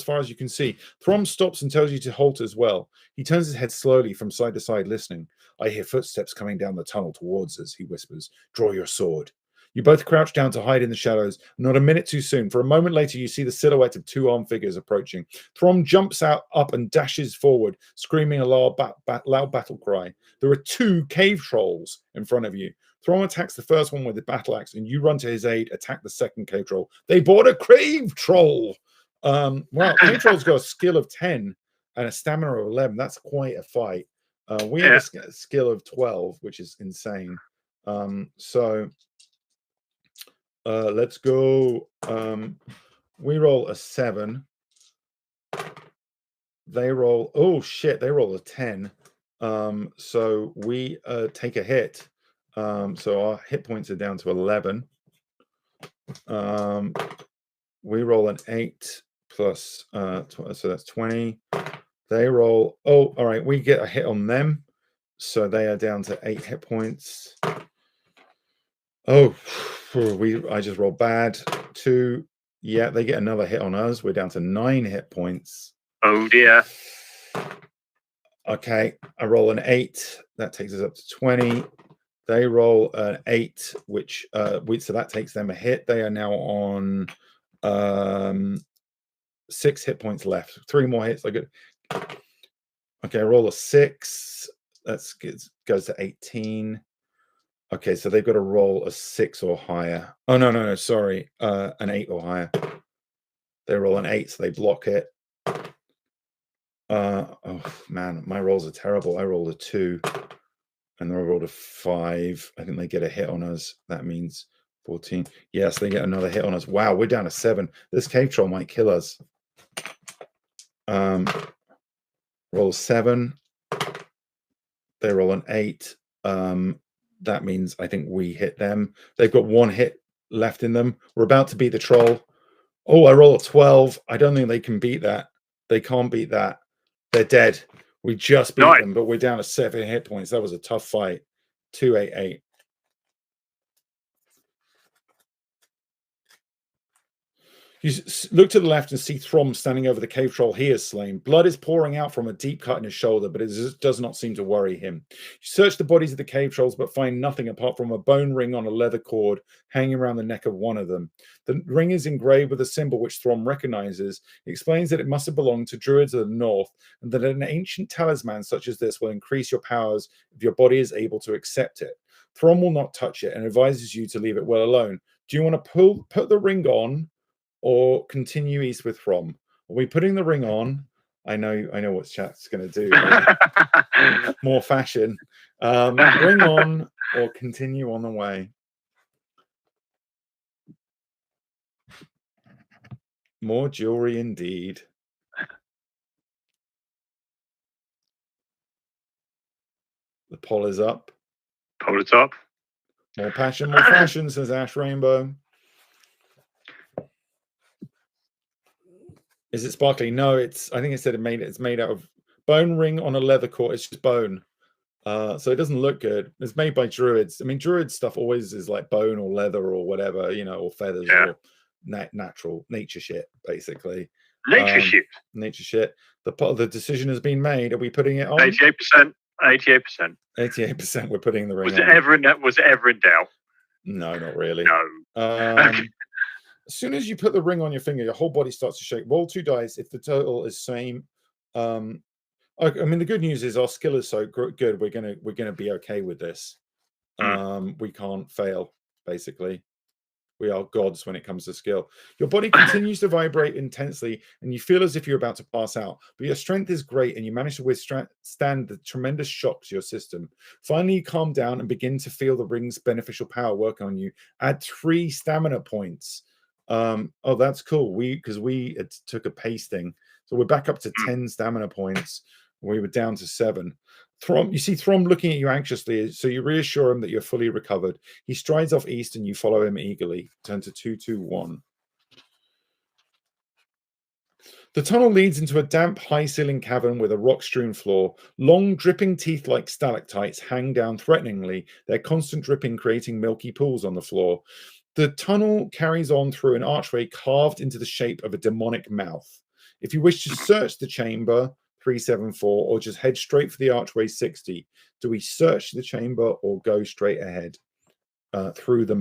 far as you can see. Throm stops and tells you to halt as well. He turns his head slowly from side to side, listening. I hear footsteps coming down the tunnel towards us, he whispers. Draw your sword. You both crouch down to hide in the shadows. Not a minute too soon. For a moment later, you see the silhouette of two armed figures approaching. Throm jumps up and dashes forward, screaming a loud battle cry. There are two cave trolls in front of you. Throm attacks the first one with the battle axe, and you run to his aid, attack the second cave troll. They bought a cave troll! Well, cave troll's got a skill of 10 and a stamina of 11. That's quite a fight. We have a skill of 12, which is insane. Let's go. We roll a 7. They roll. Oh shit! They roll a 10. So we take a hit. So our hit points are down to 11. We roll an 8 plus, so that's 20. They roll. Oh, all right. We get a hit on them, so they are down to 8 hit points. Oh, I just rolled bad. 2. Yeah, they get another hit on us. We're down to 9 hit points. Oh dear. Okay, I roll an 8. That takes us up to 20. They roll an 8, which so that takes them a hit. They are now on 6 hit points left. 3 more hits. Okay, I roll a 6. That's goes to 18. Okay, so they've got to roll a 6 or higher. Oh no, sorry, an 8 or higher. They roll an 8, so they block it. Oh man, my rolls are terrible. I rolled a 2, and then I rolled a 5. I think they get a hit on us. That means 14. Yes, they get another hit on us. Wow, we're down to 7. This cave troll might kill us. Roll 7. They roll an 8. That means I think we hit them. They've got 1 hit left in them. We're about to beat the troll. Oh, I roll a 12. I don't think they can beat that. They can't beat that. They're dead. We just beat them, but we're down to 7 hit points. That was a tough fight. 288. You look to the left and see Throm standing over the cave troll he has slain. Blood is pouring out from a deep cut in his shoulder, but it does not seem to worry him. You search the bodies of the cave trolls, but find nothing apart from a bone ring on a leather cord hanging around the neck of one of them. The ring is engraved with a symbol which Throm recognizes. It explains that it must have belonged to druids of the north, and that an ancient talisman such as this will increase your powers if your body is able to accept it. Throm will not touch it and advises you to leave it well alone. Do you want to put the ring on, or continue east with Throm? Are we putting the ring on? I know what chat's going to do. Right? More fashion. Ring on or continue on the way. More jewelry indeed. The poll is up. Poll is up. More passion, more fashion, says Ash Rainbow. Is it sparkly? No, I think it said it's made out of bone ring on a leather cord. It's just bone. So it doesn't look good. It's made by druids. I mean, druid stuff always is like bone or leather or whatever, or feathers or natural nature shit, basically. Nature shit. Nature shit. The decision has been made. Are we putting it on? 88%. 88%. 88%. We're putting the ring was on. Was it ever in doubt? No, not really. No. As soon as you put the ring on your finger, your whole body starts to shake. Roll 2 dice. If the total is same, I mean, the good news is our skill is so good. We're gonna be okay with this. We can't fail. Basically, we are gods when it comes to skill. Your body continues to vibrate intensely, and you feel as if you're about to pass out. But your strength is great, and you manage to withstand the tremendous shock to your system. Finally, you calm down and begin to feel the ring's beneficial power work on you. Add 3 stamina points. Oh, that's cool. Because we took a pasting, so we're back up to 10 stamina points. We were down to 7. You see Throm looking at you anxiously, so you reassure him that you're fully recovered. He strides off east, and you follow him eagerly. Turn to 221. The tunnel leads into a damp, high-ceiling cavern with a rock-strewn floor. Long, dripping teeth-like stalactites hang down threateningly, their constant dripping creating milky pools on the floor. The tunnel carries on through an archway carved into the shape of a demonic mouth. If you wish to search the chamber, 374, or just head straight for the archway, 60. Do we search the chamber or go straight ahead through the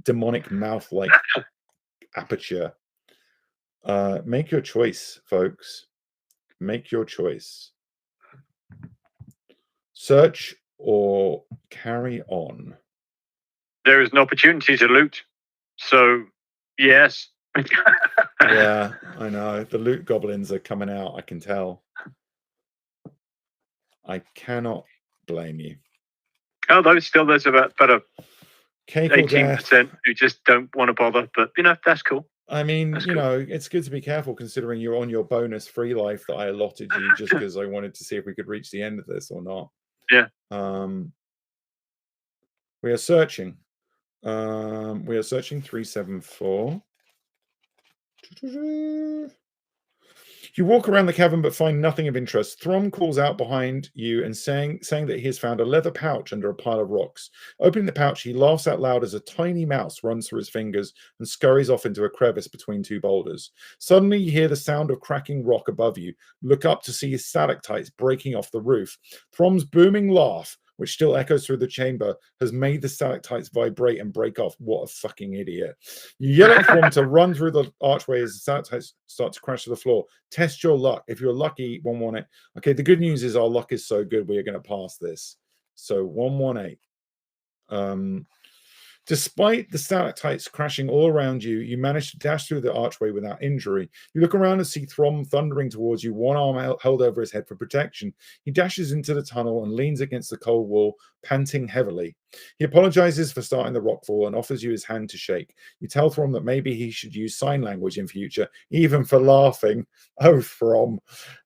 demonic mouth-like aperture? Make your choice, folks. Make your choice. Search or carry on. There is an opportunity to loot, so yes. Yeah, I know. The loot goblins are coming out, I can tell. I cannot blame you. Although still there's about a 18% who just don't want to bother, but that's cool. I mean, it's good to be careful considering you're on your bonus free life that I allotted you just because I wanted to see if we could reach the end of this or not. Yeah. We are searching. We are searching 374. You walk around the cavern but find nothing of interest. Throm calls out behind you and saying that he has found a leather pouch under a pile of rocks. Opening the pouch, he laughs out loud as a tiny mouse runs through his fingers and scurries off into a crevice between two boulders. Suddenly, you hear the sound of cracking rock above you. Look up to see his stalactites breaking off the roof. Throm's booming laugh, which still echoes through the chamber, has made the stalactites vibrate and break off. What a fucking idiot. You yell at Throm to run through the archway as the stalactites start to crash to the floor. Test your luck. If you're lucky, 118. Okay, the good news is our luck is so good, we are going to pass this. So 118. Despite the stalactites crashing all around you, you manage to dash through the archway without injury. You look around and see Throm thundering towards you, one arm held over his head for protection. He dashes into the tunnel and leans against the cold wall, panting heavily. He apologizes for starting the rockfall and offers you his hand to shake. You tell Throm that maybe he should use sign language in future, even for laughing. Oh, Throm.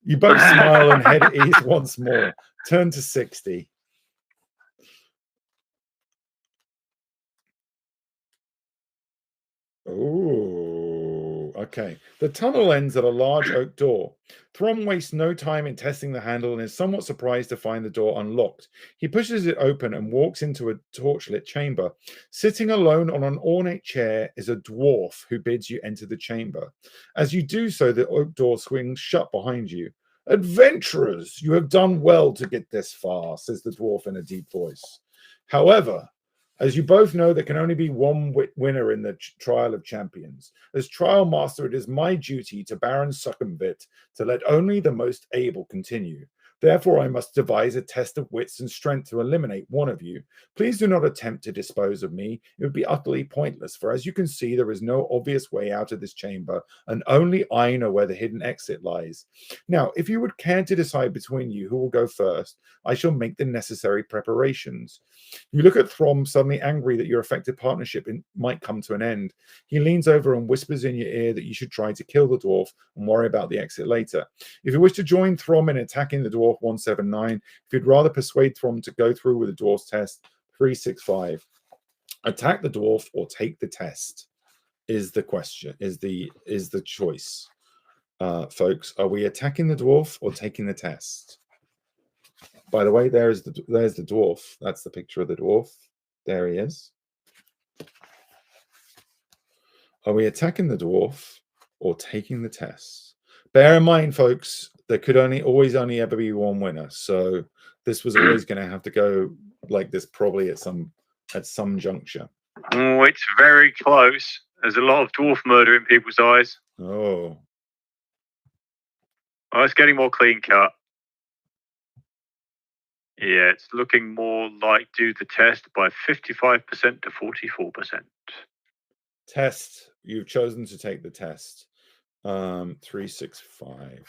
You both smile and head at ease once more. Turn to 60. Oh, okay. The tunnel ends at a large oak door. Throm wastes no time in testing the handle and is somewhat surprised to find the door unlocked. He pushes it open and walks into a torchlit chamber. Sitting alone on an ornate chair is a dwarf who bids you enter the chamber. As you do so, the oak door swings shut behind you. Adventurers, you have done well to get this far, says the dwarf in a deep voice. However, as you both know, there can only be one winner in the Trial of Champions. As Trial Master, it is my duty to Baron Sukumvit to let only the most able continue. Therefore, I must devise a test of wits and strength to eliminate one of you. Please do not attempt to dispose of me. It would be utterly pointless, for as you can see, there is no obvious way out of this chamber, and only I know where the hidden exit lies. Now, if you would care to decide between you who will go first, I shall make the necessary preparations. You look at Throm, suddenly angry that your effective partnership might come to an end. He leans over and whispers in your ear that you should try to kill the dwarf and worry about the exit later. If you wish to join Throm in attacking the dwarf, 179. If you'd rather persuade Throm to go through with the dwarf's test, 365. Attack the dwarf or take the test is the question, is the choice. Folks, are we attacking the dwarf or taking the test? By the way, there's the dwarf. That's the picture of the dwarf. There he is. Are we attacking the dwarf or taking the test? Bear in mind, folks, there could always only ever be one winner. So this was always going to have to go like this, probably at some juncture. Oh, it's very close. There's a lot of dwarf murder in people's eyes. Oh, it's getting more clean cut. Yeah, it's looking more like do the test by 55% to 44%. Test. You've chosen to take the test. 365.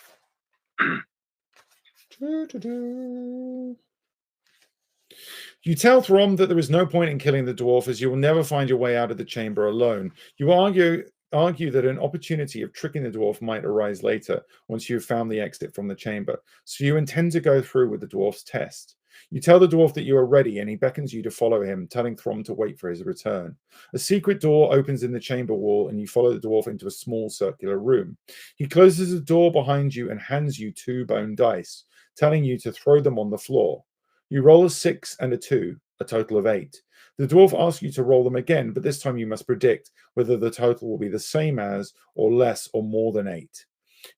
You tell Throm that there is no point in killing the dwarf, as you will never find your way out of the chamber alone. You argue that an opportunity of tricking the dwarf might arise later, once you have found the exit from the chamber. So you intend to go through with the dwarf's test. You tell the dwarf that you are ready, and he beckons you to follow him, telling Throm to wait for his return. A secret door opens in the chamber wall, and you follow the dwarf into a small circular room. He closes the door behind you and hands you 2 bone dice, telling you to throw them on the floor. You roll a 6 and a 2, a total of 8. The dwarf asks you to roll them again, but this time you must predict whether the total will be the same as, or less, or more than 8.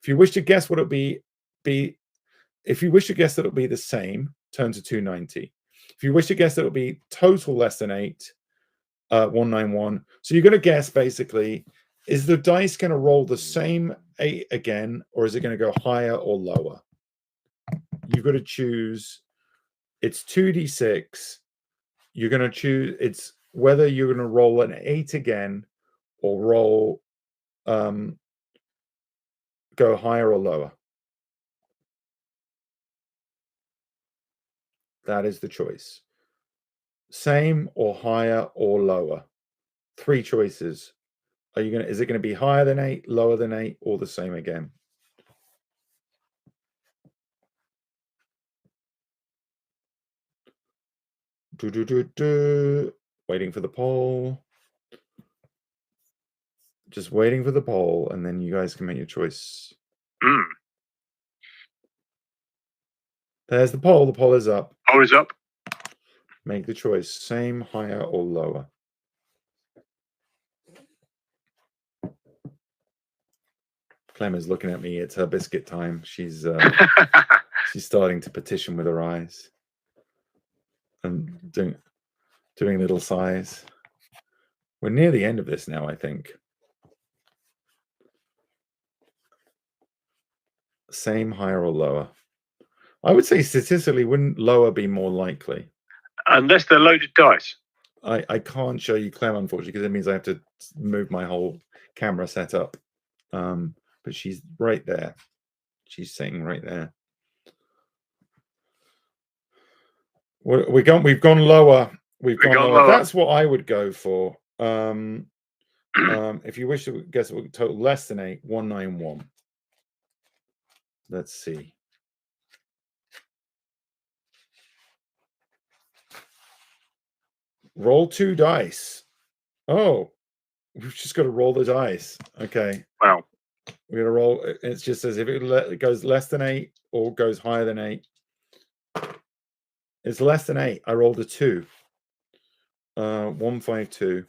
If you wish to guess what it'll be if you wish to guess that it'll be the same, turn to 290. If you wish to guess that it'll be total less than 8, 191. So you're going to guess basically, is the dice going to roll the same 8 again, or is it going to go higher or lower? You've got to choose. It's 2d6. You're going to choose. It's whether you're going to roll an 8 again, or roll go higher or lower. That is the choice. Same or higher or lower. 3 choices. Is it going to be higher than 8, lower than 8, or the same again? Waiting for the poll. Just waiting for the poll, and then you guys can make your choice. There's the poll. The poll is up. Poll is up. Make the choice. Same, higher, or lower. Clem is looking at me. It's her biscuit time. She's she's starting to petition with her eyes and doing little sighs. We're near the end of this now, I think. Same, higher, or lower? I would say statistically, wouldn't lower be more likely? Unless they're loaded dice. I can't show you Clem, unfortunately, because it means I have to move my whole camera setup. But she's right there. She's sitting right there. We've gone lower. We've gone lower. That's what I would go for. If you wish to guess it, total less than 8, 191. Let's see. Roll 2 dice. Oh, we've just got to roll the dice. Okay. Wow. We're gonna roll. It just says if it goes less than 8 or goes higher than 8. It's less than 8. I rolled a 2. 152.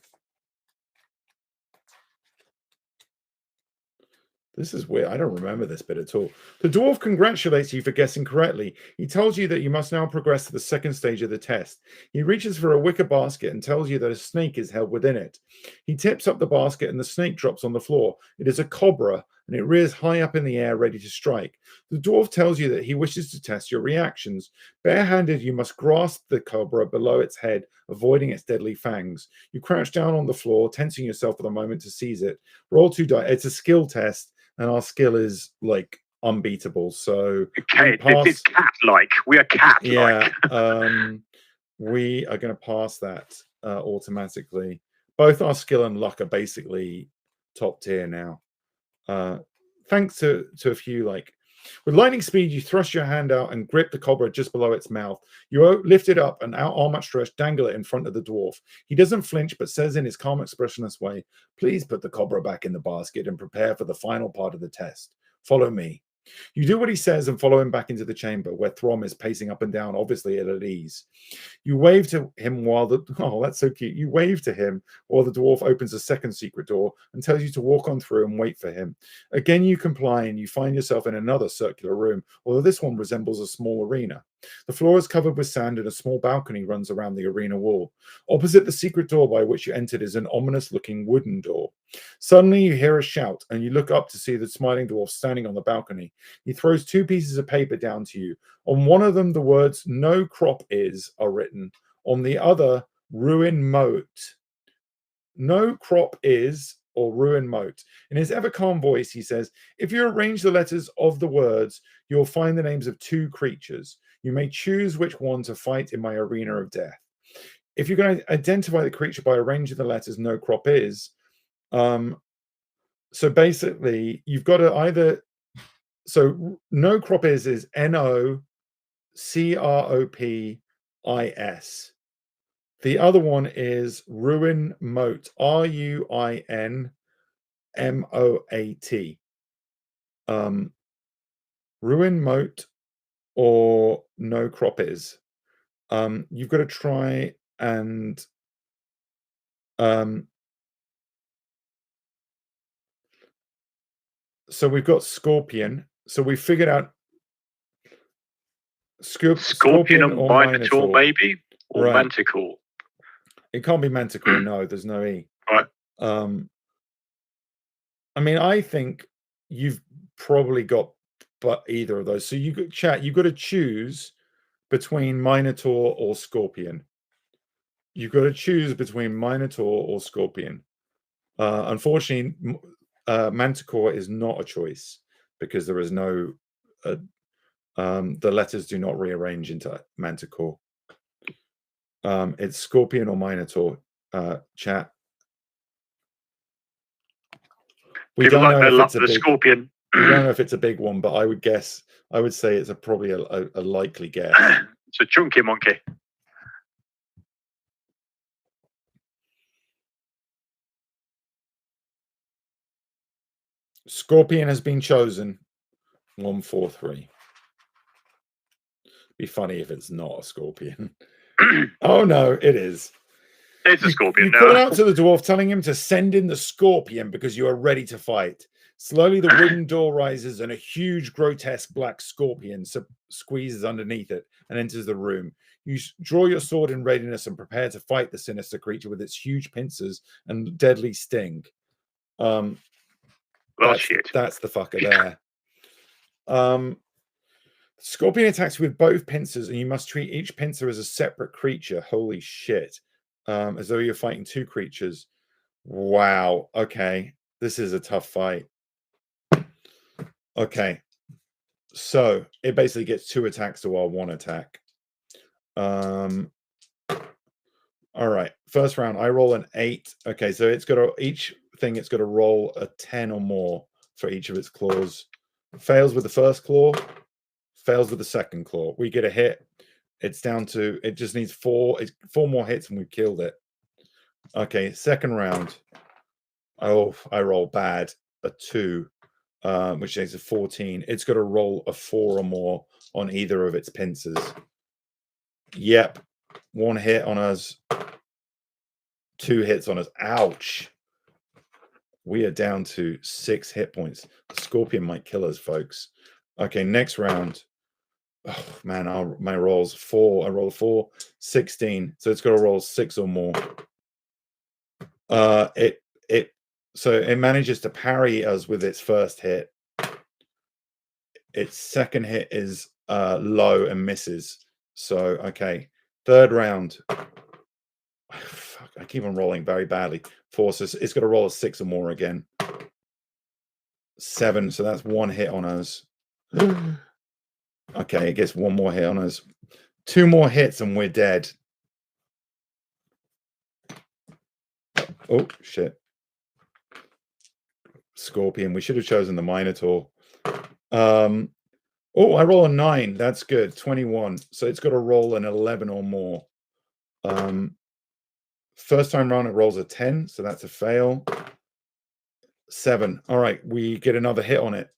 This is weird. I don't remember this bit at all. The dwarf congratulates you for guessing correctly. He tells you that you must now progress to the second stage of the test. He reaches for a wicker basket and tells you that a snake is held within it. He tips up the basket and the snake drops on the floor. It is a cobra and it rears high up in the air ready to strike. The dwarf tells you that he wishes to test your reactions. Barehanded, you must grasp the cobra below its head, avoiding its deadly fangs. You crouch down on the floor, tensing yourself for the moment to seize it. Roll 2 dice. It's a skill test. And our skill is like unbeatable. So okay, it's cat-like. We are cat-like. Yeah, we are going to pass that automatically. Both our skill and luck are basically top tier now. Thanks to a few like. With lightning speed, you thrust your hand out and grip the cobra just below its mouth. You lift it up and arm outstretched, dangle it in front of the dwarf. He doesn't flinch, but says in his calm, expressionless way, "Please put the cobra back in the basket and prepare for the final part of the test. Follow me." You do what he says and follow him back into the chamber, where Throm is pacing up and down, obviously at ease. You wave to him while the... Oh, that's so cute. You wave to him while the dwarf opens a second secret door and tells you to walk on through and wait for him. Again, you comply and you find yourself in another circular room, although this one resembles a small arena. The floor is covered with sand and a small balcony runs around the arena wall. Opposite the secret door by which you entered is an ominous-looking wooden door. Suddenly, you hear a shout, and you look up to see the smiling dwarf standing on the balcony. He throws 2 pieces of paper down to you. On one of them, the words "No crop is" are written. On the other, "Ruin moat." No crop is or ruin moat. In his ever calm voice, he says, if you arrange the letters of the words, you'll find the names of 2 creatures. You may choose which one to fight in my arena of death. If you're going to identify the creature by arranging the letters no crop is, so basically you've got to either, so no crop is NOCROPIS. The other one is ruin moat, RUINMOAT. Ruin moat or no crop is. You've got to try and so we've got scorpion. So we figured out scorpion or minotaur, maybe, or right. Manticore. It can't be manticore. No, there's no E. Right. I mean, I think you've probably got but either of those. So you got chat. You've got to choose between minotaur or scorpion. You've got to choose between minotaur or scorpion. Unfortunately, manticore is not a choice because there is no. The letters do not rearrange into manticore. It's scorpion or minotaur. Chat. We don't know if it's a big scorpion. We don't know if it's a big one, but I would guess. I would say it's probably a likely guess. It's a chunky monkey. Scorpion has been chosen. 143. Be funny if it's not a scorpion. Oh no, it is. It's a scorpion. You call out to the dwarf, telling him to send in the scorpion because you are ready to fight. Slowly, the wooden door rises and a huge, grotesque black scorpion squeezes underneath it and enters the room. You draw your sword in readiness and prepare to fight the sinister creature with its huge pincers and deadly sting. Shit. That's the fucker there. Scorpion attacks with both pincers, and you must treat each pincer as a separate creature. Holy shit. As though you're fighting two creatures. Wow. Okay. This is a tough fight. Okay. So it basically gets 2 attacks to our 1 attack. All right. First round, I roll an 8. Okay, so it's got to it's got to roll a 10 or more for each of its claws. Fails with the first claw, fails with the second claw. We get a hit. It's down to, it just needs 4 more hits and we've killed it. Okay, second round. Oh, I roll bad. A 2, which makes a 14. It's got to roll a 4 or more on either of its pincers. Yep. 1 hit on us. 2 hits on us. Ouch. We are down to 6 hit points. The scorpion might kill us, folks. Okay, next round. Oh, man, my roll's 4. I roll 4, 16. So it's got to roll 6 or more. So it manages to parry us with its first hit. Its second hit is low and misses. So, okay. Third round. Fuck, I keep on rolling very badly. 4, so it's got to roll a 6 or more again. 7, so that's 1 hit on us. Okay, it gets 1 more hit on us. 2 more hits and we're dead. Oh, shit. Scorpion. We should have chosen the Minotaur. Oh, I roll a 9. That's good. 21. So it's got to roll an 11 or more. First time round, it rolls a 10. So that's a fail. 7. All right. We get another hit on it.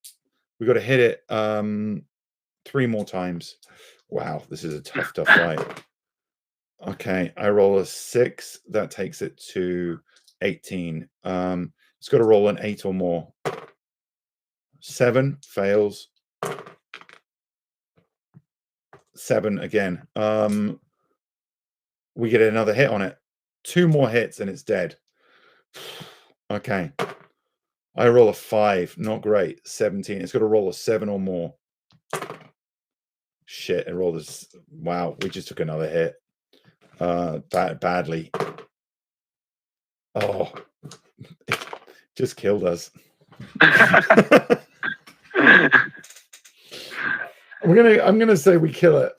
We got to hit it 3 more times. Wow. This is a tough fight. Okay. I roll a 6. That takes it to 18. It's got to roll an 8 or more. 7 fails. 7 again. We get another hit on it. 2 more hits and it's dead. Okay. I roll a 5. Not great. 17. It's got to roll a 7 or more. Shit. It rolled this. Wow. We just took another hit. Badly. Oh. It just killed us. I'm gonna say we kill it.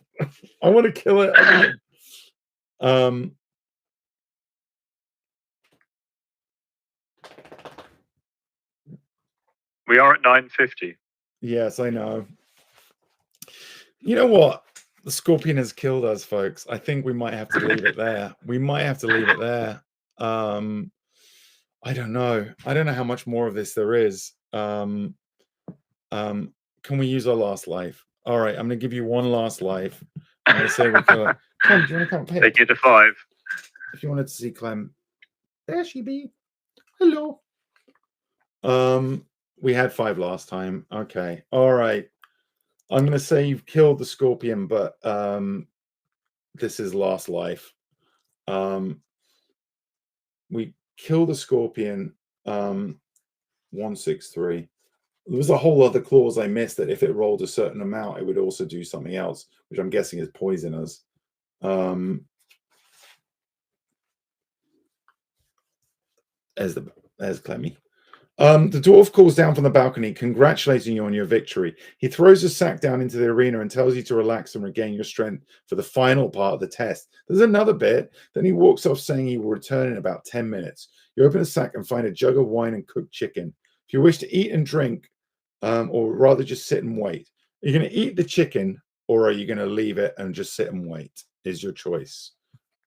I want to kill it. We are at 950. Yes, I know. You know what? The scorpion has killed us, folks. I think we might have to leave it there. We might have to leave it there. I don't know. I don't know how much more of this there is. Can we use our last life? All right, I'm going to give you 1 last life. I'm going to say we kill it. Clem, do you want to come up here? Take it to 5. If you wanted to see Clem. There she be. Hello. We had 5 last time. Okay. All right. I'm going to say you've killed the scorpion, but this is last life. We kill the scorpion. 163. There was a whole other clause I missed that if it rolled a certain amount, it would also do something else, which I'm guessing is poison us. There's Clemmy. The dwarf calls down from the balcony, congratulating you on your victory. He throws a sack down into the arena and tells you to relax and regain your strength for the final part of the test. There's another bit. Then he walks off saying he will return in about 10 minutes. You open a sack and find a jug of wine and cooked chicken. If you wish to eat and drink, or rather just sit and wait, are you going to eat the chicken or are you going to leave it and just sit and wait? Is your choice.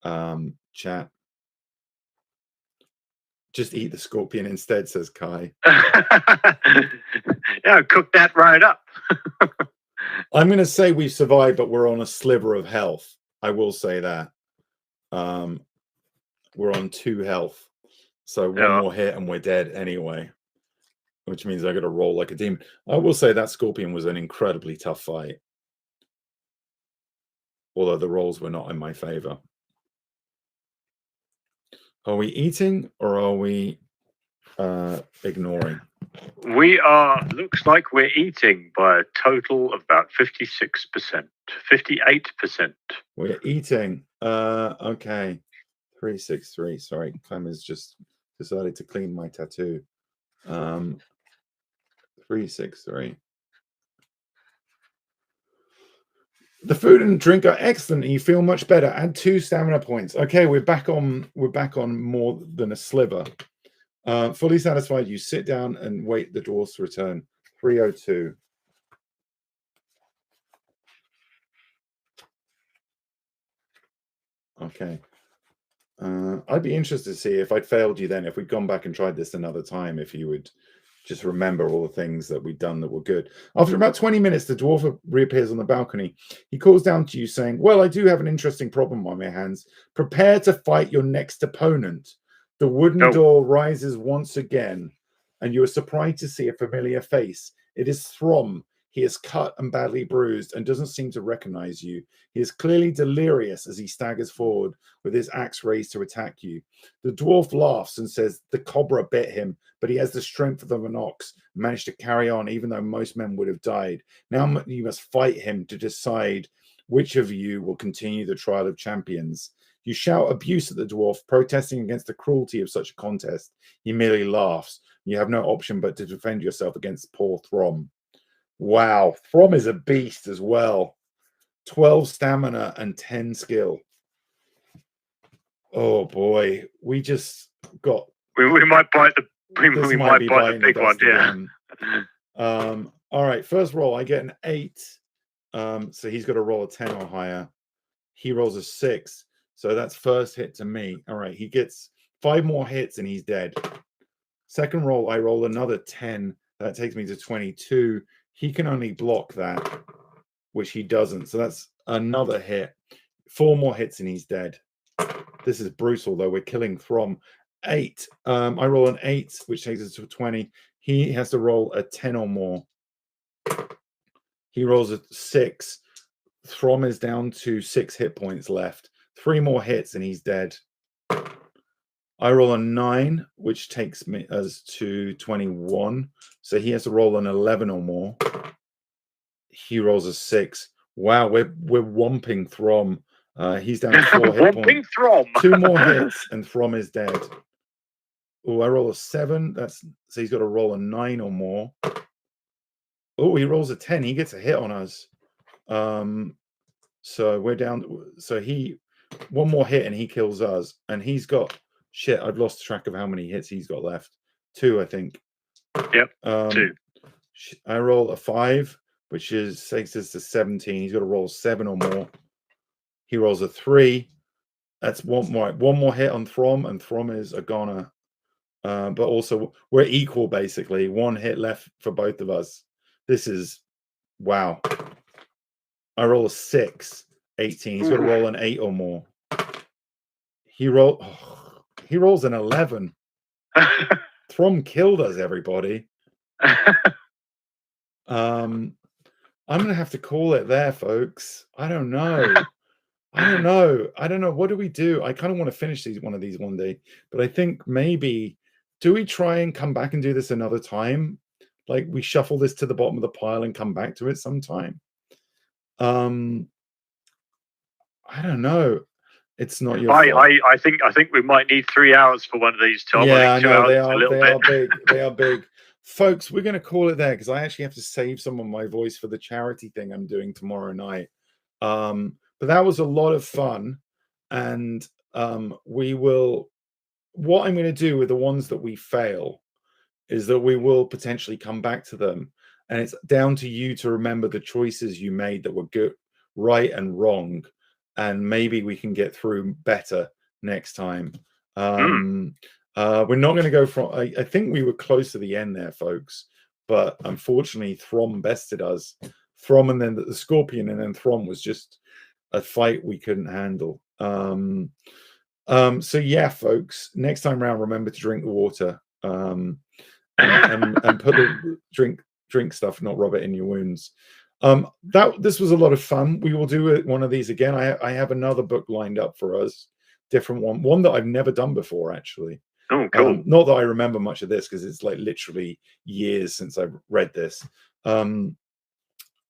Chat. Just eat the scorpion instead, says Kai. Yeah, cook that right up. I'm going to say we've survived, but we're on a sliver of health. I will say that. We're on 2 health. So one more hit and we're dead anyway. Which means I got to roll like a demon. I will say that Scorpion was an incredibly tough fight. Although the rolls were not in my favor. Are we eating or are we ignoring? We are, looks like we're eating by a total of about 56%, 58%. We're eating. Okay. 363. Sorry, Clem has just decided to clean my tattoo. 363. The food and drink are excellent, and you feel much better. Add 2 stamina points. Okay, we're back on more than a sliver. Fully satisfied. You sit down and wait the dwarves to return. 302. Okay. I'd be interested to see if I'd failed you then, if we'd gone back and tried this another time, if you would just remember all the things that we'd done that were good. After about 20 minutes, the dwarf reappears on the balcony. He calls down to you saying, well, I do have an interesting problem on my hands. Prepare to fight your next opponent. The wooden door rises once again, and you are surprised to see a familiar face. It is Throm. He is cut and badly bruised and doesn't seem to recognize you. He is clearly delirious as he staggers forward with his axe raised to attack you. The dwarf laughs and says the cobra bit him, but he has the strength of an ox and managed to carry on even though most men would have died. Now you must fight him to decide which of you will continue the trial of champions. You shout abuse at the dwarf, protesting against the cruelty of such a contest. He merely laughs. You have no option but to defend yourself against poor Throm. Wow, Throm is a beast as well. 12 stamina and 10 skill. Oh boy, we just got. We might bite the. We might bite the big one, yeah. All right, first roll, I get an 8. So he's got to roll a 10 or higher. He rolls a 6, so that's first hit to me. All right, he gets 5 more hits and he's dead. Second roll, I roll another 10. That takes me to 22. He can only block that, which he doesn't. So that's another hit. 4 more hits and he's dead. This is brutal, though. We're killing Throm. 8. I roll an 8, which takes us to 20. He has to roll a 10 or more. He rolls a 6. Throm is down to 6 hit points left. 3 more hits and he's dead. I roll a 9, which takes me us to 21. So he has to roll an 11 or more. He rolls a 6. Wow, we're whomping Throm. He's down to 4 hit points. Throm. 2 more hits and Throm is dead. Oh, I roll a 7. So he's got to roll a 9 or more. Oh, he rolls a 10. He gets a hit on us. So we're down. So he 1 more hit and he kills us. And he's got shit. I've lost track of how many hits he's got left. 2, I think. Yep. 2. I roll a 5, which takes us to 17. He's got to roll 7 or more. He rolls a 3. That's 1 more hit on Throm, and Throm is a goner. But also we're equal basically. 1 hit left for both of us. This is wow. I roll a 6, 18. He's got to roll an 8 or more. He rolls an 11. Throm killed us, everybody. I'm gonna have to call it there, folks. I don't know. What do we do? I kind of want to finish one of these one day, but I think maybe do we try and come back and do this another time? Like we shuffle this to the bottom of the pile and come back to it sometime. I don't know. It's not your fault. I think we might need 3 hours for one of these, Tom. Yeah, I know they are bit. big. They are big. Folks, we're going to call it there because I actually have to save some of my voice for the charity thing I'm doing tomorrow night. But that was a lot of fun. And what I'm going to do with the ones that we fail is that we will potentially come back to them. And it's down to you to remember the choices you made that were good, right and wrong. And maybe we can get through better next time. We're not going to go from. I think we were close to the end there, folks. But unfortunately, Throm bested us Throm, and then the Scorpion, and then Throm was just a fight we couldn't handle. So yeah, folks, next time round, remember to drink the water, and put the drink stuff, not rub it in your wounds. This was a lot of fun. We will do one of these again. I have another book lined up for us, different one that I've never done before, actually. Oh, cool. Not that I remember much of this, because it's like literally years since I've read this.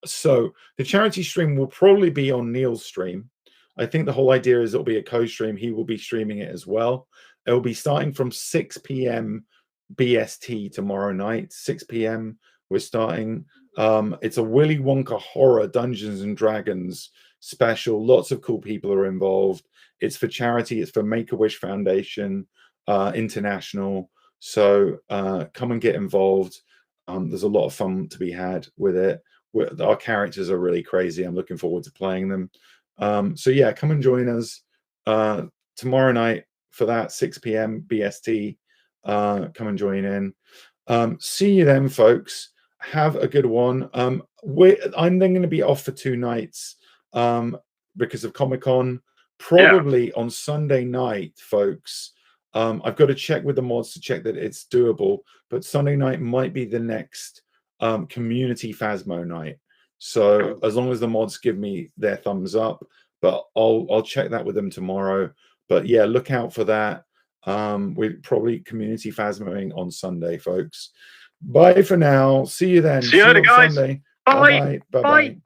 So the charity stream will probably be on Neil's stream. I think the whole idea is it'll be a co-stream. He will be streaming it as well. It will be starting from 6 p.m. BST tomorrow night. 6 p.m. we're starting. It's a Willy Wonka horror Dungeons and Dragons special. Lots of cool people are involved. It's for charity. It's for Make-A-Wish Foundation International. So come and get involved. There's a lot of fun to be had with it. Our characters are really crazy. I'm looking forward to playing them. So yeah, come and join us tomorrow night for that, 6 p.m. BST. Come and join in. See you then, folks. Have a good one. I'm then going to be off for 2 nights because of Comic-Con. Probably on Sunday night, folks. I've got to check with the mods to check that it's doable, but Sunday night might be the next community Phasmo night. So as long as the mods give me their thumbs up, but I'll check that with them tomorrow. But yeah, look out for that. We're probably community Phasmoing on Sunday, folks. Bye for now. See you then. See you later, guys. Sunday. Bye. Bye. Bye. Bye.